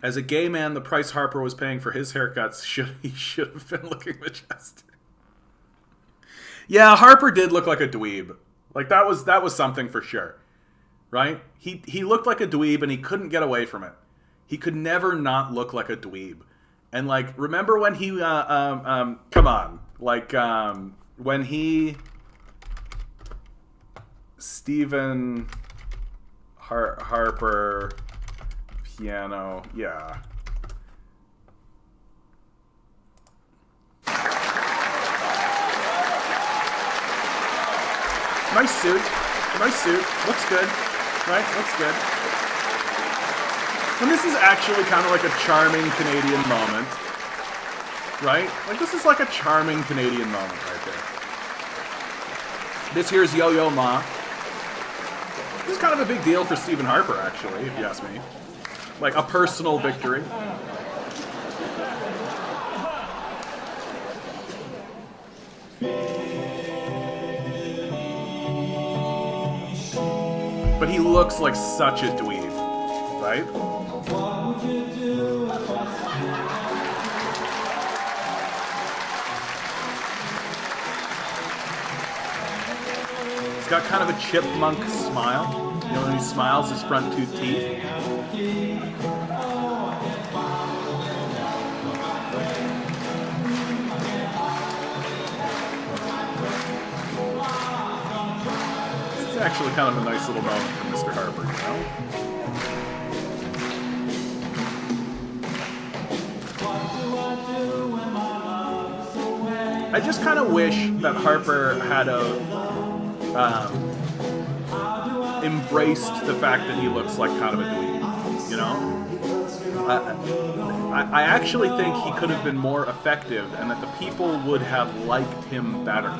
As a gay man, the price Harper was paying for his haircuts he should have been looking majestic. Yeah, Harper did look like a dweeb. Like, that was something for sure. Right? He looked like a dweeb, and he couldn't get away from it. He could never not look like a dweeb. And, like, remember when he, come on, like, when he, Stephen Harper, piano, yeah. Nice suit. Nice suit. Looks good. Right? Looks good. And this is actually kind of like a charming Canadian moment. Right? Like, this is like a charming Canadian moment right there. This here's Yo-Yo Ma. This is kind of a big deal for Stephen Harper, actually, if you ask me. Like, a personal victory. But he looks like such a dweeb, right? He's got kind of a chipmunk smile. You know, when he smiles, his front two teeth. This is actually kind of a nice little moment from Mr. Harper, you know? I just kind of wish that Harper had embraced the fact that he looks like kind of a dweeb, you know? I actually think he could have been more effective and that the people would have liked him better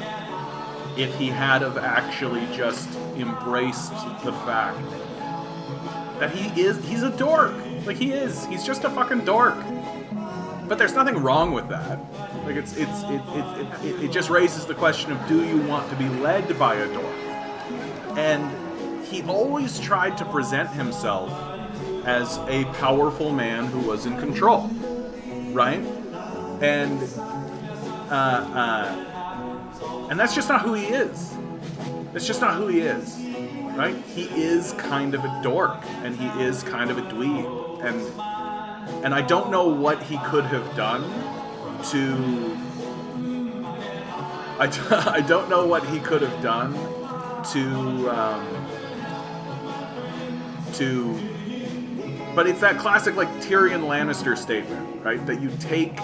if he had have actually just embraced the fact that he's a dork. Like, he's just a fucking dork. But there's nothing wrong with that. Like, it just raises the question of, do you want to be led by a dork? And he always tried to present himself as a powerful man who was in control, right? And that's just not who he is. That's just not who he is, right? He is kind of a dork, and he is kind of a dweeb, and I don't know what he could have done to. I don't know what he could have done but it's that classic, like, Tyrion Lannister statement, right? That you take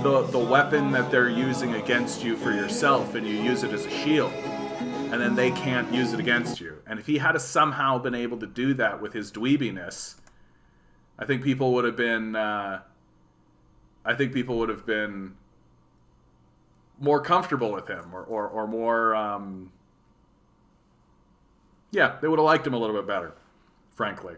the weapon that they're using against you for yourself and you use it as a shield, and then they can't use it against you. And if he had somehow been able to do that with his dweebiness, I think people would have been more comfortable with him, or more they would have liked him a little bit better, frankly.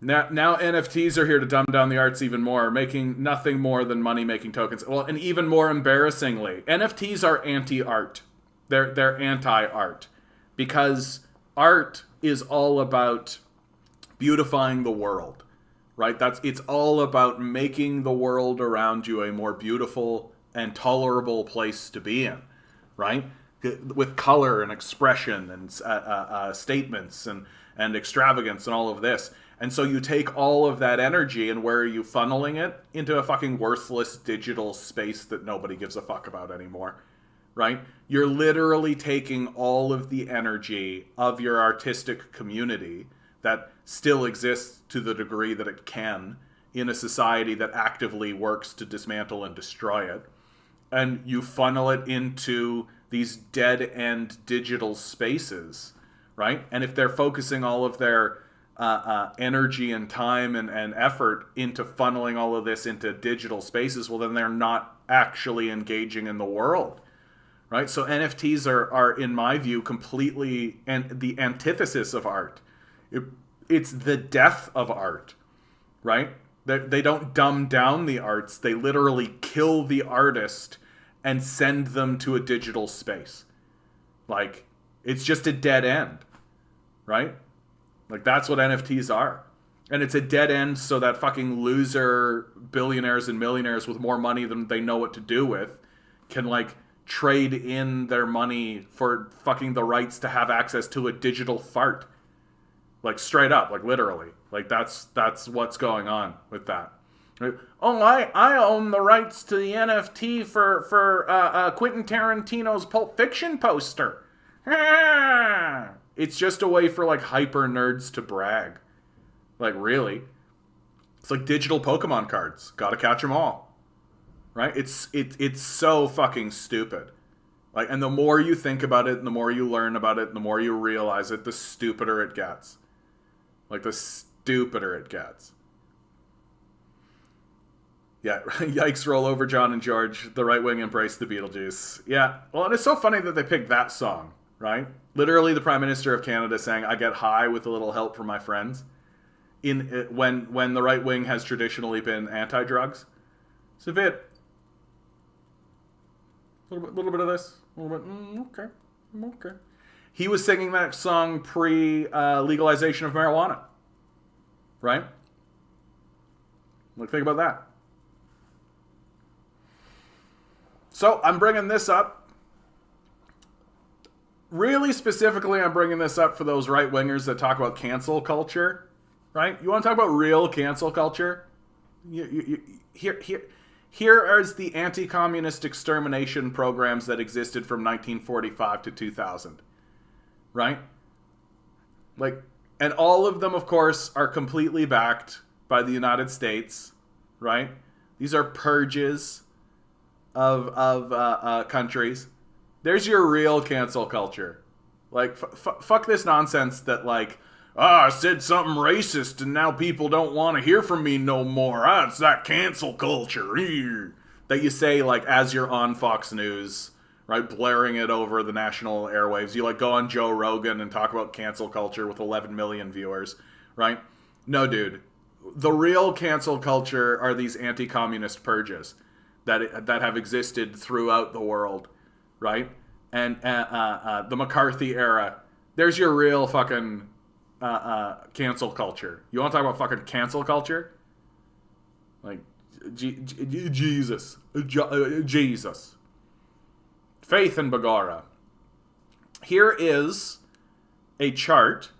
Now NFTs are here to dumb down the arts even more, making nothing more than money-making tokens. Well, and even more embarrassingly, NFTs are anti-art. They're anti-art. Because art is all about beautifying the world, right? It's all about making the world around you a more beautiful and tolerable place to be in, right? With color and expression and statements and extravagance and all of this. And so you take all of that energy, and where are you funneling it? Into a fucking worthless digital space that nobody gives a fuck about anymore, right? You're literally taking all of the energy of your artistic community that still exists to the degree that it can in a society that actively works to dismantle and destroy it, and you funnel it into these dead-end digital spaces, right? And if they're focusing all of their energy and time and effort into funneling all of this into digital spaces, well, then they're not actually engaging in the world, right? So NFTs are in my view, completely the antithesis of art. It's the death of art, right? They don't dumb down the arts. They literally kill the artist and send them to a digital space. Like, it's just a dead end, right? Like, that's what NFTs are. And it's a dead end so that fucking loser billionaires and millionaires with more money than they know what to do with can, like, trade in their money for fucking the rights to have access to a digital fart. Like, straight up, like, literally. Like, that's what's going on with that. Oh, I own the rights to the NFT for Quentin Tarantino's Pulp Fiction poster. It's just a way for, like, hyper nerds to brag. Like, really. It's like digital Pokemon cards. Gotta catch them all. Right? It's so fucking stupid. Like, and the more you think about it, and the more you learn about it, and the more you realize it, the stupider it gets. Like, the stupider it gets. Yeah, yikes, roll over John and George. The right wing embraced the Beetlejuice. Yeah, well, and it's so funny that they picked that song, right? Literally the Prime Minister of Canada saying, I get high with a little help from my friends. When the right wing has traditionally been anti-drugs. It's a bit... little bit of this. A little bit, okay. He was singing that song pre-legalization of marijuana. Right? Like, think about that. So, I'm bringing this up. Really specifically, I'm bringing this up for those right-wingers that talk about cancel culture. Right? You want to talk about real cancel culture? Here are the anti-communist extermination programs that existed from 1945 to 2000. Right? Like, and all of them, of course, are completely backed by the United States. Right? These are purges of countries. There's your real cancel culture. Like, fuck this nonsense that, like, I said something racist and now people don't want to hear from me no more. It's that cancel culture that you say, like, as you're on Fox News, right, blaring it over the national airwaves. You, like, go on Joe Rogan and talk about cancel culture with 11 million viewers, right? No, dude. The real cancel culture are these anti-communist purges that have existed throughout the world, right? And the McCarthy era. There's your real fucking... cancel culture. You want to talk about fucking cancel culture? Like, Jesus. Jesus. Faith in Bagara. Here is a chart.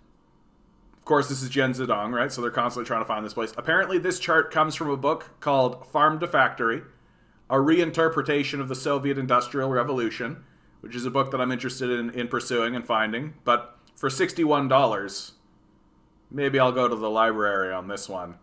Of course, this is Jen Zedong, right? So they're constantly trying to find this place. Apparently, this chart comes from a book called Farm to Factory, a reinterpretation of the Soviet Industrial Revolution, which is a book that I'm interested in pursuing and finding. But for $61... maybe I'll go to the library on this one.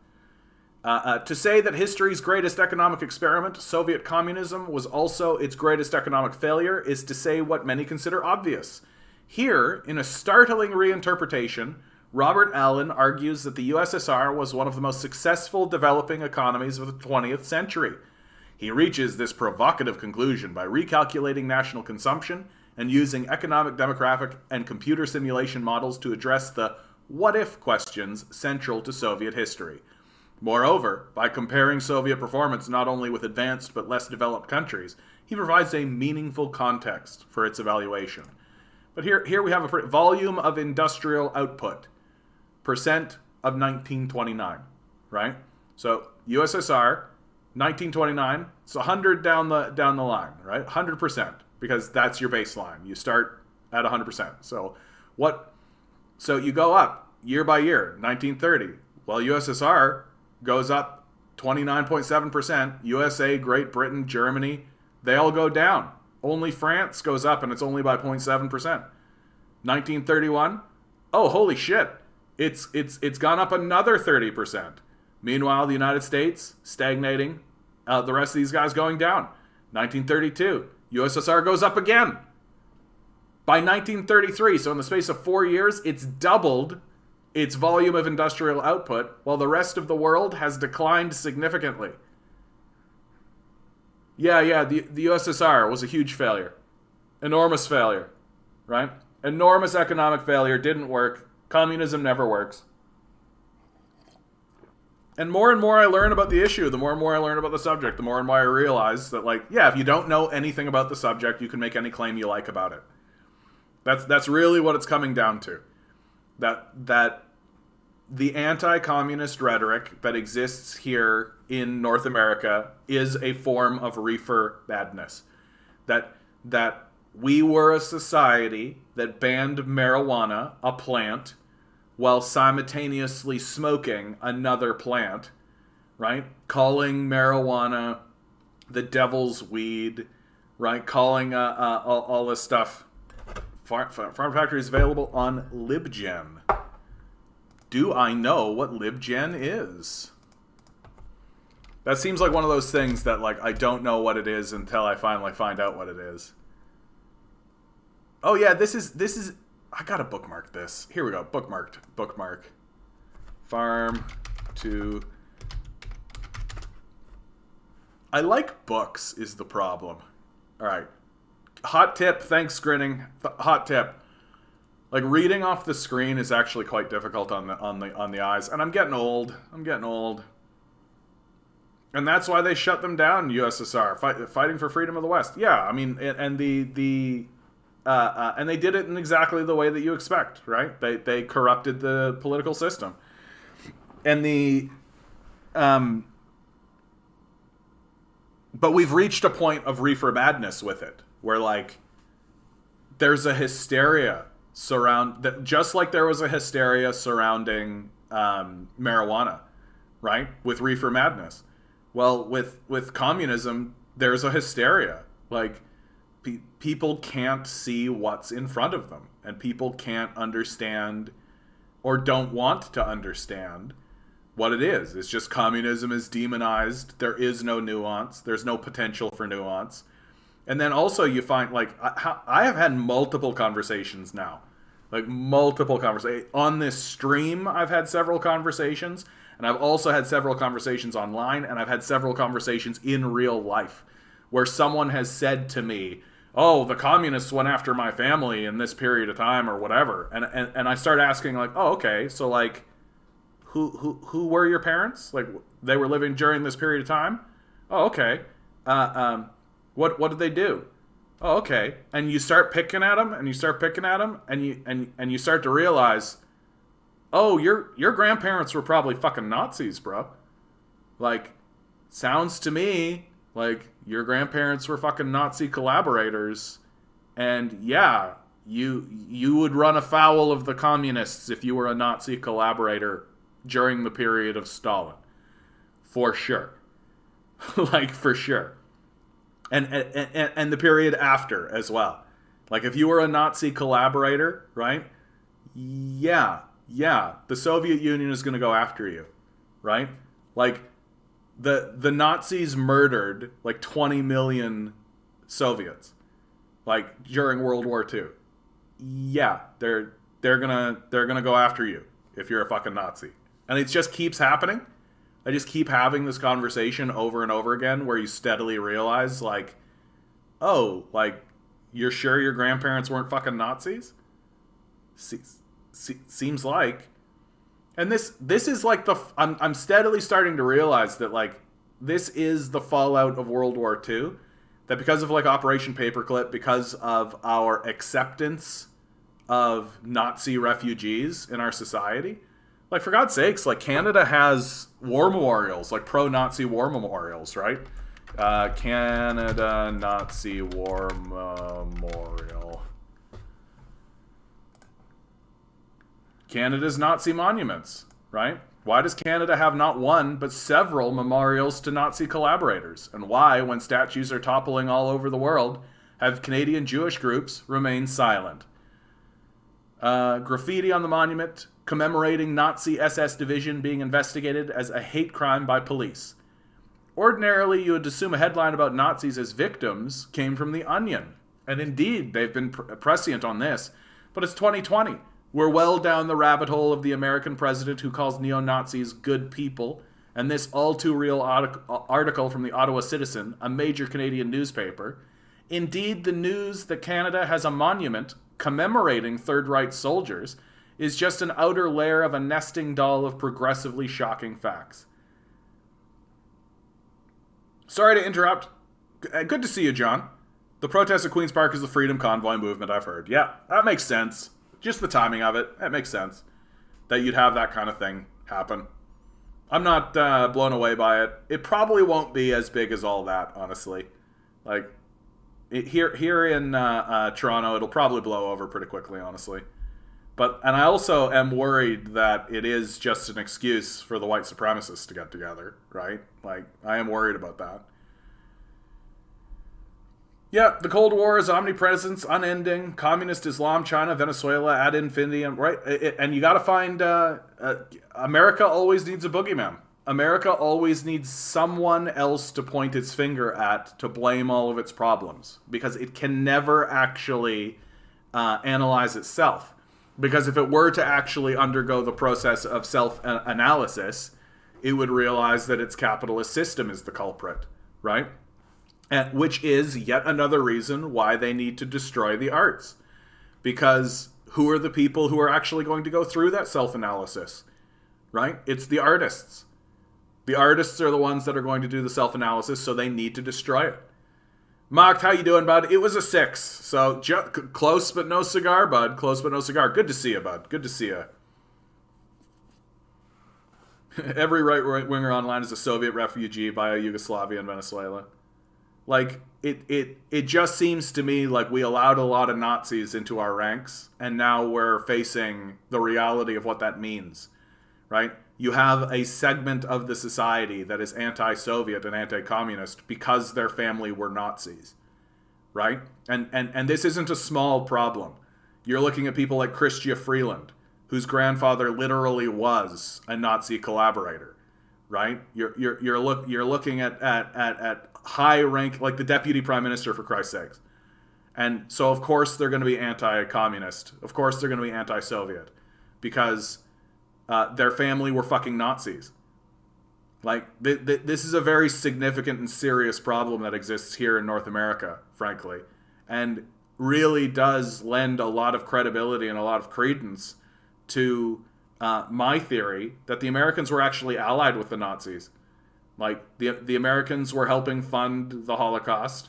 To say that history's greatest economic experiment, Soviet communism, was also its greatest economic failure is to say what many consider obvious. Here, in a startling reinterpretation, Robert Allen argues that the USSR was one of the most successful developing economies of the 20th century. He reaches this provocative conclusion by recalculating national consumption and using economic, demographic, and computer simulation models to address the what-if questions central to Soviet history. Moreover, by comparing Soviet performance not only with advanced but less developed countries, he provides a meaningful context for its evaluation. But here we have a volume of industrial output, percent of 1929, right? So USSR, 1929, it's 100 down the line, right? 100%, because that's your baseline. You start at 100%. So you go up year by year, 1930. Well, USSR goes up 29.7%. USA, Great Britain, Germany, they all go down. Only France goes up, and it's only by 0.7%. 1931, oh, holy shit. It's gone up another 30%. Meanwhile, the United States, stagnating. The rest of these guys going down. 1932, USSR goes up again. By 1933, so in the space of 4 years, it's doubled its volume of industrial output, while the rest of the world has declined significantly. Yeah, the USSR was a huge failure. Enormous failure, right? Enormous economic failure, didn't work. Communism never works. And more I learn about the issue, the more and more I learn about the subject, the more and more I realize that, like, yeah, if you don't know anything about the subject, you can make any claim you like about it. That's really what it's coming down to. That the anti-communist rhetoric that exists here in North America is a form of reefer madness. That we were a society that banned marijuana, a plant, while simultaneously smoking another plant, right? Calling marijuana the devil's weed, right? Calling all this stuff. Farm Factory is available on LibGen. Do I know what LibGen is? That seems like one of those things that, like, I don't know what it is until I finally find out what it is. Oh yeah, this is. I gotta bookmark this. Here we go. Bookmark. Farm to. I like books is the problem. All right. Hot tip. Thanks, grinning. Hot tip. Like reading off the screen is actually quite difficult on the eyes, and I'm getting old. And that's why they shut them down, USSR, fighting for freedom of the West. Yeah, I mean, and and they did it in exactly the way that you expect, right? They corrupted the political system, and but we've reached a point of reefer madness with it, where like there's a hysteria just like there was a hysteria surrounding marijuana, right? With reefer madness. Well, with communism, there's a hysteria. Like, people can't see what's in front of them, and people can't understand or don't want to understand what it is. It's just communism is demonized. There is no nuance. There's no potential for nuance. And then also you find, like, I have had multiple conversations now. On this stream, I've had several conversations. And I've also had several conversations online, and I've had several conversations in real life where someone has said to me, oh, the communists went after my family in this period of time or whatever. And I start asking, like, oh, okay, so, like, who were your parents? Like, they were living during this period of time? Oh, okay. What did they do? Oh, okay. And you start picking at them, and you start you start to realize, oh, your grandparents were probably fucking Nazis, bro. Like, sounds to me like your grandparents were fucking Nazi collaborators, and yeah, you would run afoul of the communists if you were a Nazi collaborator during the period of Stalin, for sure. Like, for sure. And the period after as well. Like, if you were a Nazi collaborator, right? Yeah, the Soviet Union is going to go after you, right? Like, the Nazis murdered like 20 million Soviets, like, during World War II. Yeah, they're gonna go after you if you're a fucking Nazi, and it just keeps happening. I just keep having this conversation over and over again where you steadily realize, like, oh, like, you're sure your grandparents weren't fucking Nazis? Seems like. And this is like I'm steadily starting to realize that, like, this is the fallout of World War II. That because of, like, Operation Paperclip, because of our acceptance of Nazi refugees in our society, like, for God's sakes, like, Canada has war memorials, like pro-Nazi war memorials, right? Canada Nazi War Memorial. Canada's Nazi monuments, right? Why does Canada have not one, but several memorials to Nazi collaborators? And why, when statues are toppling all over the world, have Canadian Jewish groups remained silent? Graffiti on the monument commemorating Nazi SS division being investigated as a hate crime by police. Ordinarily, you would assume a headline about Nazis as victims came from The Onion. And indeed, they've been prescient on this. But it's 2020. We're well down the rabbit hole of the American president who calls neo-Nazis good people, and this all-too-real article from the Ottawa Citizen, a major Canadian newspaper. Indeed, the news that Canada has a monument commemorating Third Reich soldiers is just an outer layer of a nesting doll of progressively shocking facts. Sorry to interrupt. Good to see you, John. The protest at Queen's Park is the Freedom Convoy movement, I've heard. Yeah, that makes sense. Just the timing of it, that makes sense. That you'd have that kind of thing happen. I'm not blown away by it. It probably won't be as big as all that, honestly. Like, here in Toronto, it'll probably blow over pretty quickly, honestly. And I also am worried that it is just an excuse for the white supremacists to get together, right? Like, I am worried about that. Yeah, the Cold War is omnipresent, unending. Communist Islam, China, Venezuela, ad infinitum, right? And you got to find... America always needs a boogeyman. America always needs someone else to point its finger at to blame all of its problems. Because it can never actually analyze itself. Because if it were to actually undergo the process of self-analysis, it would realize that its capitalist system is the culprit, right? And which is yet another reason why they need to destroy the arts. Because who are the people who are actually going to go through that self-analysis, right? It's the artists. The artists are the ones that are going to do the self-analysis, so they need to destroy it. Mocked, how you doing, bud? It was a 6. So close but no cigar, bud. Close but no cigar. Good to see you, bud. Good to see you. Every right-winger online is a Soviet refugee via Yugoslavia and Venezuela. Like, it just seems to me like we allowed a lot of Nazis into our ranks, and now we're facing the reality of what that means, right? You have a segment of the society that is anti-Soviet and anti-communist because their family were Nazis, right? And this isn't a small problem. You're looking at people like Chrystia Freeland, whose grandfather literally was a Nazi collaborator, right? You're looking at high rank, like the deputy prime minister, for Christ's sakes. And so of course they're going to be anti-communist. Of course they're going to be anti-Soviet because their family were fucking Nazis. Like, this is a very significant and serious problem that exists here in North America, frankly, and really does lend a lot of credibility and a lot of credence to my theory that the Americans were actually allied with the Nazis. Like, the Americans were helping fund the Holocaust.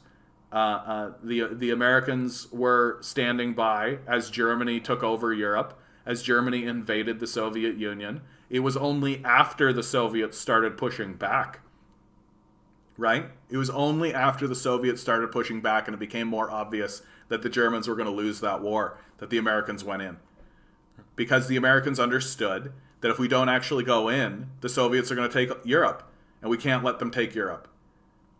The Americans were standing by as Germany took over Europe, as Germany invaded the Soviet Union. It was only after the Soviets started pushing back, right? It was only after the Soviets started pushing back and it became more obvious that the Germans were going to lose that war that the Americans went in. Because the Americans understood that if we don't actually go in, the Soviets are going to take Europe, and we can't let them take Europe,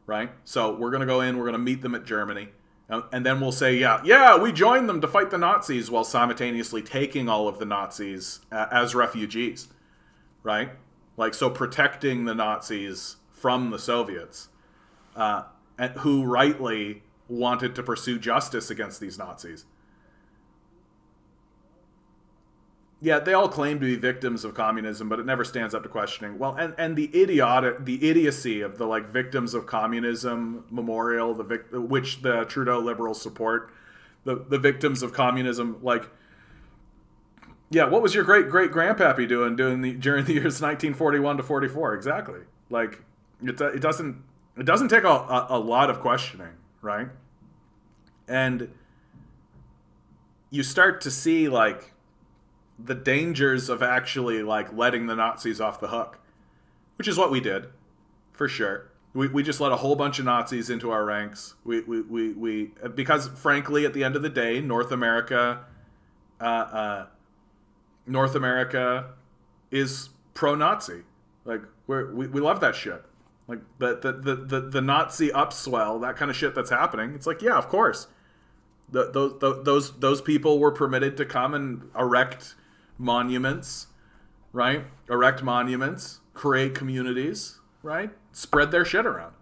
right? So we're going to go in, we're going to meet them at Germany, and then we'll say, yeah, we joined them to fight the Nazis, while simultaneously taking all of the Nazis as refugees, right? Like, so protecting the Nazis from the Soviets, and who rightly wanted to pursue justice against these Nazis. Yeah, they all claim to be victims of communism, but it never stands up to questioning. Well, and the idiocy of the, like, victims of communism memorial, which the Trudeau Liberals support, the victims of communism, like, yeah, what was your great-great-grandpappy doing during the years 1941 to 44? Exactly. Like, it doesn't take a lot of questioning, right? And you start to see, like, the dangers of actually, like, letting the Nazis off the hook, which is what we did, for sure. We just let a whole bunch of Nazis into our ranks. We because, frankly, at the end of the day, North America is pro-Nazi. Like, we love that shit. Like, the Nazi upswell, that kind of shit that's happening. It's like, yeah, of course. Those people were permitted to come and erect monuments, right? Erect monuments, create communities, right? Spread their shit around.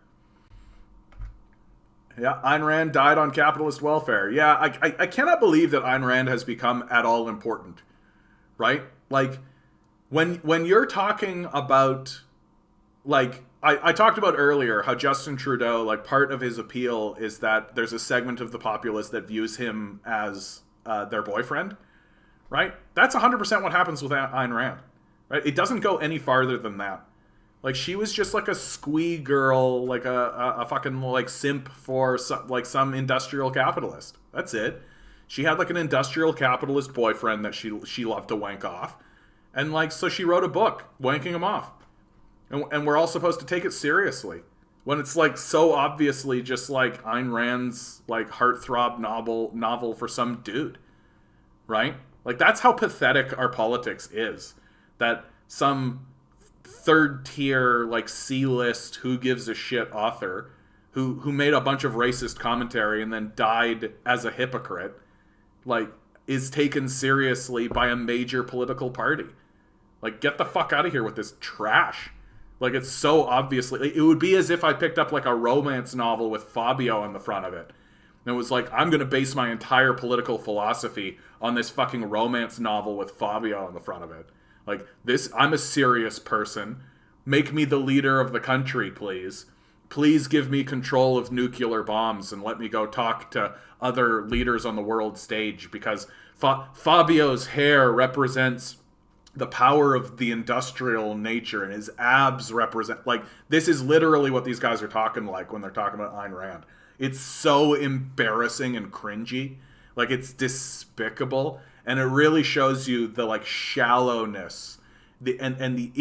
Yeah, Ayn Rand died on capitalist welfare. Yeah, I cannot believe that Ayn Rand has become at all important, right? Like, when you're talking about, like, I talked about earlier how Justin Trudeau, like, part of his appeal is that there's a segment of the populace that views him as their boyfriend, right? That's 100% what happens with Ayn Rand, right? It doesn't go any farther than that. Like, she was just like a squee girl, like a fucking, like, simp for some industrial capitalist. That's it. She had, like, an industrial capitalist boyfriend that she loved to wank off. And, like, so she wrote a book wanking him off. And we're all supposed to take it seriously when it's, like, so obviously just, like, Ayn Rand's, like, heartthrob novel for some dude, right? Like, that's how pathetic our politics is. That some third-tier, like, C-list, who gives a shit author who made a bunch of racist commentary and then died as a hypocrite, like, is taken seriously by a major political party. Like, get the fuck out of here with this trash. Like, it's so obviously... It would be as if I picked up, like, a romance novel with Fabio on the front of it. And it was like, I'm going to base my entire political philosophy on this fucking romance novel with Fabio on the front of it. Like, this, I'm a serious person. Make me the leader of the country, please. Please give me control of nuclear bombs and let me go talk to other leaders on the world stage, because Fabio's hair represents the power of the industrial nature, and his abs represent, like, this is literally what these guys are talking like when they're talking about Ayn Rand. It's so embarrassing and cringy. Like, it's despicable. And it really shows you the, like, shallowness and the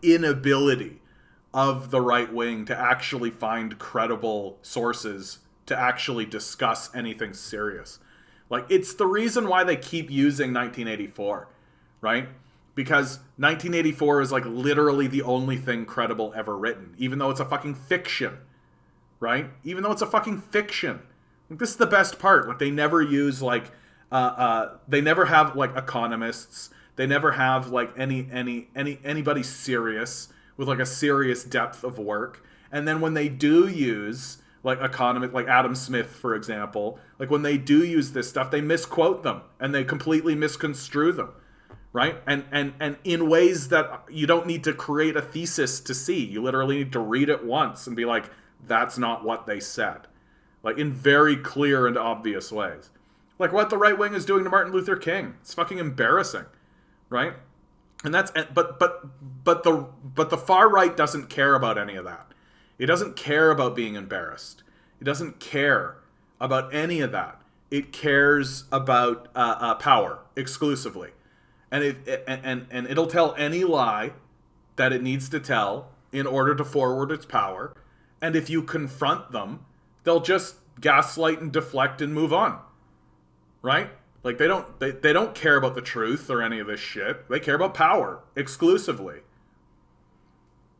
inability of the right wing to actually find credible sources to actually discuss anything serious. Like, it's the reason why they keep using 1984, right? Because 1984 is, like, literally the only thing credible ever written, even though it's a fucking fiction. Right? Even though it's a fucking fiction. Like, this is the best part. Like, they never use, like, they never have, like, economists. They never have, like, anybody serious with, like, a serious depth of work. And then when they do use, like, economists, like Adam Smith, for example, like, when they do use this stuff, they misquote them and they completely misconstrue them. Right? And in ways that you don't need to create a thesis to see. You literally need to read it once and be like, that's not what they said. Like, in very clear and obvious ways. Like what the right wing is doing to Martin Luther King. It's fucking embarrassing. Right? And that's, but the far right doesn't care about any of that. It doesn't care about being embarrassed. It doesn't care about any of that. It cares about power exclusively. And it'll tell any lie that it needs to tell in order to forward its power. And if you confront them, they'll just gaslight and deflect and move on. Right? Like, they don't care about the truth or any of this shit. They care about power exclusively.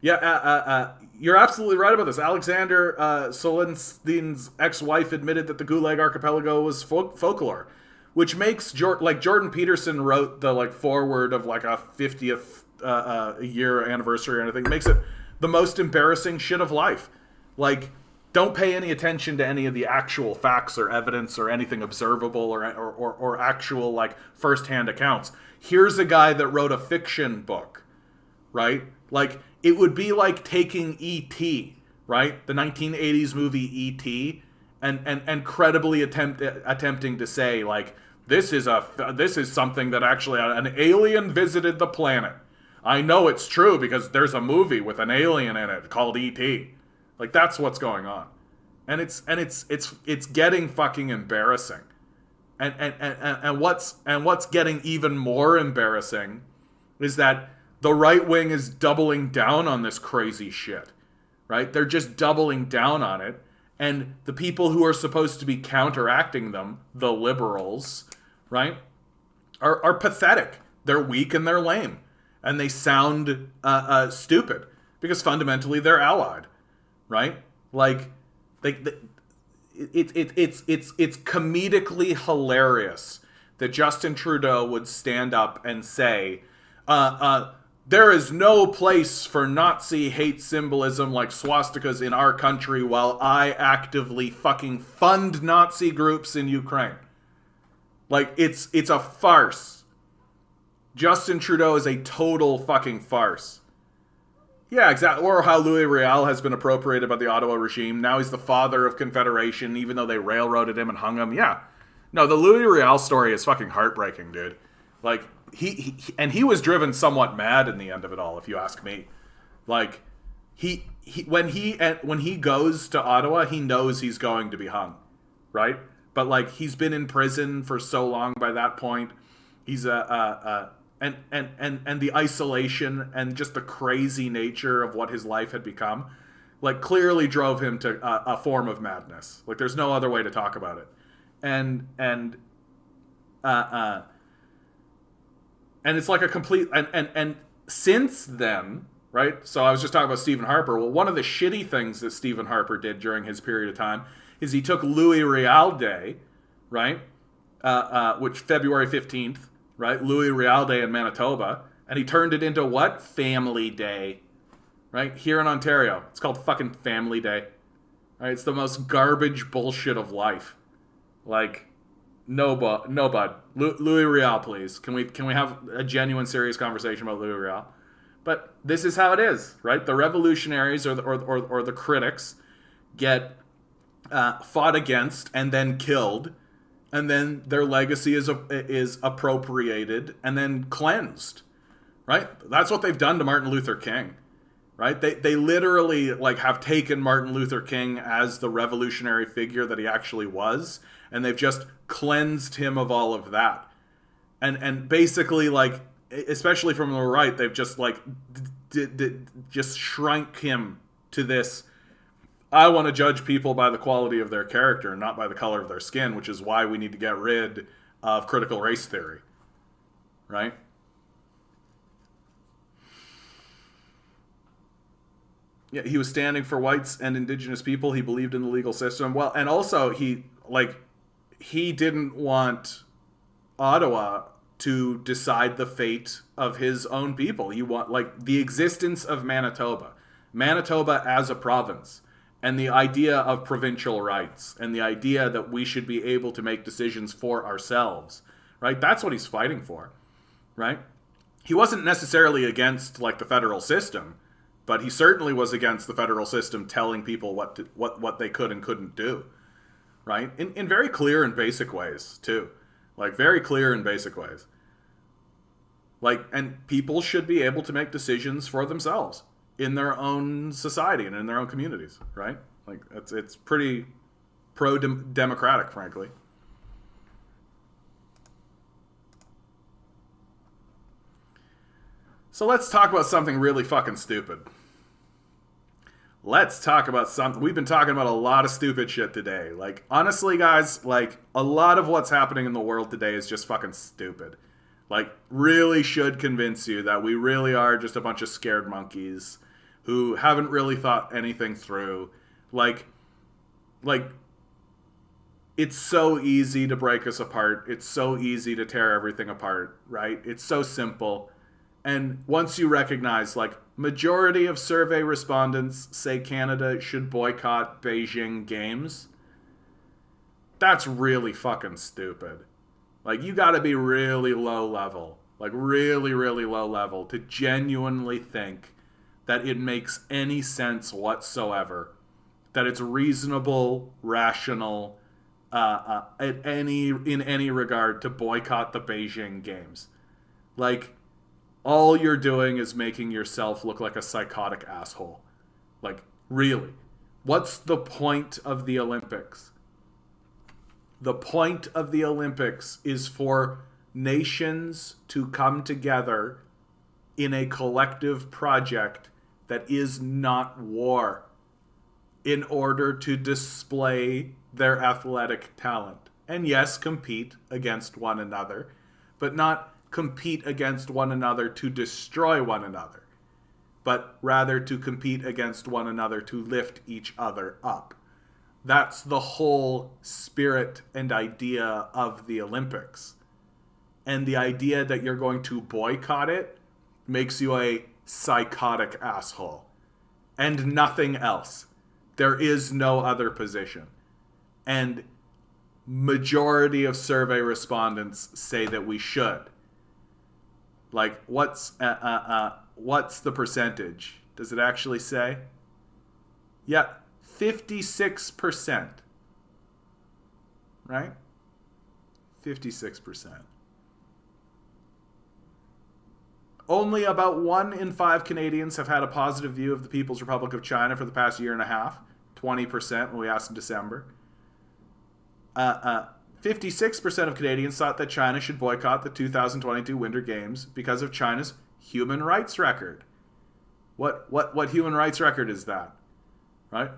Yeah, you're absolutely right about this. Alexander Solzhenitsyn's ex-wife admitted that the Gulag Archipelago was folklore, which makes Jordan Peterson wrote the, like, foreword of, like, a 50th year anniversary or anything. It makes it the most embarrassing shit of life. Like, don't pay any attention to any of the actual facts or evidence or anything observable or actual, like, first-hand accounts. Here's a guy that wrote a fiction book, right? Like, it would be like taking E.T., right? The 1980s movie E.T., and credibly attempting to say, like, this is something that actually an alien visited the planet. I know it's true because there's a movie with an alien in it called E.T. Like, that's what's going on. And it's getting fucking embarrassing. And what's getting even more embarrassing is that the right wing is doubling down on this crazy shit. Right? They're just doubling down on it. And the people who are supposed to be counteracting them, the liberals, right, are pathetic. They're weak and they're lame. And they sound stupid because fundamentally they're allied. Right? Like, it's comedically hilarious that Justin Trudeau would stand up and say, there is no place for Nazi hate symbolism like swastikas in our country while I actively fucking fund Nazi groups in Ukraine. Like, it's a farce. Justin Trudeau is a total fucking farce. Yeah, exactly. Or how Louis Riel has been appropriated by the Ottawa regime. Now he's the father of Confederation, even though they railroaded him and hung him. Yeah. No, the Louis Riel story is fucking heartbreaking, dude. Like, he was driven somewhat mad in the end of it all, if you ask me. Like, when he goes to Ottawa, he knows he's going to be hung, right? But, like, he's been in prison for so long by that point. He's and the isolation and just the crazy nature of what his life had become, like, clearly drove him to a form of madness. Like, there's no other way to talk about it. And it's like a complete and since then, right? So I was just talking about Stephen Harper. Well, one of the shitty things that Stephen Harper did during his period of time is he took Louis Riel Day, right? Which February 15th, right? Louis Riel Day in Manitoba, and he turned it into what? Family Day, right? Here in Ontario. It's called fucking Family Day, Right? It's the most garbage bullshit of life. Like, no, bud. Louis Riel, please. Can we have a genuine, serious conversation about Louis Riel? But this is how it is, right? The revolutionaries or the critics get fought against and then killed, and then their legacy is appropriated and then cleansed, right? That's what they've done to Martin Luther King, right? They literally like have taken Martin Luther King as the revolutionary figure that he actually was, and they've just cleansed him of all of that, and basically, like, especially from the right, they've just like just shrunk him to this. I want to judge people by the quality of their character and not by the color of their skin, which is why we need to get rid of critical race theory, right? Yeah, he was standing for whites and indigenous people. He believed in the legal system. Well, and also he didn't want Ottawa to decide the fate of his own people. He want like the existence of Manitoba as a province, and the idea of provincial rights, and the idea that we should be able to make decisions for ourselves, right? That's what he's fighting for, right? He wasn't necessarily against like the federal system, but he certainly was against the federal system telling people what they could and couldn't do, right? In very clear and basic ways too, like very clear and basic ways. Like, and people should be able to make decisions for themselves in their own society and in their own communities, right? Like, it's pretty pro-democratic, frankly. So let's talk about something really fucking stupid. Let's talk about something. We've been talking about a lot of stupid shit today. Like, honestly, guys, like, a lot of what's happening in the world today is just fucking stupid. Like, really should convince you that we really are just a bunch of scared monkeys who haven't really thought anything through. Like, it's so easy to break us apart. It's so easy to tear everything apart, right? It's so simple. And once you recognize, like, majority of survey respondents say Canada should boycott Beijing Games, that's really fucking stupid. Like, you gotta be really low level, like really, really low level to genuinely think that it makes any sense whatsoever, that it's reasonable, rational, in any regard to boycott the Beijing Games. Like, all you're doing is making yourself look like a psychotic asshole. Like, really. What's the point of the Olympics? The point of the Olympics is for nations to come together in a collective project that is not war in order to display their athletic talent. And yes, compete against one another, but not compete against one another to destroy one another, but rather to compete against one another to lift each other up. That's the whole spirit and idea of the Olympics. And the idea that you're going to boycott it makes you a psychotic asshole. And nothing else. There is no other position. And majority of survey respondents say that we should. Like, what's the percentage? Does it actually say? Yeah, 56%. Right? 56%. Only about 1 in 5 Canadians have had a positive view of the People's Republic of China for the past year and a half. 20% when we asked in December. 56% of Canadians thought that China should boycott the 2022 Winter Games because of China's human rights record. What human rights record is that? Right?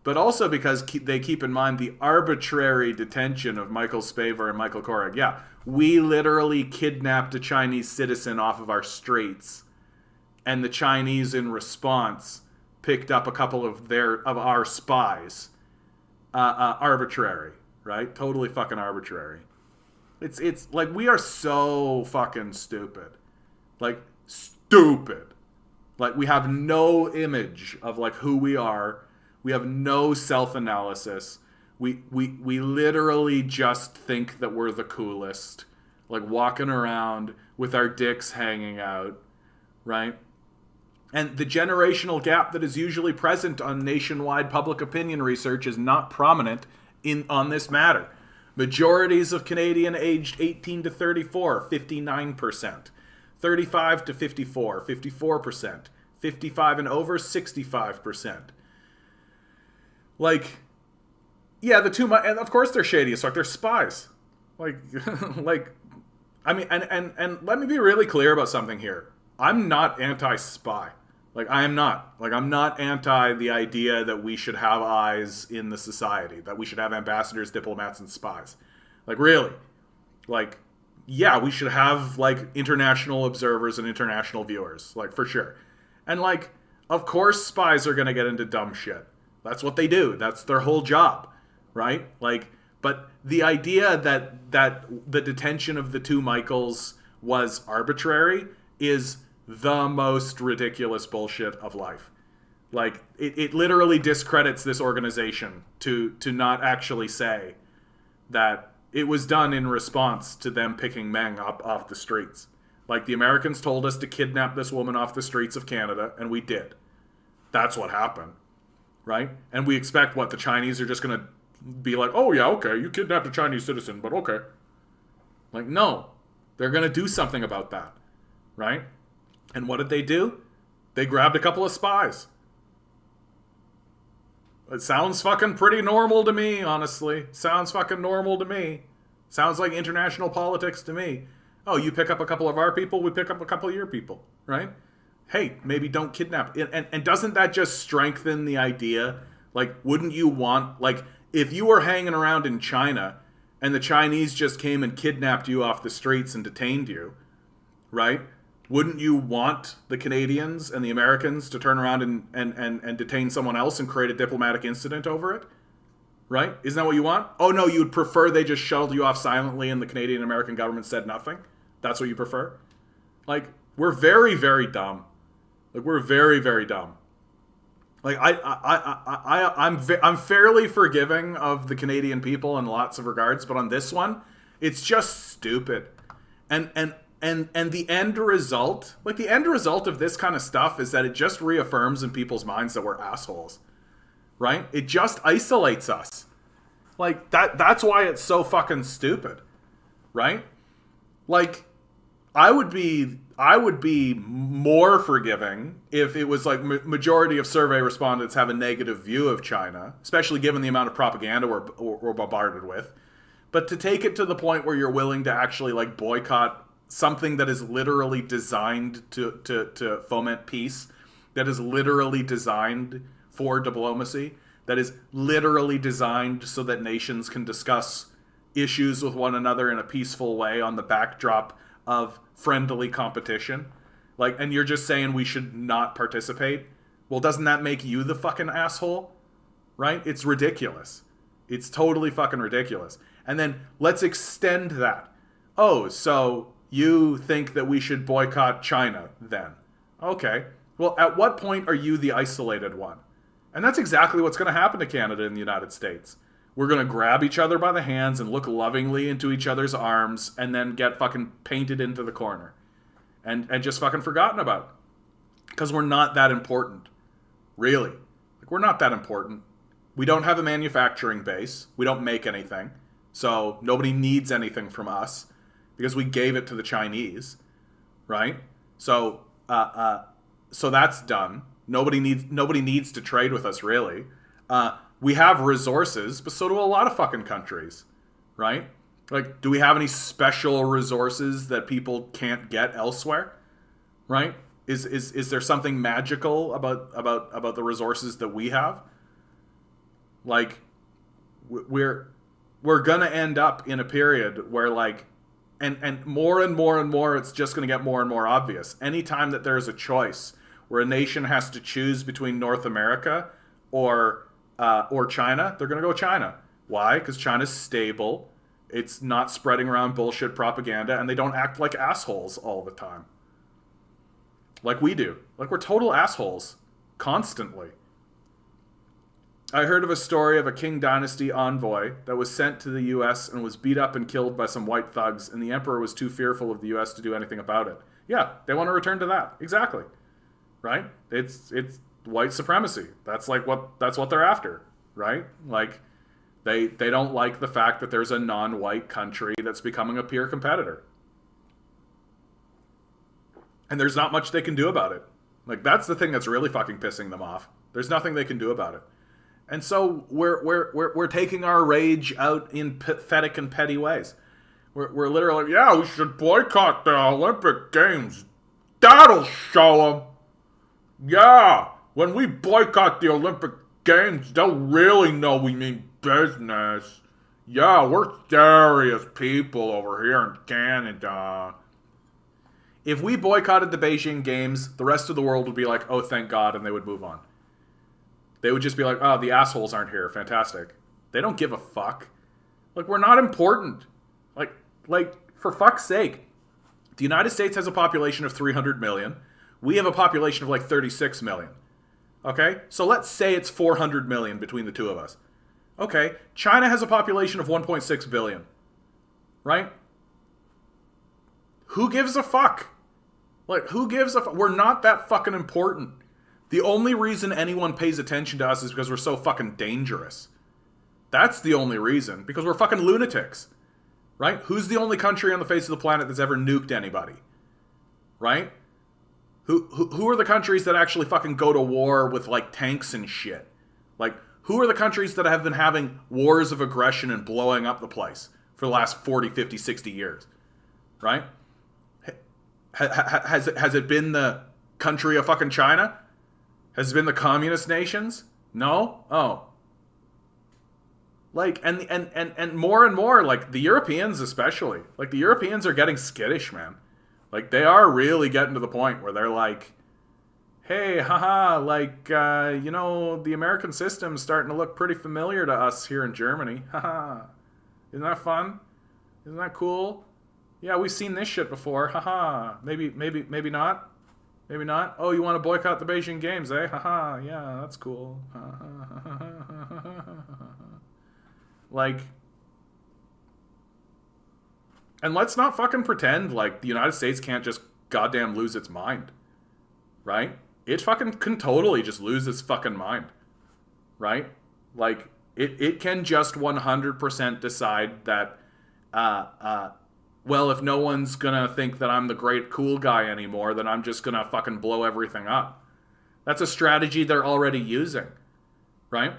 But also because they keep in mind the arbitrary detention of Michael Spavor and Michael Korag. Yeah, we literally kidnapped a Chinese citizen off of our streets, and the Chinese, in response, picked up a couple of our spies. Arbitrary, right? Totally fucking arbitrary. It's like, we are so fucking stupid. Like, stupid. Like, we have no image of like who we are. We have no self-analysis. We literally just think that we're the coolest, like walking around with our dicks hanging out, right? And the generational gap that is usually present on nationwide public opinion research is not prominent on this matter. Majorities of Canadian aged 18 to 34, 59%. 35 to 54, 54%. 55 and over, 65%. Like, yeah, and of course they're shady as fuck. They're spies. Like, I mean, and let me be really clear about something here. I'm not anti-spy. Like, I am not. Like, I'm not anti the idea that we should have eyes in the society, that we should have ambassadors, diplomats, and spies. Like, really. Like, yeah, we should have, like, international observers and international viewers. Like, for sure. And, like, of course spies are going to get into dumb shit. That's what they do. That's their whole job, right? Like, but the idea that the detention of the two Michaels was arbitrary is the most ridiculous bullshit of life. Like, it literally discredits this organization to not actually say that it was done in response to them picking Meng up off the streets. Like, the Americans told us to kidnap this woman off the streets of Canada, and we did. That's what happened, right? And we expect, what, the Chinese are just going to be like, oh yeah, okay, you kidnapped a Chinese citizen, but okay. Like, no. They're going to do something about that, right? And what did they do? They grabbed a couple of spies. It sounds fucking pretty normal to me, honestly. Sounds fucking normal to me. Sounds like international politics to me. Oh, you pick up a couple of our people, we pick up a couple of your people, right? Hey, maybe don't kidnap. And doesn't that just strengthen the idea? Like, wouldn't you want, like, if you were hanging around in China and the Chinese just came and kidnapped you off the streets and detained you, right? Wouldn't you want the Canadians and the Americans to turn around and detain someone else and create a diplomatic incident over it? Right? Isn't that what you want? Oh no, you would prefer they just shuttled you off silently and the Canadian and American government said nothing? That's what you prefer? Like, we're very, very dumb. Like, we're very, very dumb. Like, I'm fairly forgiving of the Canadian people in lots of regards, but on this one, it's just stupid. And the end result, like, the end result of this kind of stuff is that it just reaffirms in people's minds that we're assholes. Right? It just isolates us. Like, that's why it's so fucking stupid. Right? Like, I would be more forgiving if it was like majority of survey respondents have a negative view of China, especially given the amount of propaganda we're bombarded with. But to take it to the point where you're willing to actually, like, boycott something that is literally designed to foment peace, that is literally designed for diplomacy, that is literally designed so that nations can discuss issues with one another in a peaceful way on the backdrop of friendly competition. Like, and you're just saying we should not participate? Well, doesn't that make you the fucking asshole? Right? It's ridiculous. It's totally fucking ridiculous. And then let's extend that. Oh, so you think that we should boycott China then? Okay. Well, at what point are you the isolated one? And that's exactly what's going to happen to Canada and the United States. We're going to grab each other by the hands and look lovingly into each other's arms and then get fucking painted into the corner. And just fucking forgotten about. Because we're not that important. Really. Like, we're not that important. We don't have a manufacturing base. We don't make anything. So nobody needs anything from us. Because we gave it to the Chinese. Right? So that's done. Nobody needs to trade with us, really. We have resources, but so do a lot of fucking countries, right? Like, do we have any special resources that people can't get elsewhere, right? Is there something magical about the resources that we have? Like, we're gonna end up in a period where, like, and more and more and more, it's just gonna get more and more obvious. Anytime that there's a choice where a nation has to choose between North America or China, they're going to go China. Why? Because China's stable, it's not spreading around bullshit propaganda, and they don't act like assholes all the time. like we do. Like, we're total assholes constantly. I heard of a story of a Qing Dynasty envoy that was sent to the US and was beat up and killed by some white thugs, and the emperor was too fearful of the US to do anything about it. Yeah, they want to return to that. Exactly. Right? It's white supremacy. That's what they're after, right? Like, they don't like the fact that there's a non-white country that's becoming a peer competitor. And there's not much they can do about it. Like, that's the thing that's really fucking pissing them off. There's nothing they can do about it. And so we're taking our rage out in pathetic and petty ways. We're literally like, yeah, we should boycott the Olympic Games. That'll show them. Yeah, when we boycott the Olympic Games, they'll really know we mean business. Yeah, we're serious people over here in Canada. If we boycotted the Beijing Games, the rest of the world would be like, oh, thank God, and they would move on. They would just be like, oh, the assholes aren't here. Fantastic. They don't give a fuck. Like, we're not important. Like, for fuck's sake. The United States has a population of 300 million. We have a population of like 36 million. Okay? So let's say it's 400 million between the two of us. Okay. China has a population of 1.6 billion. Right? Who gives a fuck? Like, who gives a fuck? We're not that fucking important. The only reason anyone pays attention to us is because we're so fucking dangerous. That's the only reason. Because we're fucking lunatics. Right? Who's the only country on the face of the planet that's ever nuked anybody? Right? Who are the countries that actually fucking go to war with, like, tanks and shit? Like, who are the countries that have been having wars of aggression and blowing up the place for the last 40, 50, 60 years? Right? Has it been the country of fucking China? Has it been the communist nations? No? Oh. Like, and more, like, the Europeans especially. Like, the Europeans are getting skittish, man. Like, they are really getting to the point where they're like, hey, haha, like, the American system's starting to look pretty familiar to us here in Germany. Haha. Isn't that fun? Isn't that cool? Yeah, we've seen this shit before. Haha. Maybe not. Maybe not. Oh, you want to boycott the Beijing Games, eh? Haha. Yeah, that's cool. Like, and let's not fucking pretend like the United States can't just goddamn lose its mind. Right? It fucking can totally just lose its fucking mind. Right? Like, it can just 100% decide that, well, if no one's gonna think that I'm the great cool guy anymore, then I'm just gonna fucking blow everything up. That's a strategy they're already using. Right?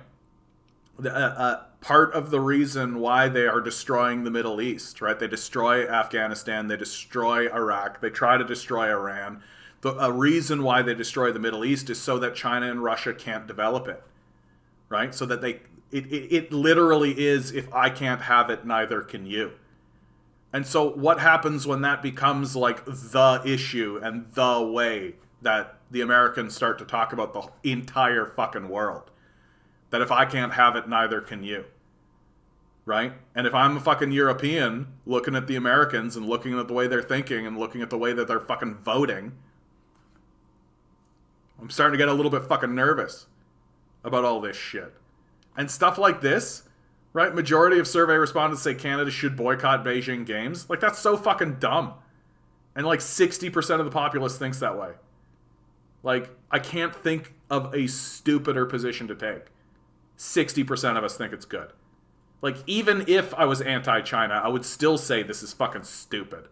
Part of the reason why they are destroying the Middle East, right? They destroy Afghanistan, they destroy Iraq, they try to destroy Iran. A reason why they destroy the Middle East is so that China and Russia can't develop it, right? So that it literally is, if I can't have it, neither can you. And so what happens when that becomes like the issue and the way that the Americans start to talk about the entire fucking world? That if I can't have it, neither can you. Right? And if I'm a fucking European looking at the Americans and looking at the way they're thinking and looking at the way that they're fucking voting, I'm starting to get a little bit fucking nervous about all this shit. And stuff like this, right? Majority of survey respondents say Canada should boycott Beijing Games. Like, that's so fucking dumb. And like 60% of the populace thinks that way. Like, I can't think of a stupider position to take. 60% of us think it's good. Like, even if I was anti-China, I would still say this is fucking stupid.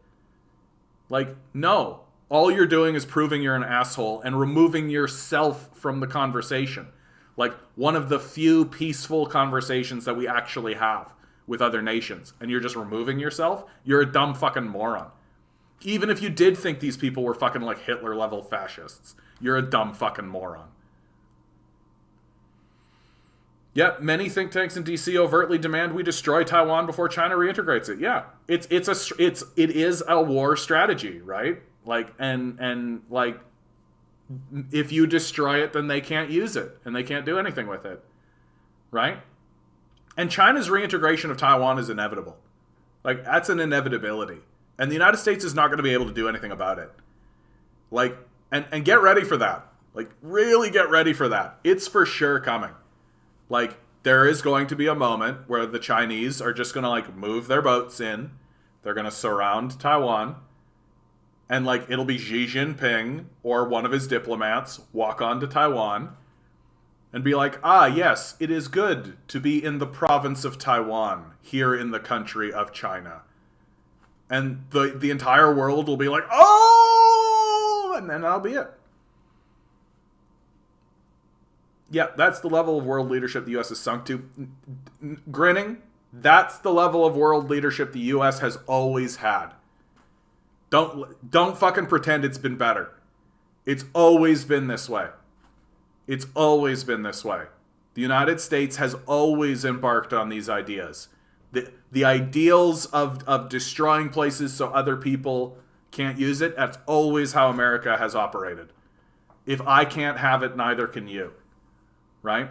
Like, no. All you're doing is proving you're an asshole and removing yourself from the conversation. Like, one of the few peaceful conversations that we actually have with other nations. And you're just removing yourself? You're a dumb fucking moron. Even if you did think these people were fucking like Hitler-level fascists, you're a dumb fucking moron. Yep, many think tanks in DC overtly demand we destroy Taiwan before China reintegrates it. Yeah, it is a war strategy, right? Like, and like, if you destroy it, then they can't use it and they can't do anything with it, right? And China's reintegration of Taiwan is inevitable. Like, that's an inevitability, and the United States is not going to be able to do anything about it. Like, And get ready for that. Like, really get ready for that. It's for sure coming. Like, there is going to be a moment where the Chinese are just going to, like, move their boats in. They're going to surround Taiwan. And, like, it'll be Xi Jinping or one of his diplomats walk onto Taiwan and be like, ah, yes, it is good to be in the province of Taiwan, here in the country of China. And the entire world will be like, oh! And then that'll be it. Yeah, that's the level of world leadership the U.S. has sunk to. Grinning, that's the level of world leadership the U.S. has always had. Don't fucking pretend it's been better. It's always been this way. It's always been this way. The United States has always embarked on these ideas. The ideals of destroying places so other people can't use it, that's always how America has operated. If I can't have it, neither can you. Right?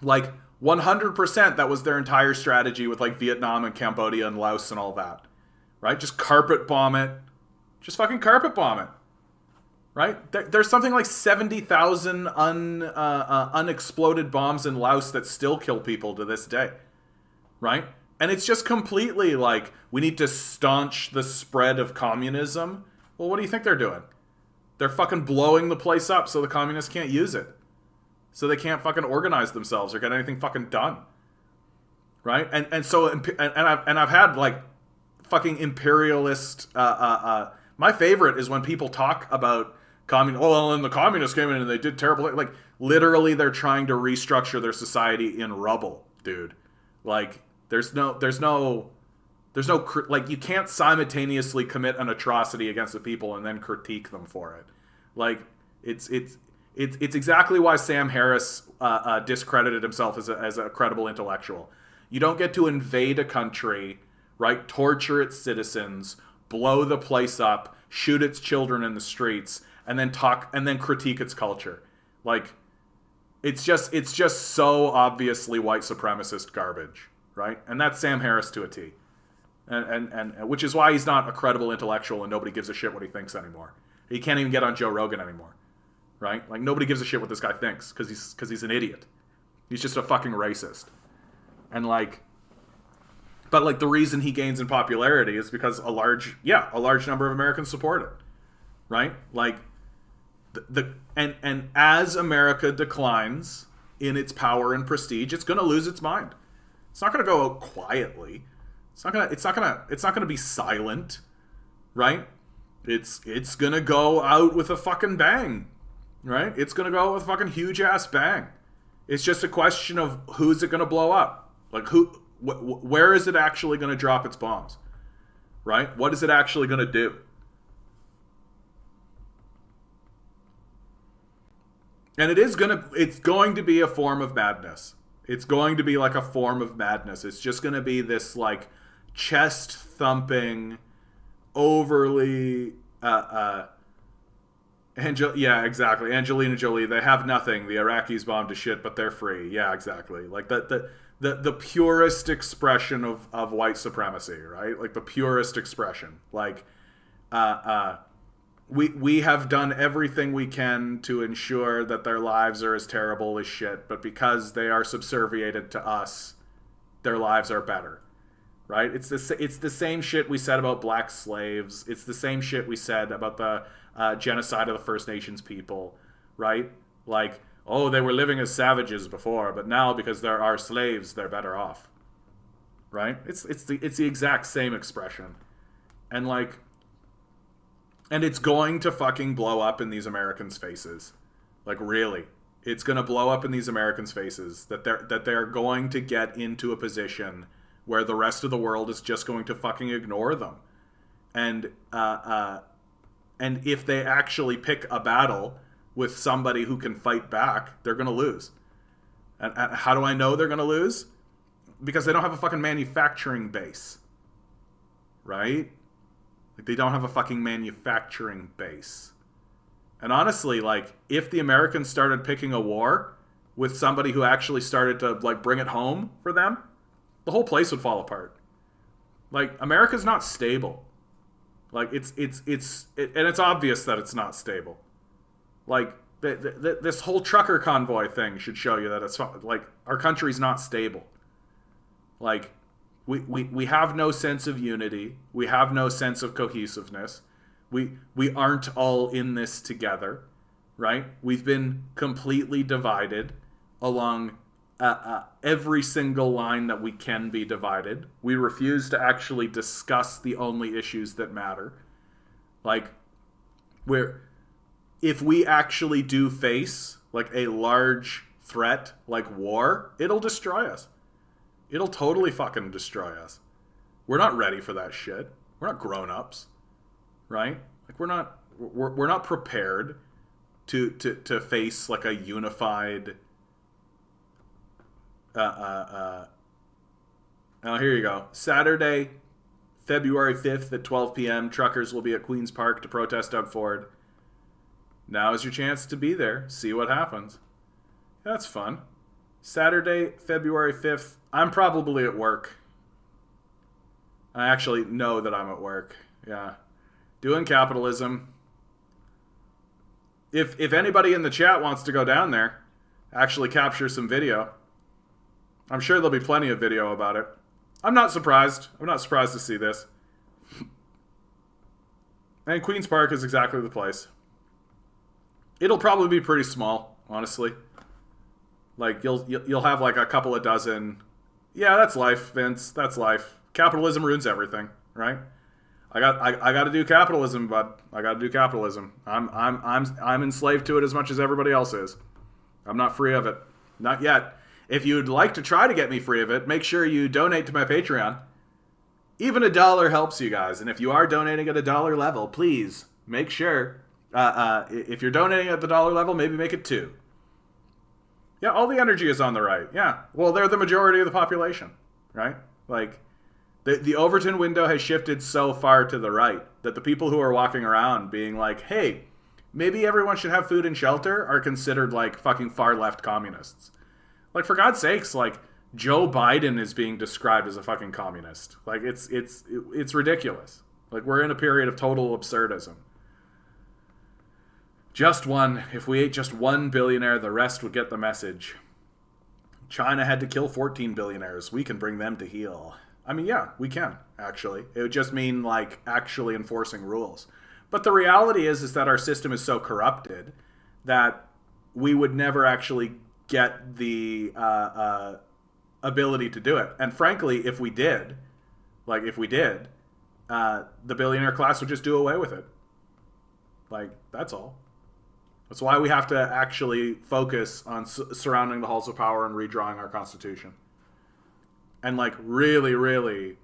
Like, 100% that was their entire strategy with, like, Vietnam and Cambodia and Laos and all that. Right? Just carpet bomb it. Just fucking carpet bomb it. Right? There's something like 70,000 unexploded bombs in Laos that still kill people to this day. Right? And it's just completely like, we need to staunch the spread of communism. Well, what do you think they're doing? They're fucking blowing the place up so the communists can't use it. So they can't fucking organize themselves or get anything fucking done. Right? And I've had, like, fucking imperialist... my favorite is when people talk about and the communists came in and they did terrible... Like, literally they're trying to restructure their society in rubble, dude. Like, there's no... Like, you can't simultaneously commit an atrocity against the people and then critique them for it. Like, it's exactly why Sam Harris discredited himself as a credible intellectual. You don't get to invade a country, right? Torture its citizens, blow the place up, shoot its children in the streets, and then critique its culture. Like, it's just so obviously white supremacist garbage, right? And that's Sam Harris to a T. And which is why he's not a credible intellectual and nobody gives a shit what he thinks anymore. He can't even get on Joe Rogan anymore. Right? Like, nobody gives a shit what this guy thinks because he's an idiot. He's just a fucking racist. And, like, but, like, the reason he gains in popularity is because a large number of Americans support it. Right? Like, and as America declines in its power and prestige, it's going to lose its mind. It's not going to go quietly. It's not going to be silent. Right? It's going to go out with a fucking bang. Right? It's going to go with a fucking huge-ass bang. It's just a question of who's it going to blow up. Like, where is it actually going to drop its bombs? Right? What is it actually going to do? And it's going to be a form of madness. It's going to be like a form of madness. It's just going to be this, like, chest-thumping, overly... yeah, exactly. Angelina Jolie, they have nothing. The Iraqis bombed to shit, but they're free. Yeah, exactly. Like, the purest expression of white supremacy, right? Like, the purest expression. Like, we have done everything we can to ensure that their lives are as terrible as shit, but because they are subserviated to us, their lives are better. Right? It's the same shit we said about black slaves. It's the same shit we said about the genocide of the First Nations people, right? Like, oh, they were living as savages before, but now because there are slaves, they're better off, right? It's the exact same expression, and like, and it's going to fucking blow up in these Americans' faces, like, really, it's gonna blow up in these Americans' faces that they're going to get into a position where the rest of the world is just going to fucking ignore them, and if they actually pick a battle with somebody who can fight back, they're going to lose. And how do I know they're going to lose? Because they don't have a fucking manufacturing base. Right? Like, they don't have a fucking manufacturing base. And honestly, like, if the Americans started picking a war with somebody who actually started to, like, bring it home for them, the whole place would fall apart. Like, America's not stable. Like, and it's obvious that it's not stable. Like, this whole trucker convoy thing should show you that it's like our country's not stable. Like, we have no sense of unity. We have no sense of cohesiveness. We aren't all in this together, right? We've been completely divided along every single line that we can be divided. We refuse to actually discuss the only issues that matter. Like, if we actually do face like a large threat like war, it'll destroy us. It'll totally fucking destroy us. We're not ready for that shit. We're not grown-ups, right? Like, we're not prepared to face like a unified oh, here you go. Saturday, February 5th at 12 p.m. Truckers will be at Queen's Park to protest Doug Ford. Now is your chance to be there. See what happens. That's fun. Saturday, February 5th. I'm probably at work. I actually know that I'm at work. Yeah. Doing capitalism. If anybody in the chat wants to go down there, actually capture some video, I'm sure there'll be plenty of video about it. I'm not surprised. I'm not surprised to see this. And Queen's Park is exactly the place. It'll probably be pretty small, honestly. Like, you'll have like a couple of dozen. Yeah, that's life, Vince. That's life. Capitalism ruins everything, right? I got to do capitalism, bud. I got to do capitalism. I'm enslaved to it as much as everybody else is. I'm not free of it. Not yet. If you'd like to try to get me free of it, make sure you donate to my Patreon. Even $1 helps you guys. And if you are donating at $1 level, please make sure, if you're donating at the $1 level, maybe make it $2. Yeah, all the energy is on the right. Yeah. Well, they're the majority of the population, right? Like, the Overton window has shifted so far to the right that the people who are walking around being like, hey, maybe everyone should have food and shelter are considered like fucking far left communists. Like, for God's sakes, like, Joe Biden is being described as a fucking communist. Like, it's ridiculous. Like, we're in a period of total absurdism. Just one. If we ate just one billionaire, the rest would get the message. China had to kill 14 billionaires. We can bring them to heel. I mean, yeah, we can, actually. It would just mean, like, actually enforcing rules. But the reality is that our system is so corrupted that we would never actually get the ability to do it. And frankly, if we did, the billionaire class would just do away with it. Like, that's all. That's why we have to actually focus on surrounding the halls of power and redrawing our constitution. And, like, really, really,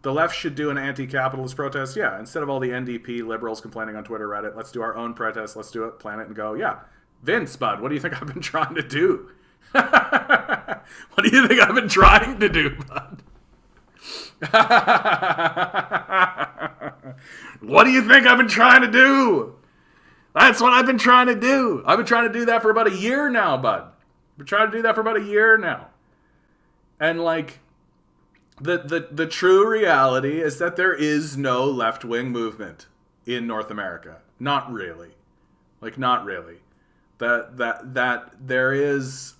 the left should do an anti-capitalist protest. Yeah, instead of all the NDP liberals complaining on Twitter, Reddit, let's do our own protest. Let's do it, plan it, and go. Yeah. Vince, bud, what do you think I've been trying to do? What do you think I've been trying to do, bud? What do you think I've been trying to do? That's what I've been trying to do. I've been trying to do that for about a year now, bud. I've been trying to do that for about a year now. And, like, the true reality is that there is no left-wing movement in North America. Not really. Like, not really. That there is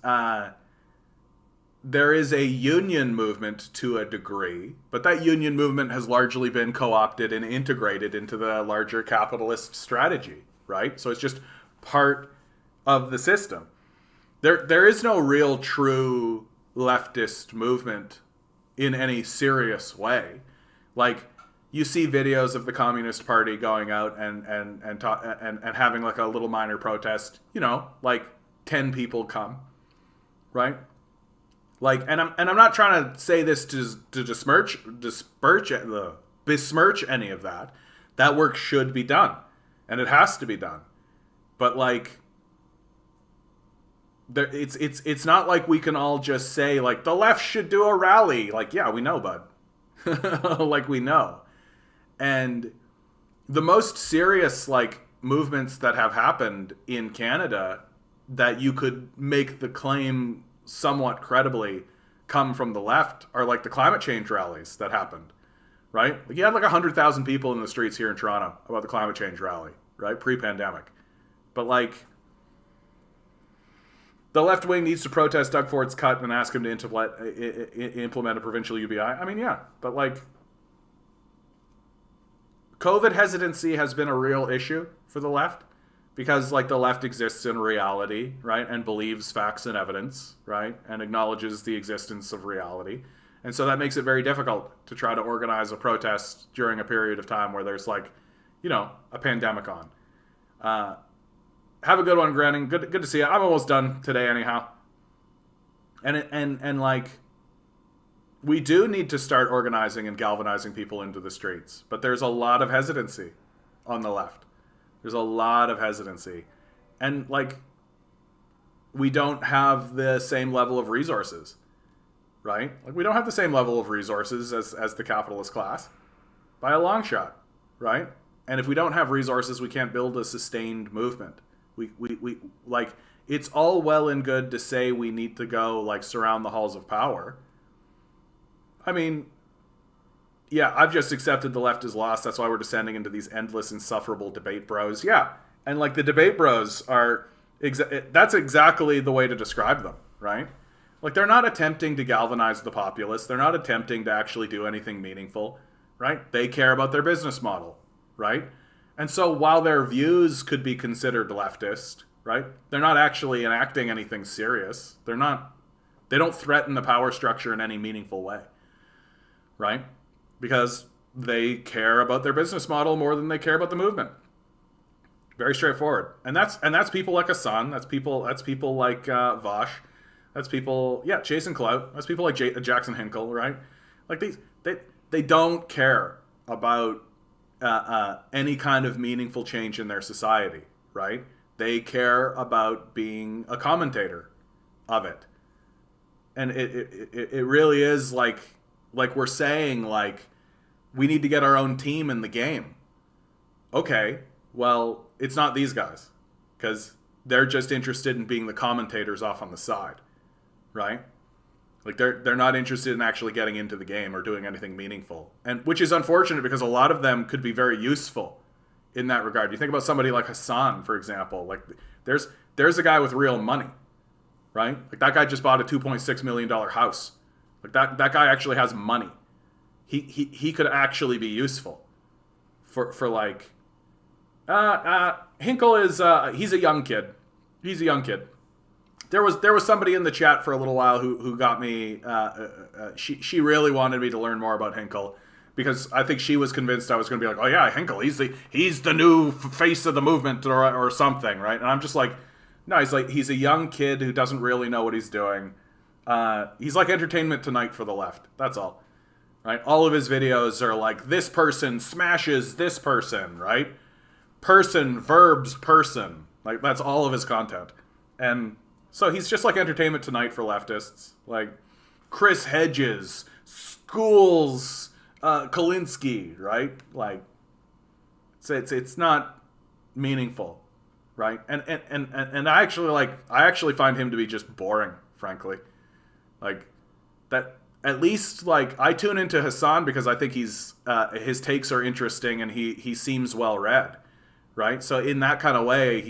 a union movement to a degree, but that union movement has largely been co-opted and integrated into the larger capitalist strategy, right? So it's just part of the system. There is no real true leftist movement in any serious way. Like, you see videos of the Communist Party going out and having like a little minor protest, you know, like 10 people come, right? Like, and I'm not trying to say this to besmirch any of that. That work should be done, and it has to be done. But, like, it's not like we can all just say, like, the left should do a rally. Like, yeah, we know, bud. Like, we know. And the most serious, like, movements that have happened in Canada that you could make the claim somewhat credibly come from the left are, like, the climate change rallies that happened, right? Like, you had like 100,000 people in the streets here in Toronto about the climate change rally, right? Pre-pandemic. But like, the left wing needs to protest Doug Ford's cut and ask him to implement a provincial UBI. I mean, yeah, but like, COVID hesitancy has been a real issue for the left because like the left exists in reality, right? And believes facts and evidence, right? And acknowledges the existence of reality. And so that makes it very difficult to try to organize a protest during a period of time where there's like, you know, a pandemic on. Have a good one, Granning. Good to see you. I'm almost done today anyhow. And like, we do need to start organizing and galvanizing people into the streets. But there's a lot of hesitancy on the left. There's a lot of hesitancy. And like, we don't have the same level of resources, right? Like, we don't have the same level of resources as the capitalist class by a long shot, right? And if we don't have resources, we can't build a sustained movement. We like, it's all well and good to say we need to go like surround the halls of power. I mean, yeah, I've just accepted the left is lost. That's why we're descending into these endless, insufferable debate bros. Yeah, and like the debate bros are, that's exactly the way to describe them, right? Like, they're not attempting to galvanize the populace. They're not attempting to actually do anything meaningful, right? They care about their business model, right? And so while their views could be considered leftist, right, they're not actually enacting anything serious. They don't threaten the power structure in any meaningful way, right? Because they care about their business model more than they care about the movement. Very straightforward. And that's people like Hassan. That's people like Vosh. That's people, yeah, chasing clout. That's people like Jackson Hinkle, right? Like, they don't care about any kind of meaningful change in their society, right? They care about being a commentator of it. And it really is like we're saying, like, we need to get our own team in the game. Okay, well, it's not these guys, because they're just interested in being the commentators off on the side, right? Like, they're not interested in actually getting into the game or doing anything meaningful, and which is unfortunate because a lot of them could be very useful in that regard. You think about somebody like Hassan, for example. Like, there's a guy with real money, right? Like, that guy just bought a $2.6 million house. Like, that guy actually has money. He could actually be useful for like, Hinkle is he's a young kid. He's a young kid. There was somebody in the chat for a little while who got me. She really wanted me to learn more about Hinkle because I think she was convinced I was going to be like, oh yeah, Hinkle, he's the new face of the movement or something, right? And I'm just like, no, he's a young kid who doesn't really know what he's doing. He's like Entertainment Tonight for the left. That's all, right? All of his videos are like, this person smashes this person, right? Person, verbs, person. Like, that's all of his content. And so he's just like Entertainment Tonight for leftists. Like, Chris Hedges, Schools, Kalinsky, right? Like, it's not meaningful, right? And I actually find him to be just boring, frankly. Like, that, at least, like, I tune into Hassan because I think his takes are interesting and he seems well read, right? So in that kind of way,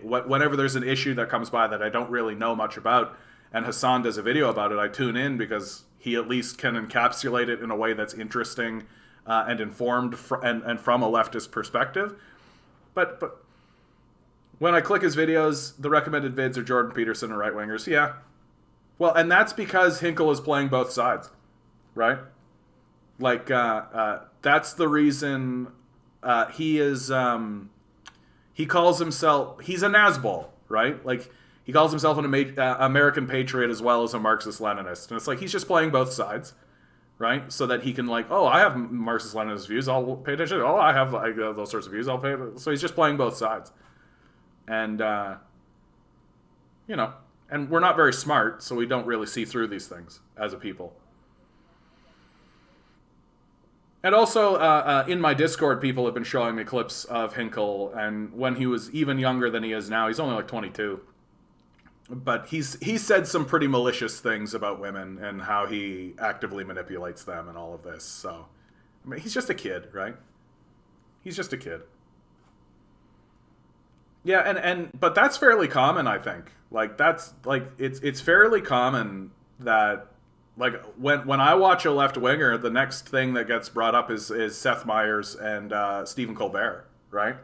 whenever there's an issue that comes by that I don't really know much about, and Hassan does a video about it, I tune in because he at least can encapsulate it in a way that's interesting and informed and from a leftist perspective. But when I click his videos, the recommended vids are Jordan Peterson and right-wingers. Yeah. Well, and that's because Hinkle is playing both sides, right? Like, that's the reason he is... he calls himself... He's a Nazbol, right? Like, he calls himself an American patriot as well as a Marxist-Leninist. And it's like, he's just playing both sides, right? So that he can, like, oh, I have Marxist-Leninist views, I'll pay attention. Oh, I have those sorts of views, I'll pay... So he's just playing both sides. And, you know... And we're not very smart, so we don't really see through these things as a people. And also, in my Discord, people have been showing me clips of Hinkle, and when he was even younger than he is now, he's only like 22. But he said some pretty malicious things about women and how he actively manipulates them and all of this. So, I mean, he's just a kid, right? He's just a kid. Yeah, but that's fairly common, I think. Like that's like it's fairly common that like when I watch a left winger, the next thing that gets brought up is Seth Meyers and Stephen Colbert, right?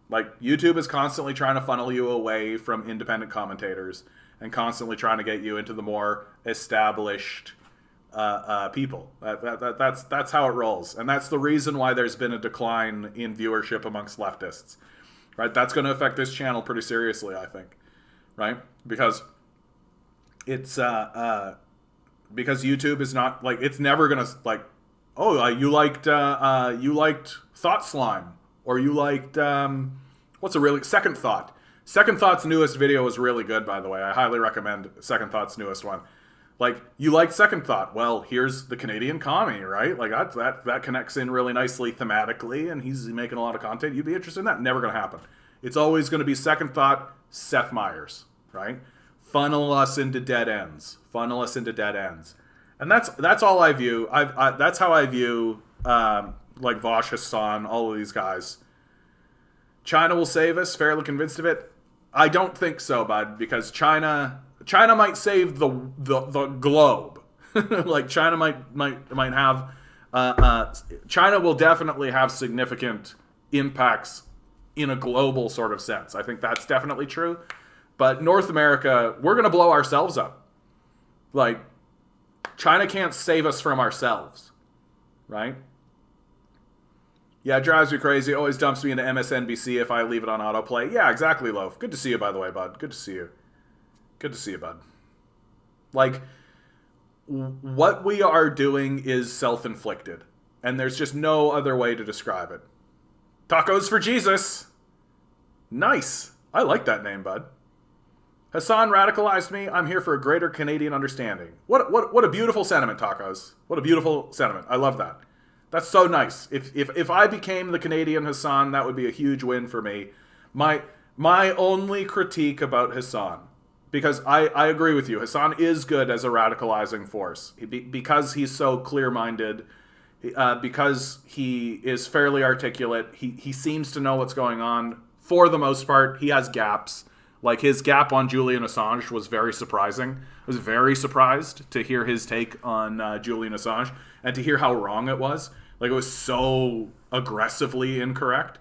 Like YouTube is constantly trying to funnel you away from independent commentators and constantly trying to get you into the more established people. That's how it rolls, and that's the reason why there's been a decline in viewership amongst leftists. Right, that's going to affect this channel pretty seriously, I think. Right, because it's because YouTube is not like it's never going to like, oh, you liked Thought Slime, or you liked what's a really Second Thought. Second Thought's newest video was really good, by the way. I highly recommend Second Thought's newest one. Like, you like Second Thought. Well, here's the Canadian commie, right? Like, that connects in really nicely thematically, and he's making a lot of content. You'd be interested in that? Never going to happen. It's always going to be Second Thought, Seth Meyers, right? Funnel us into dead ends. Funnel us into dead ends. And that's all I view. That's how I view, like, Vosh Hassan, all of these guys. China will save us, fairly convinced of it. I don't think so, bud, because China might save the globe. Like China might have China will definitely have significant impacts in a global sort of sense. I think that's definitely true. But North America, we're going to blow ourselves up. Like China can't save us from ourselves, right? Yeah, it drives me crazy. Always dumps me into MSNBC if I leave it on autoplay. Yeah, exactly, Loaf. Good to see you, by the way, bud. Good to see you. Good to see you, bud. Like, what we are doing is self-inflicted. And there's just no other way to describe it. Tacos for Jesus. Nice. I like that name, bud. Hassan radicalized me. I'm here for a greater Canadian understanding. What a beautiful sentiment, Tacos. What a beautiful sentiment. I love that. That's so nice. If I became the Canadian Hassan, that would be a huge win for me. My only critique about Hassan, because I agree with you, Hassan is good as a radicalizing force. Because he's so clear-minded, because he is fairly articulate, he seems to know what's going on. For the most part, he has gaps. Like, his gap on Julian Assange was very surprising. I was very surprised to hear his take on Julian Assange and to hear how wrong it was. Like, it was so aggressively incorrect.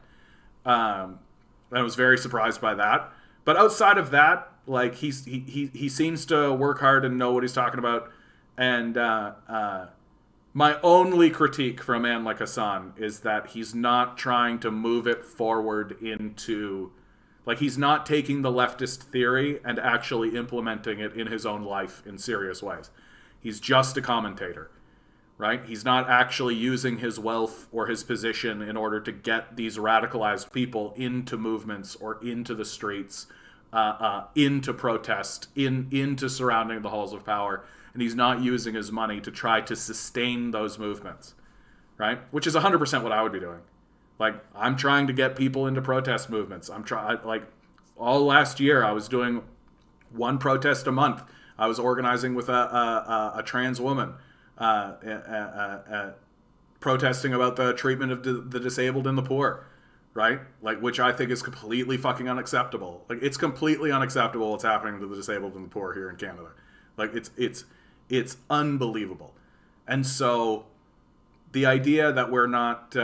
I was very surprised by that. But outside of that, like, he seems to work hard and know what he's talking about. And my only critique for a man like Hassan is that he's not trying to move it forward into... Like, he's not taking the leftist theory and actually implementing it in his own life in serious ways. He's just a commentator, right? He's not actually using his wealth or his position in order to get these radicalized people into movements or into the streets, into protest, into surrounding the halls of power. And he's not using his money to try to sustain those movements, right? Which is 100% what I would be doing. Like, I'm trying to get people into protest movements. Like, all last year, I was doing one protest a month. I was organizing with a trans woman, protesting about the treatment of the disabled and the poor, right? Like, which I think is completely fucking unacceptable. Like, it's completely unacceptable what's happening to the disabled and the poor here in Canada. Like, it's unbelievable. And so, the idea that we're not...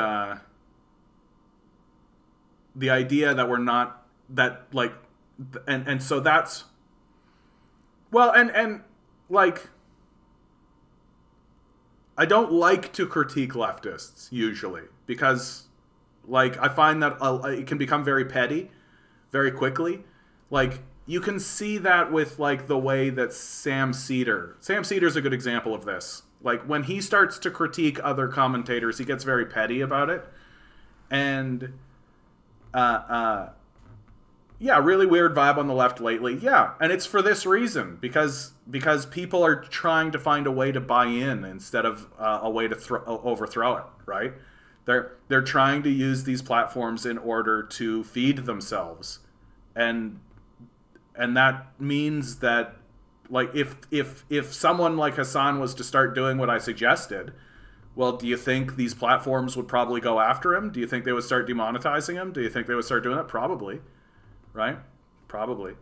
and so that's, well, and like, I don't like to critique leftists usually because, like, I find that it can become very petty very quickly. Like, you can see that with, like, the way that Sam Cedar's a good example of this. Like, when he starts to critique other commentators, he gets very petty about it. And yeah, really weird vibe on the left lately. Yeah, and it's for this reason, because people are trying to find a way to buy in instead of a way to overthrow it, right? They're trying to use these platforms in order to feed themselves, and that means that, like, if someone like Hassan was to start doing what I suggested, well, do you think these platforms would probably go after him? Do you think they would start demonetizing him? Do you think they would start doing that? Probably, right? Probably.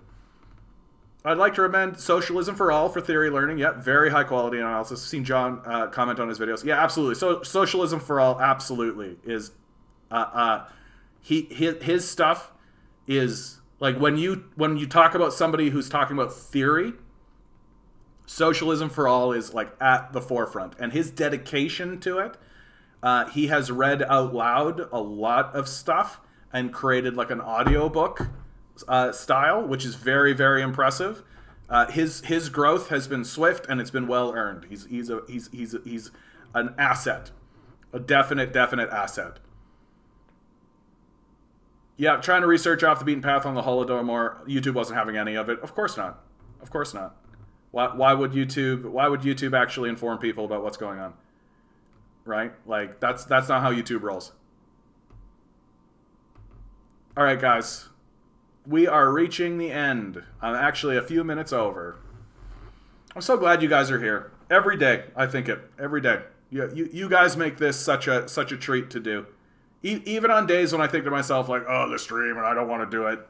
I'd like to recommend Socialism for All for theory learning. Yep, very high quality analysis. Seen John comment on his videos. Yeah, absolutely. So Socialism for All absolutely is. His stuff is like when you talk about somebody who's talking about theory. Socialism for All is like at the forefront, and his dedication to it. He has read out loud a lot of stuff and created like an audiobook style, which is very, very impressive. His growth has been swift and it's been well earned. He's an asset, a definite asset. Yeah, trying to research off the beaten path on the Holodomor. YouTube wasn't having any of it. Of course not. Of course not. Why would YouTube actually inform people about what's going on? Right? Like that's not how YouTube rolls. All right, guys. We are reaching the end. I'm actually a few minutes over. I'm so glad you guys are here. Every day, I think it. Every day. You guys make this such a treat to do. Even on days when I think to myself, like, oh, the stream, and I don't want to do it.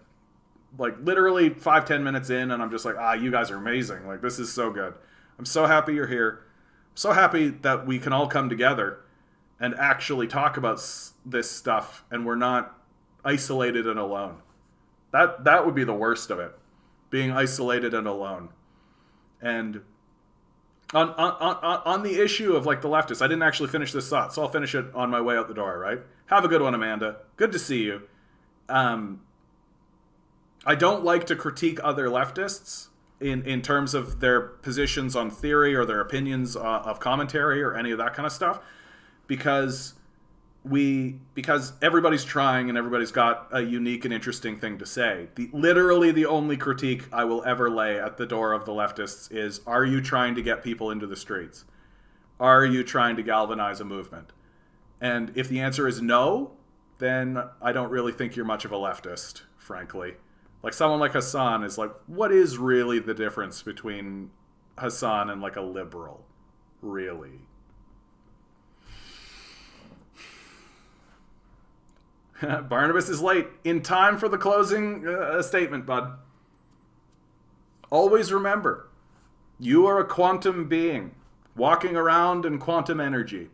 Like, literally 5-10 minutes in, and I'm just like, you guys are amazing. Like, this is so good. I'm so happy you're here. I'm so happy that we can all come together and actually talk about this stuff, and we're not isolated and alone. That would be the worst of it, being isolated and alone. And on the issue of like the leftists, I didn't actually finish this thought, so I'll finish it on my way out the door, right? Have a good one, Amanda. Good to see you. I don't like to critique other leftists in terms of their positions on theory or their opinions of commentary or any of that kind of stuff, because everybody's trying and everybody's got a unique and interesting thing to say. Literally the only critique I will ever lay at the door of the leftists is, are you trying to get people into the streets? Are you trying to galvanize a movement? And if the answer is no, then I don't really think you're much of a leftist, frankly. Like someone like Hassan is like, what is really the difference between Hassan and like a liberal? Really? Barnabas is late. In time for the closing statement, bud. Always remember, you are a quantum being, walking around in quantum energy.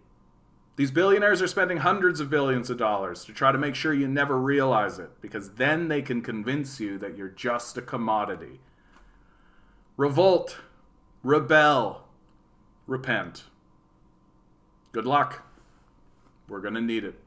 These billionaires are spending hundreds of billions of dollars to try to make sure you never realize it, because then they can convince you that you're just a commodity. Revolt. Rebel. Repent. Good luck. We're going to need it.